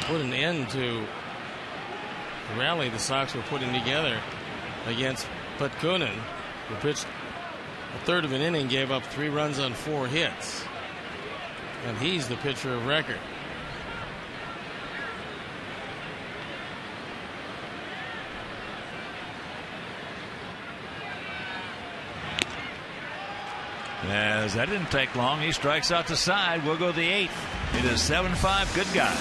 put an end to the rally the Sox were putting together against Petkunen, who pitched a third of an inning, gave up 3 runs on 4 hits. And he's the pitcher of record. As that didn't take long, he strikes out the side. We'll go the 8th. It is 7-5. Good guys.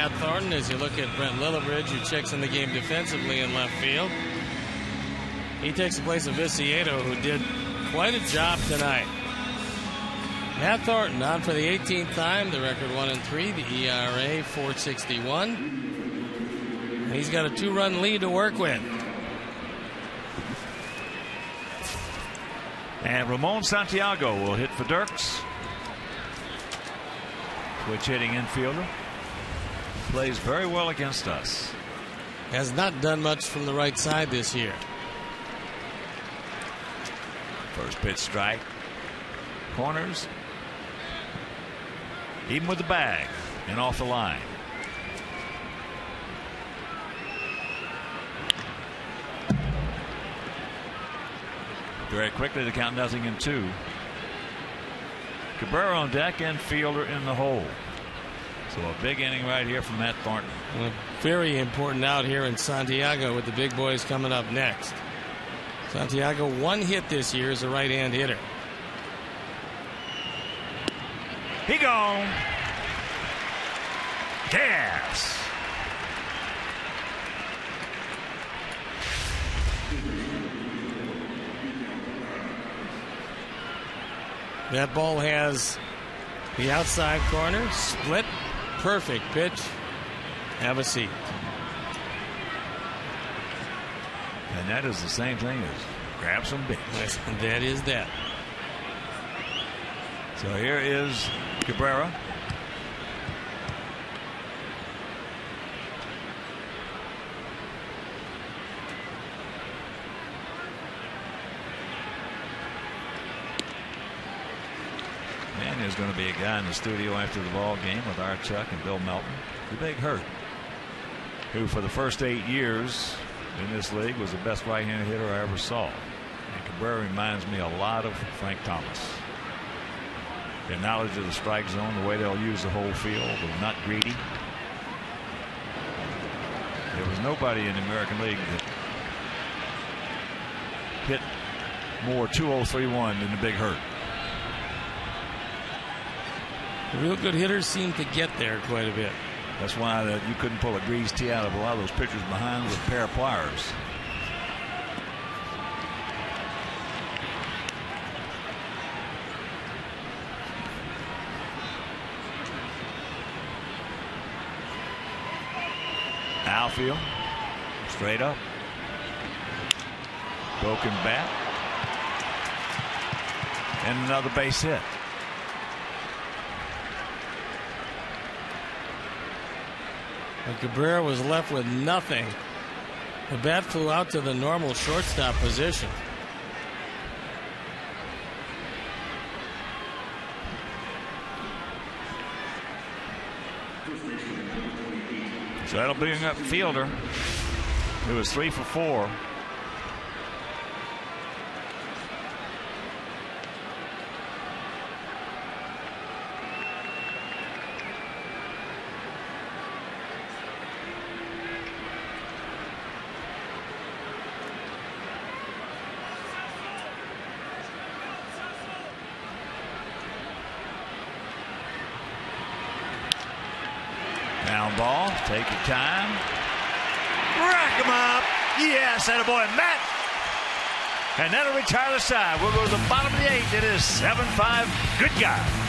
Matt Thornton as you look at Brent Lillibridge, who checks in the game defensively in left field. He takes the place of Viciedo, who did quite a job tonight. Matt Thornton on for the 18th time, the record 1-3, the ERA 4.61. And he's got a 2-run lead to work with. And Ramon Santiago will hit for DIRKS. Switch hitting infielder. Plays very well against us. Has not done much from the right side this year. First pitch strike. Corners. Even with the bag and off the line. Very quickly the count 0-2. Cabrera on deck and Fielder in the hole. So a big inning right here from Matt Thornton. Well, very important out here in Santiago with the big boys coming up next. Santiago 1 hit this year as a right-hand hitter. He gone. Gas. That ball has the outside corner, split, perfect pitch. Have a seat. And that is the same thing as grab some bits. That is that. So here is Cabrera. And there's going to be a guy in the studio after the ball game with our Chuck and Bill Melton, the Big Hurt, who for the first 8 years in this league was the best right-handed hitter I ever saw. And Cabrera reminds me a lot of Frank Thomas. Their knowledge of the strike zone, the way they'll use the whole field, they're not greedy. There was nobody in the American League that hit more 2-0-3-1 than the Big Hurt. The real good hitters seem to get there quite a bit. That's why you couldn't pull a greased tee out of a lot of those pitchers behind with a pair of pliers. Outfield, straight up, broken bat, and another base hit. But Cabrera was left with nothing. The bat flew out to the normal shortstop position. So that'll bring up Fielder, who was 3 for 4. Down ball, take your time. Rack him up. Yes, attaboy, Matt. And that'll retire the side. We'll go to the bottom of the 8th. It is 7-5. Good guy.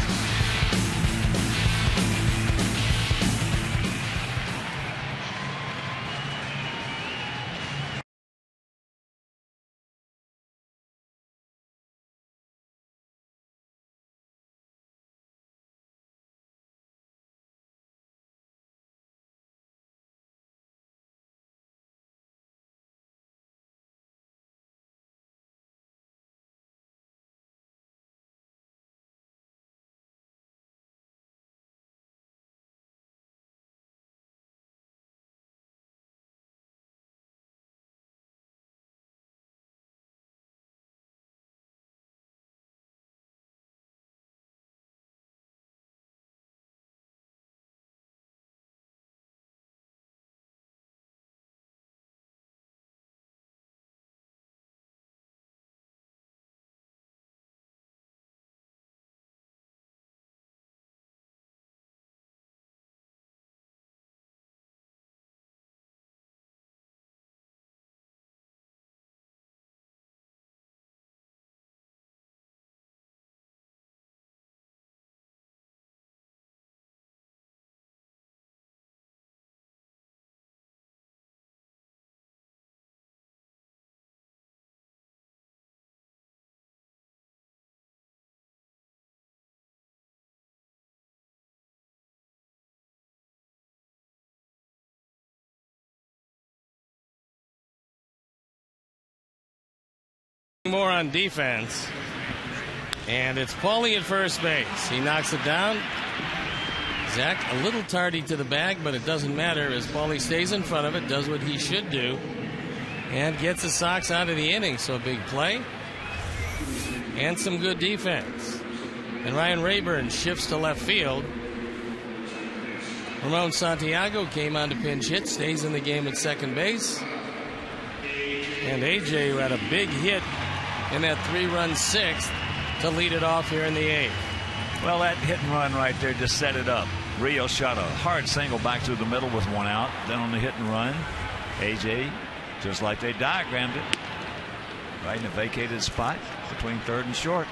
more on defense. And it's Paulie at first base. He knocks it down. Zach a little tardy to the bag, but it doesn't matter as Paulie stays in front of it, does what he should do, and gets the Sox out of the inning. So a big play and some good defense. And Ryan Rayburn shifts to left field. Ramon Santiago came on to pinch hit, stays in the game at second base. And AJ, who had a big hit in that 3-run sixth to lead it off here in the eighth. Well, that hit and run right there just set it up. Rio shot a hard single back through the middle with one out. Then on the hit and run, AJ, just like they diagrammed it, right in a vacated spot between third and short.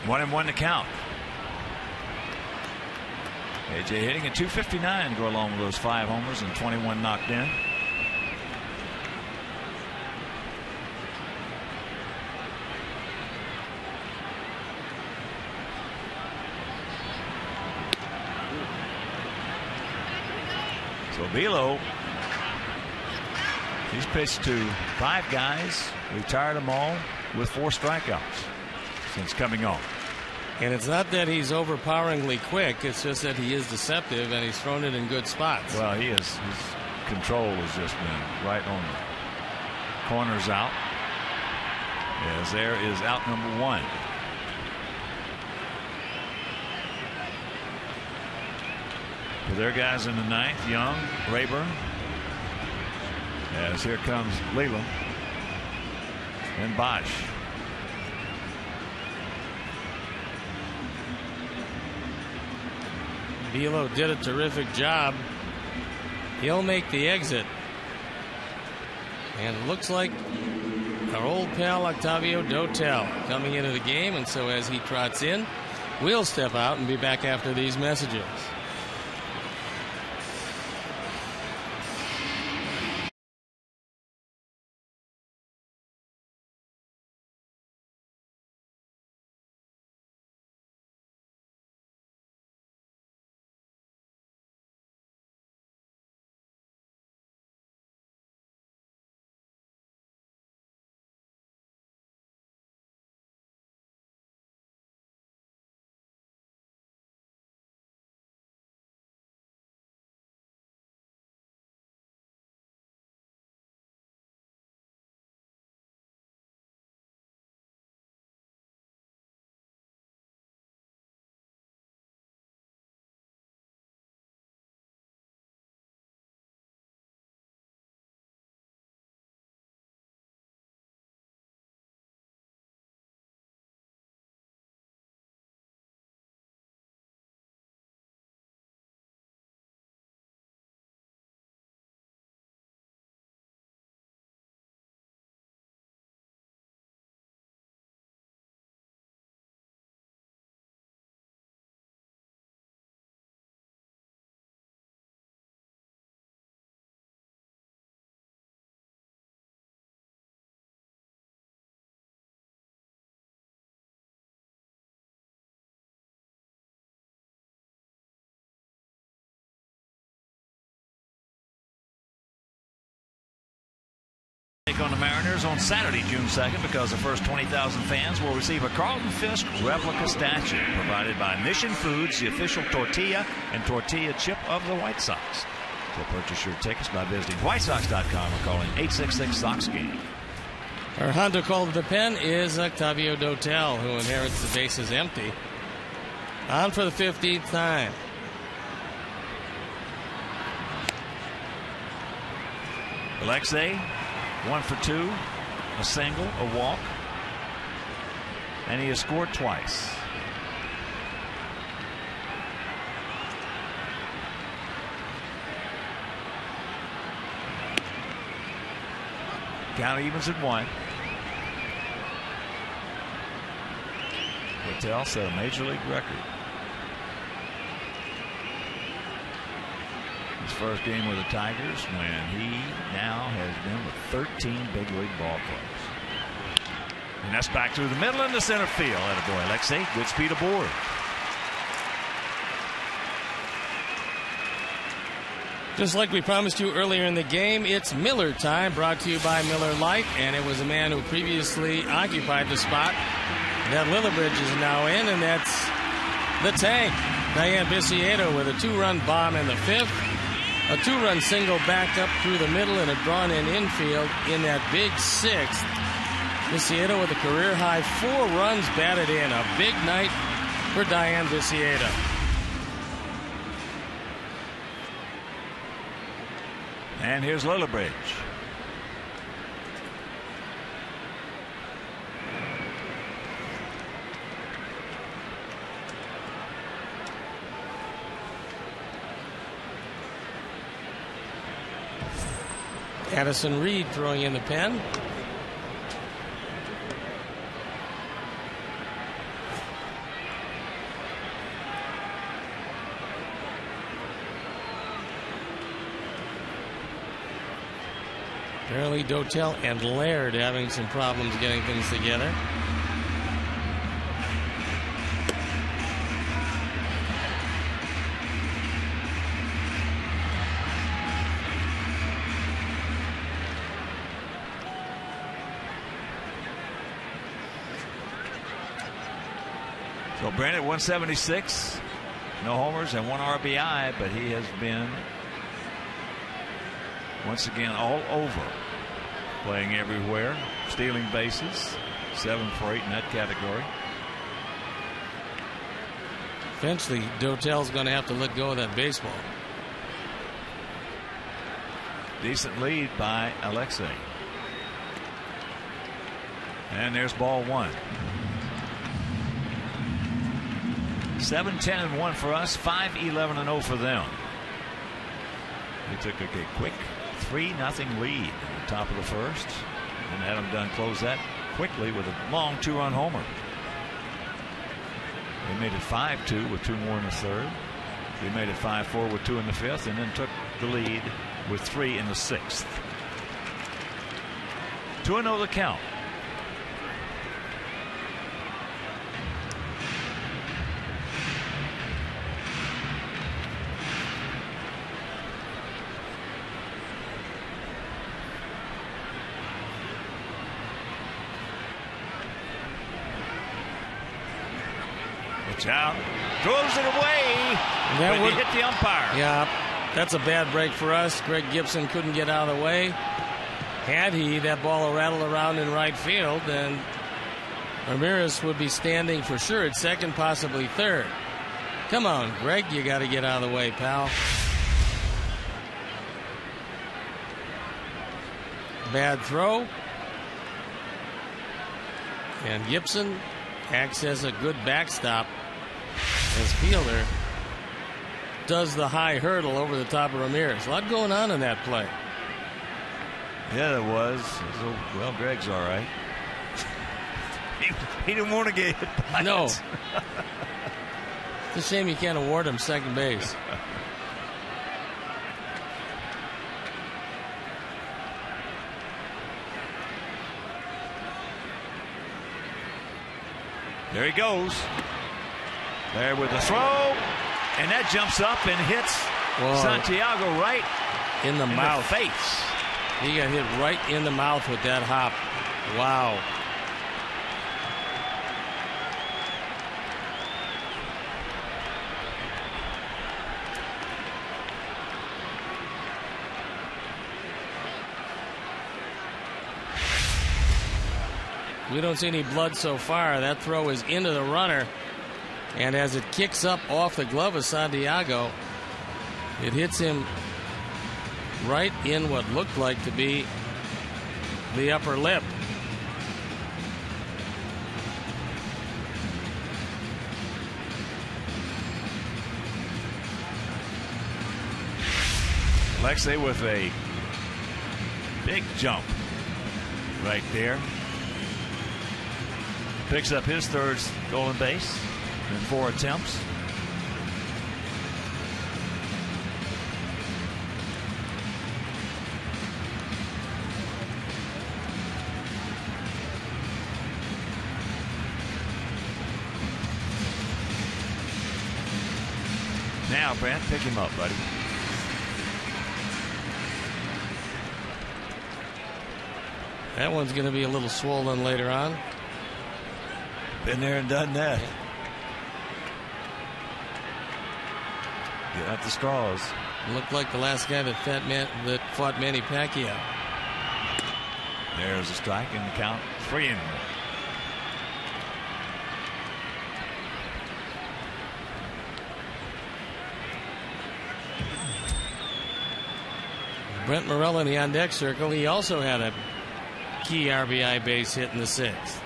One and one to count. AJ hitting at .259 to go along with those 5 homers and 21 knocked in. So Velo, he's pitched to 5 guys, retired them all with 4 strikeouts since coming on. And it's not that he's overpoweringly quick, it's just that he is deceptive and he's thrown it in good spots. Well, he is. His control has just been right on the corners out. As there is out number 1. For their guys in the 9th, Young, Rayburn. As here comes Leland and Boesch. Velo did a terrific job. He'll make the exit. And it looks like our old pal Octavio Dotel coming into the game. And so as he trots in, we'll step out and be back after these messages. On the Mariners on Saturday, June 2nd, because the first 20,000 fans will receive a Carlton Fisk replica statue provided by Mission Foods, the official tortilla and tortilla chip of the White Sox. So purchase your tickets by visiting whitesox.com or calling 866-SOX-GAME. Our Honda call to the pen is Octavio Dotel, who inherits the bases empty. On for the 15th time. Alexei, 1 for 2, a single, a walk, and he has scored twice. Count evens at 1. Dotel set a major league record. His first game with the Tigers when he now has been with 13 big league ball clubs. And that's back through the middle into center field. Attaboy, Alexei. Good speed aboard. Just like we promised you earlier in the game, it's Miller time, brought to you by Miller Lite. And it was a man who previously occupied the spot that Lillibridge is now in, and that's the tank. DAYAN VICIEDO with a 2-run bomb in the 5th. A 2-run single back up through the middle and a drawn-in infield in that big 6th. VICIEDO with a career-high 4 runs batted in. A big night for DAYAN VICIEDO. And here's Lillibridge. Addison Reed throwing in the pen. Apparently Dotel and Laird having some problems getting things together. So Brennan 176, no homers and 1 RBI, but he has been once again all over, playing everywhere, stealing bases, 7 for 8 in that category. Eventually Dotel's going to have to let go of that baseball. Decent lead by Alexei. And there's ball 1. 7-10-1 for us, 5-11-0 for them. They took a quick 3-0 lead at the top of the first, and Adam Dunn closed that quickly with a long 2-run homer. They made it 5-2 with 2 more in the 3rd. They made it 5-4 with 2 in the 5th, and then took the lead with 3 in the 6th. 2-0 the count. Out, throws it away, but he hit the umpire. Yeah, that's a bad break for us. Greg Gibson couldn't get out of the way. Had he, that ball will rattle around in right field, and Ramirez would be standing for sure at second, possibly third. Come on, Greg, you got to get out of the way, pal. Bad throw. And Gibson acts as a good backstop as fielder does the high hurdle over the top of Ramirez. A lot going on in that play. Yeah, there was. Well, Greg's all right. He didn't want to get hit by No. it. It's a shame you can't award him second base. There he goes. There with the throw. And that jumps up and hits Santiago right in the mouth. Face. He got hit right in the mouth with that hop. Wow. We don't see any blood so far. That throw is into the runner. And as it kicks up off the glove of Santiago, it hits him right in what looked like to be the upper lip. Alexei with a big jump right there. Picks up his 3rd stolen base in 4 attempts. Now, Brent, pick him up, buddy. That one's going to be a little swollen later on. Been there and done that. Get out the straws. Looked like the last guy that fought Manny Pacquiao. There's a strike and the count 3-1. Brent Morel in the on deck circle. He also had a key RBI base hit in the 6th.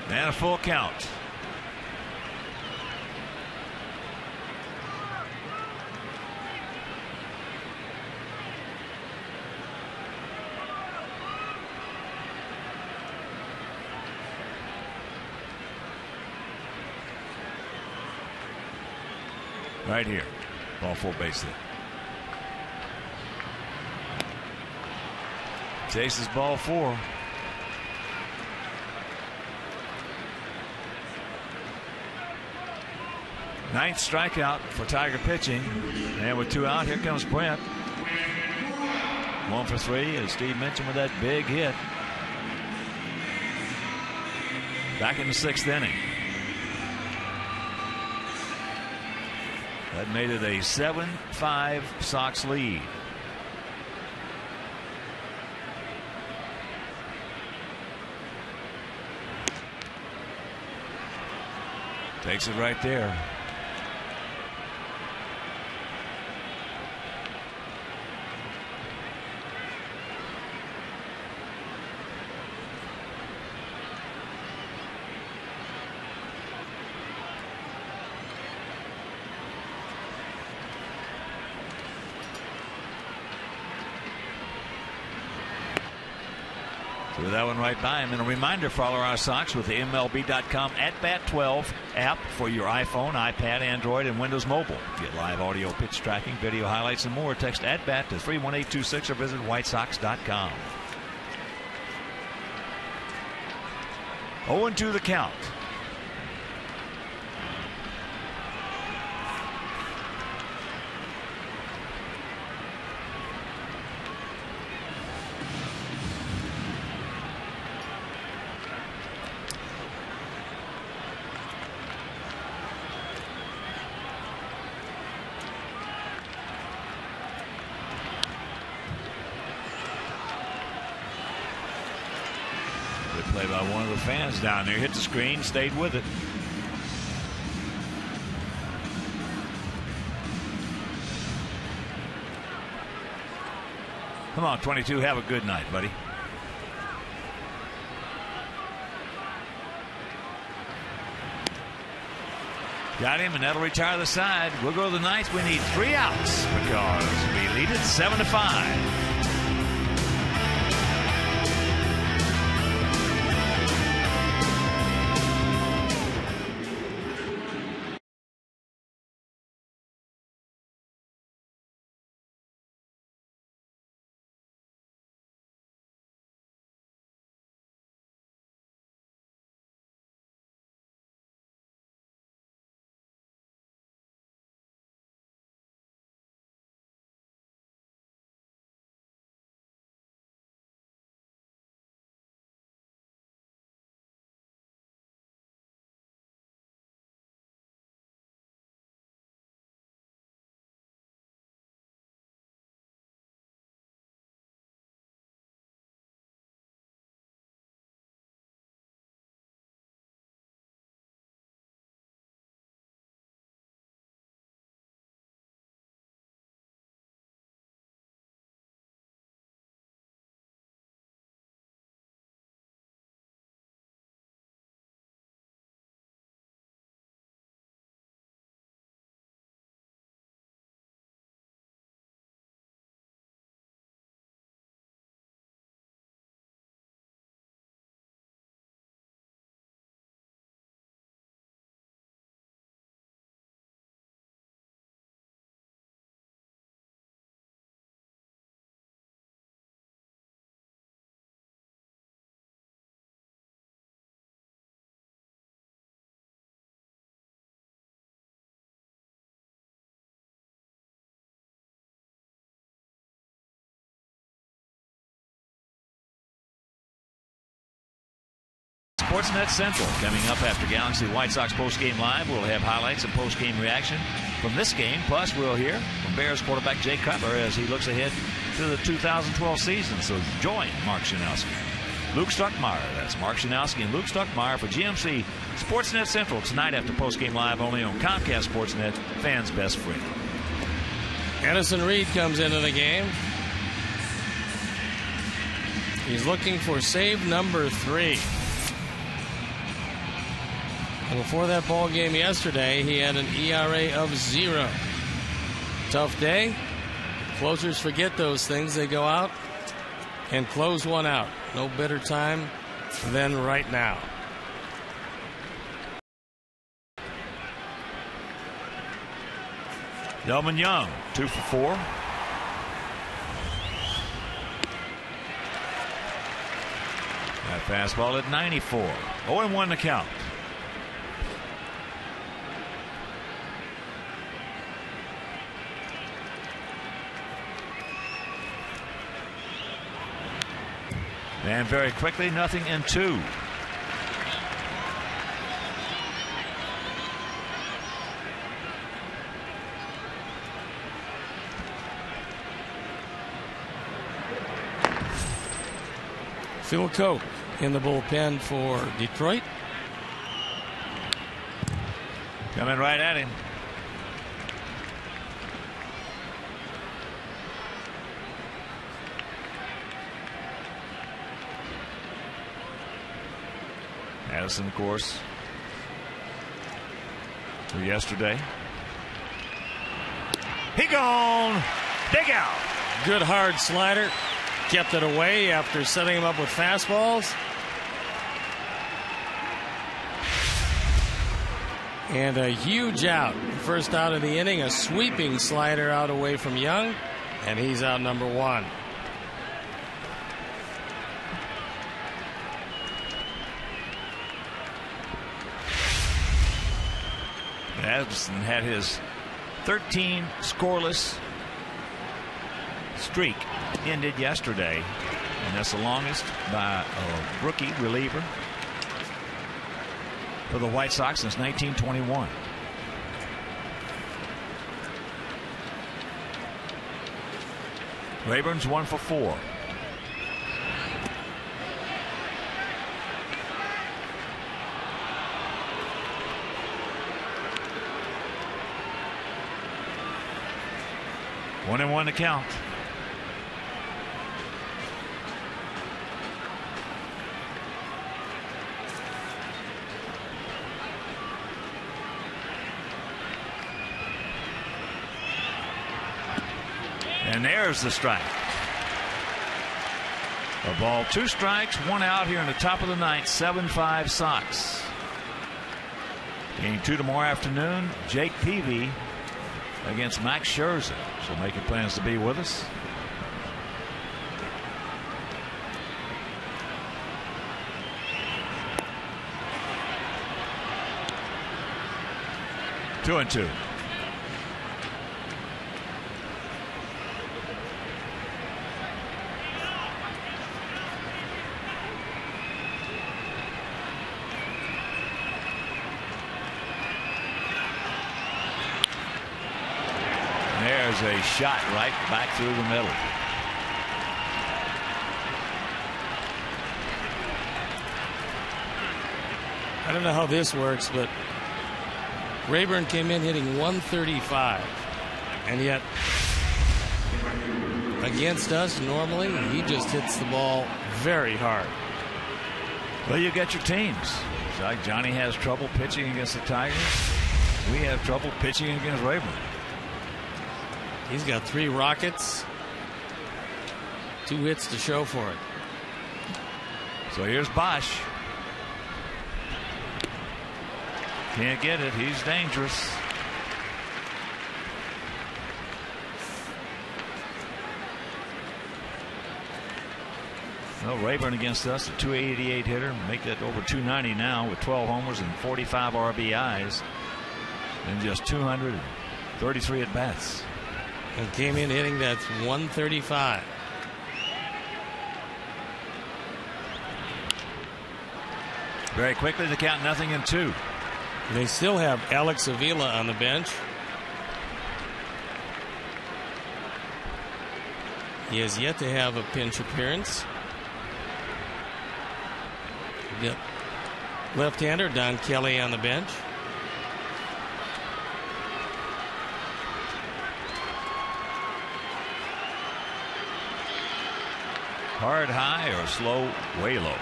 And a full count. Right here. Ball 4 base hit. Chases ball 4. Ninth strikeout for Tiger pitching. And with 2 out, here comes Brent. 1 for 3, as Steve mentioned, with that big hit. Back in the 6th inning. That made it a 7-5 Sox lead. Takes it right there. Threw that one right by him. And a reminder for all of our Sox with the MLB.com @BAT12 app for your iPhone, iPad, Android, and Windows Mobile. Get live audio pitch tracking, video highlights, and more. Text @BAT to 31826 or visit whitesox.com. 0-2 the count. Play by one of the fans down there. Hit the screen, stayed with it. Come on, 22. Have a good night, buddy. Got him, and that'll retire the side. We'll go to the 9th. We need 3 outs because we lead it 7-5. Sportsnet Central. Coming up after Galaxy White Sox postgame live, we'll have highlights and postgame reaction from this game. Plus, we'll hear from Bears quarterback Jay Cutler as he looks ahead to the 2012 season. So join Mark Schanowski, Luke Stuckmeyer. That's Mark Schanowski and Luke Stuckmeyer for GMC Sportsnet Central tonight after postgame live only on Comcast Sportsnet, fans' best friend. Edison Reed comes into the game. He's looking for save number 3. And before that ball game yesterday, he had an ERA of 0. Tough day. Closers forget those things. They go out and close one out. No better time than right now. Delmon Young, 2 for 4. That fastball at 94. 0-1 to count. And very quickly, nothing in 2. Phil Coke in the bullpen for Detroit. Coming right at him. Addison, of course, for yesterday. He gone. Dig out. Good hard slider. Kept it away after setting him up with fastballs. And a huge out. First out of the inning, a sweeping slider out away from Young. And he's out number 1. Addison had his 13 scoreless streak ended yesterday, and that's the longest by a rookie reliever for the White Sox since 1921. Rayburn's 1 for 4. One and 1 to count. And there's the strike. A ball, 2 strikes, 1 out here in the top of the 9th. 7-5 Sox. Game 2 tomorrow afternoon. Jake Peavy against Max Scherzer. So making plans to be with us. Two and 2. There's a shot right back through the middle. I don't know how this works, but Rayburn came in hitting 135, and yet against us normally he just hits the ball very hard. Well, you got your teams. It's like Johnny has trouble pitching against the Tigers. We have trouble pitching against Rayburn. He's got 3 rockets, 2 hits to show for it. So here's Bosch. Can't get it. He's dangerous. Well, Rayburn against us, a .288 hitter. Make that over .290 now with 12 homers and 45 RBIs and just 233 at bats. And came in hitting that 135. Very quickly to count 0-2. They still have Alex Avila on the bench. He has yet to have a pinch appearance. Yep. Left-hander Don Kelly on the bench. Hard high or slow, way low.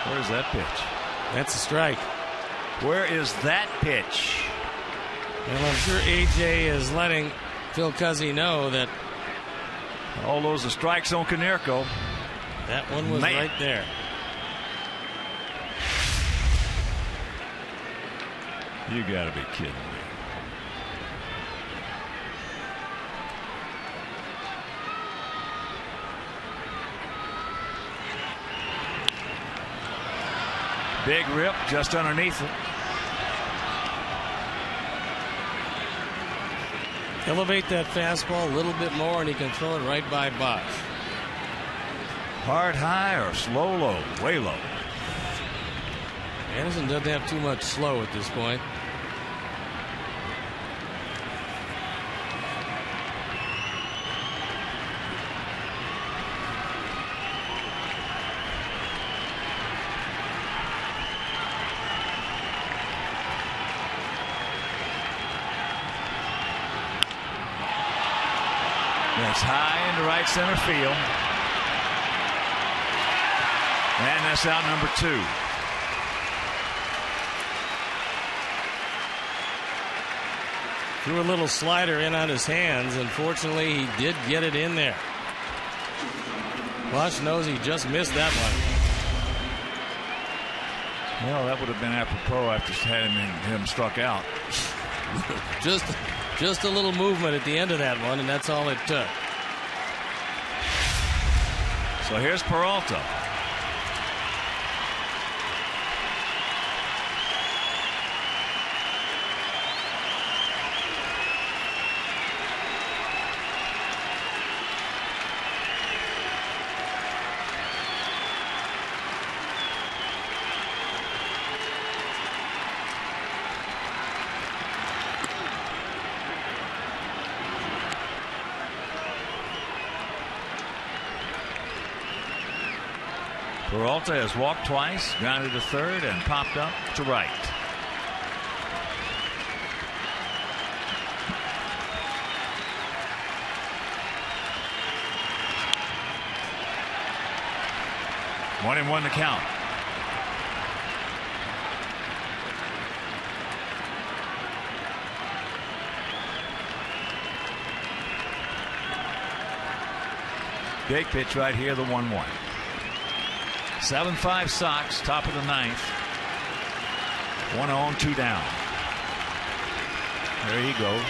Where's that pitch? That's a strike. Where is that pitch? Well, I'm sure AJ is letting Phil Cuzzy know that all those are strikes on KONERKO. That one was right there. You gotta be kidding me. Big rip just underneath it. Elevate that fastball a little bit more and he can throw it right by Bosch. Hard high or slow low? Way low. Anderson doesn't have too much slow at this point. That's high into right center field. And that's out number 2. Threw a little slider in on his hands. Unfortunately, he did get it in there. Bosch knows he just missed that one. Well, that would have been apropos after having him struck out. Just a little movement at the end of that one, and that's all it took. So here's Peralta. Peralta has walked twice, grounded to third, and popped up to right. One and one to count. Big pitch right here, the 1-1. 7-5 Sox, top of the 9th. 1 on, 2 down. There he goes.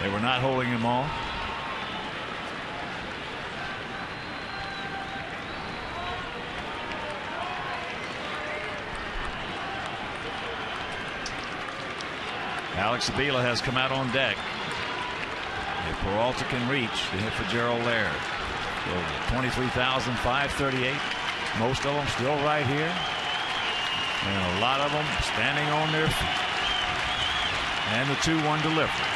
They were not holding him off. Alex Avila has come out on deck. If Peralta can reach, the hit for Gerald Laird. So 23,538. Most of them still right here. And a lot of them standing on their feet. And the 2-1 delivery.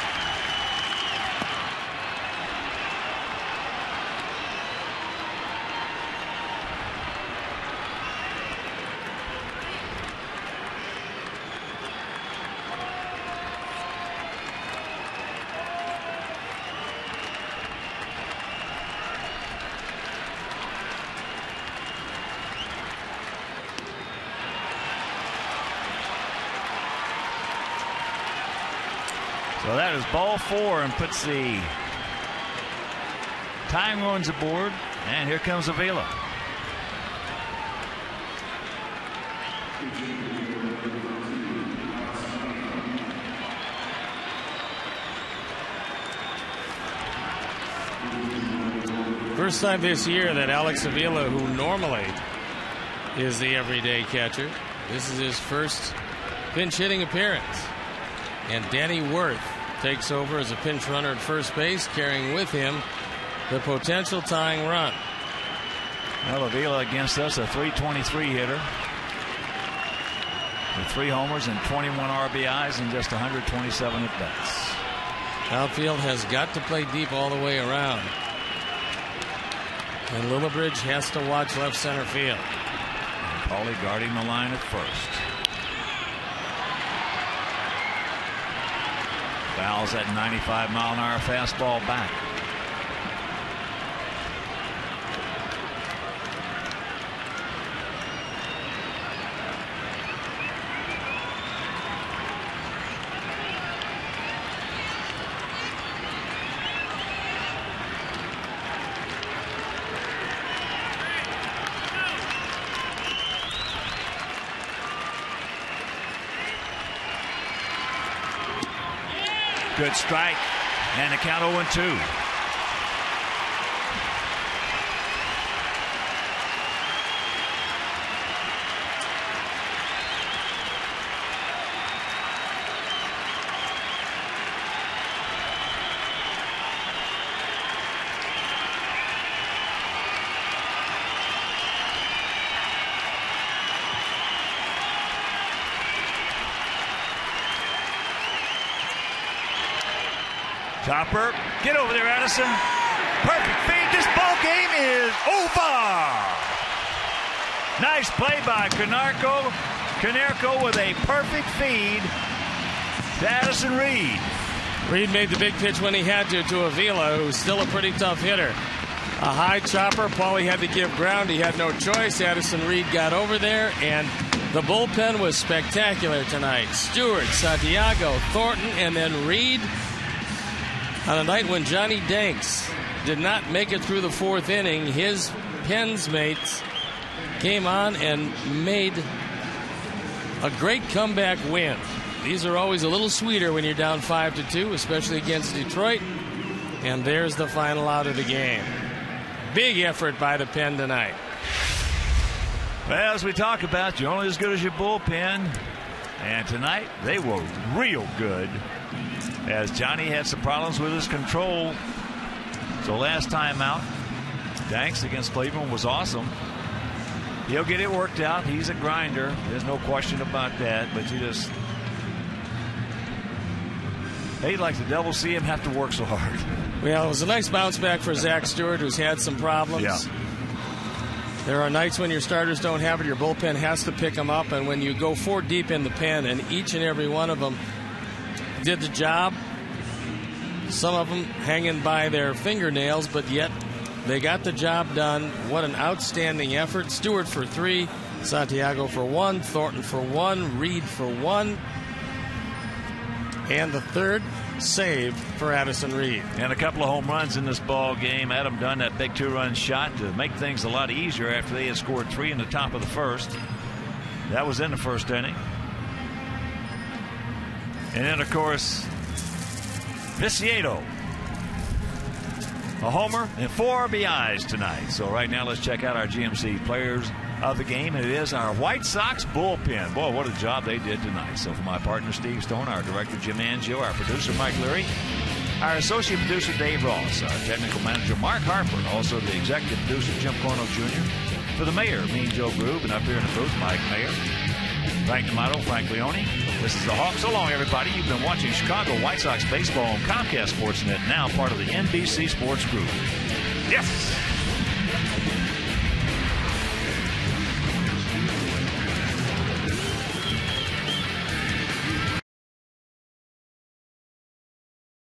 So that is ball 4 and puts the tying runs aboard. And here comes Avila. First time this year that Alex Avila, who normally is the everyday catcher, this is his first pinch hitting appearance. And Danny Worth takes over as a pinch runner at first base, carrying with him the potential tying run. Well, Avila against us, a .323 hitter with 3 homers and 21 RBIs and just 127 at-bats. Outfield has got to play deep all the way around. And Lillibridge has to watch left center field. Paulie guarding the line at first. Fouls that 95-mile-an-hour fastball back. Good strike, and the count 0-2. Chopper, get over there, Addison. Perfect feed. This ball game is over. Nice play by KONERKO. KONERKO with a perfect feed to Addison Reed. Reed made the big pitch when he had to Avila, who's still a pretty tough hitter. A high chopper. Paulie had to give ground. He had no choice. Addison Reed got over there, and the bullpen was spectacular tonight. Stewart, Santiago, Thornton, and then Reed. On a night when Johnny DANKS did not make it through the 4th inning, his Pens mates came on and made a great comeback win. These are always a little sweeter when you're down 5-2, especially against Detroit. And there's the final out of the game. Big effort by the Pen tonight. Well, as we talk about, you're only as good as your bullpen. And tonight, they were real good, as Johnny had some problems with his control. So last time out, DANKS against Cleveland was awesome. He'll get it worked out. He's a grinder. There's no question about that. But you just hate like the devil see him have to work so hard. Well, it was a nice bounce back for Zach Stewart, who's had some problems. Yeah. There are nights when your starters don't have it. Your bullpen has to pick them up. And when you go 4 deep in the pen, and each and every one of them did the job, some of them hanging by their fingernails, but yet they got the job done. What an outstanding effort. Stewart for 3, Santiago for 1, Thornton for 1, Reed for 1, and the 3rd save for Addison Reed. And a couple of home runs in this ball game. Adam Dunn, that big 2-run shot to make things a lot easier after they had scored 3 in the top of the 1st. That was in the 1st inning. And then, of course, Viciedo, a homer and 4 RBIs tonight. So right now, let's check out our GMC players of the game. And it is our White Sox bullpen. Boy, what a job they did tonight. So for my partner, Steve Stone, our director, Jim Angio, our producer, Mike Leary, our associate producer, Dave Ross, our technical manager, Mark Harper, also the executive producer, Jim Corno Jr., for the mayor, Mean Joe Grube, and up here in the booth, Mike Mayer, Frank D'Amato, Frank Leone. This is the Hawks. So long, everybody. You've been watching Chicago White Sox baseball on Comcast Sportsnet, now part of the NBC Sports Group. Yes!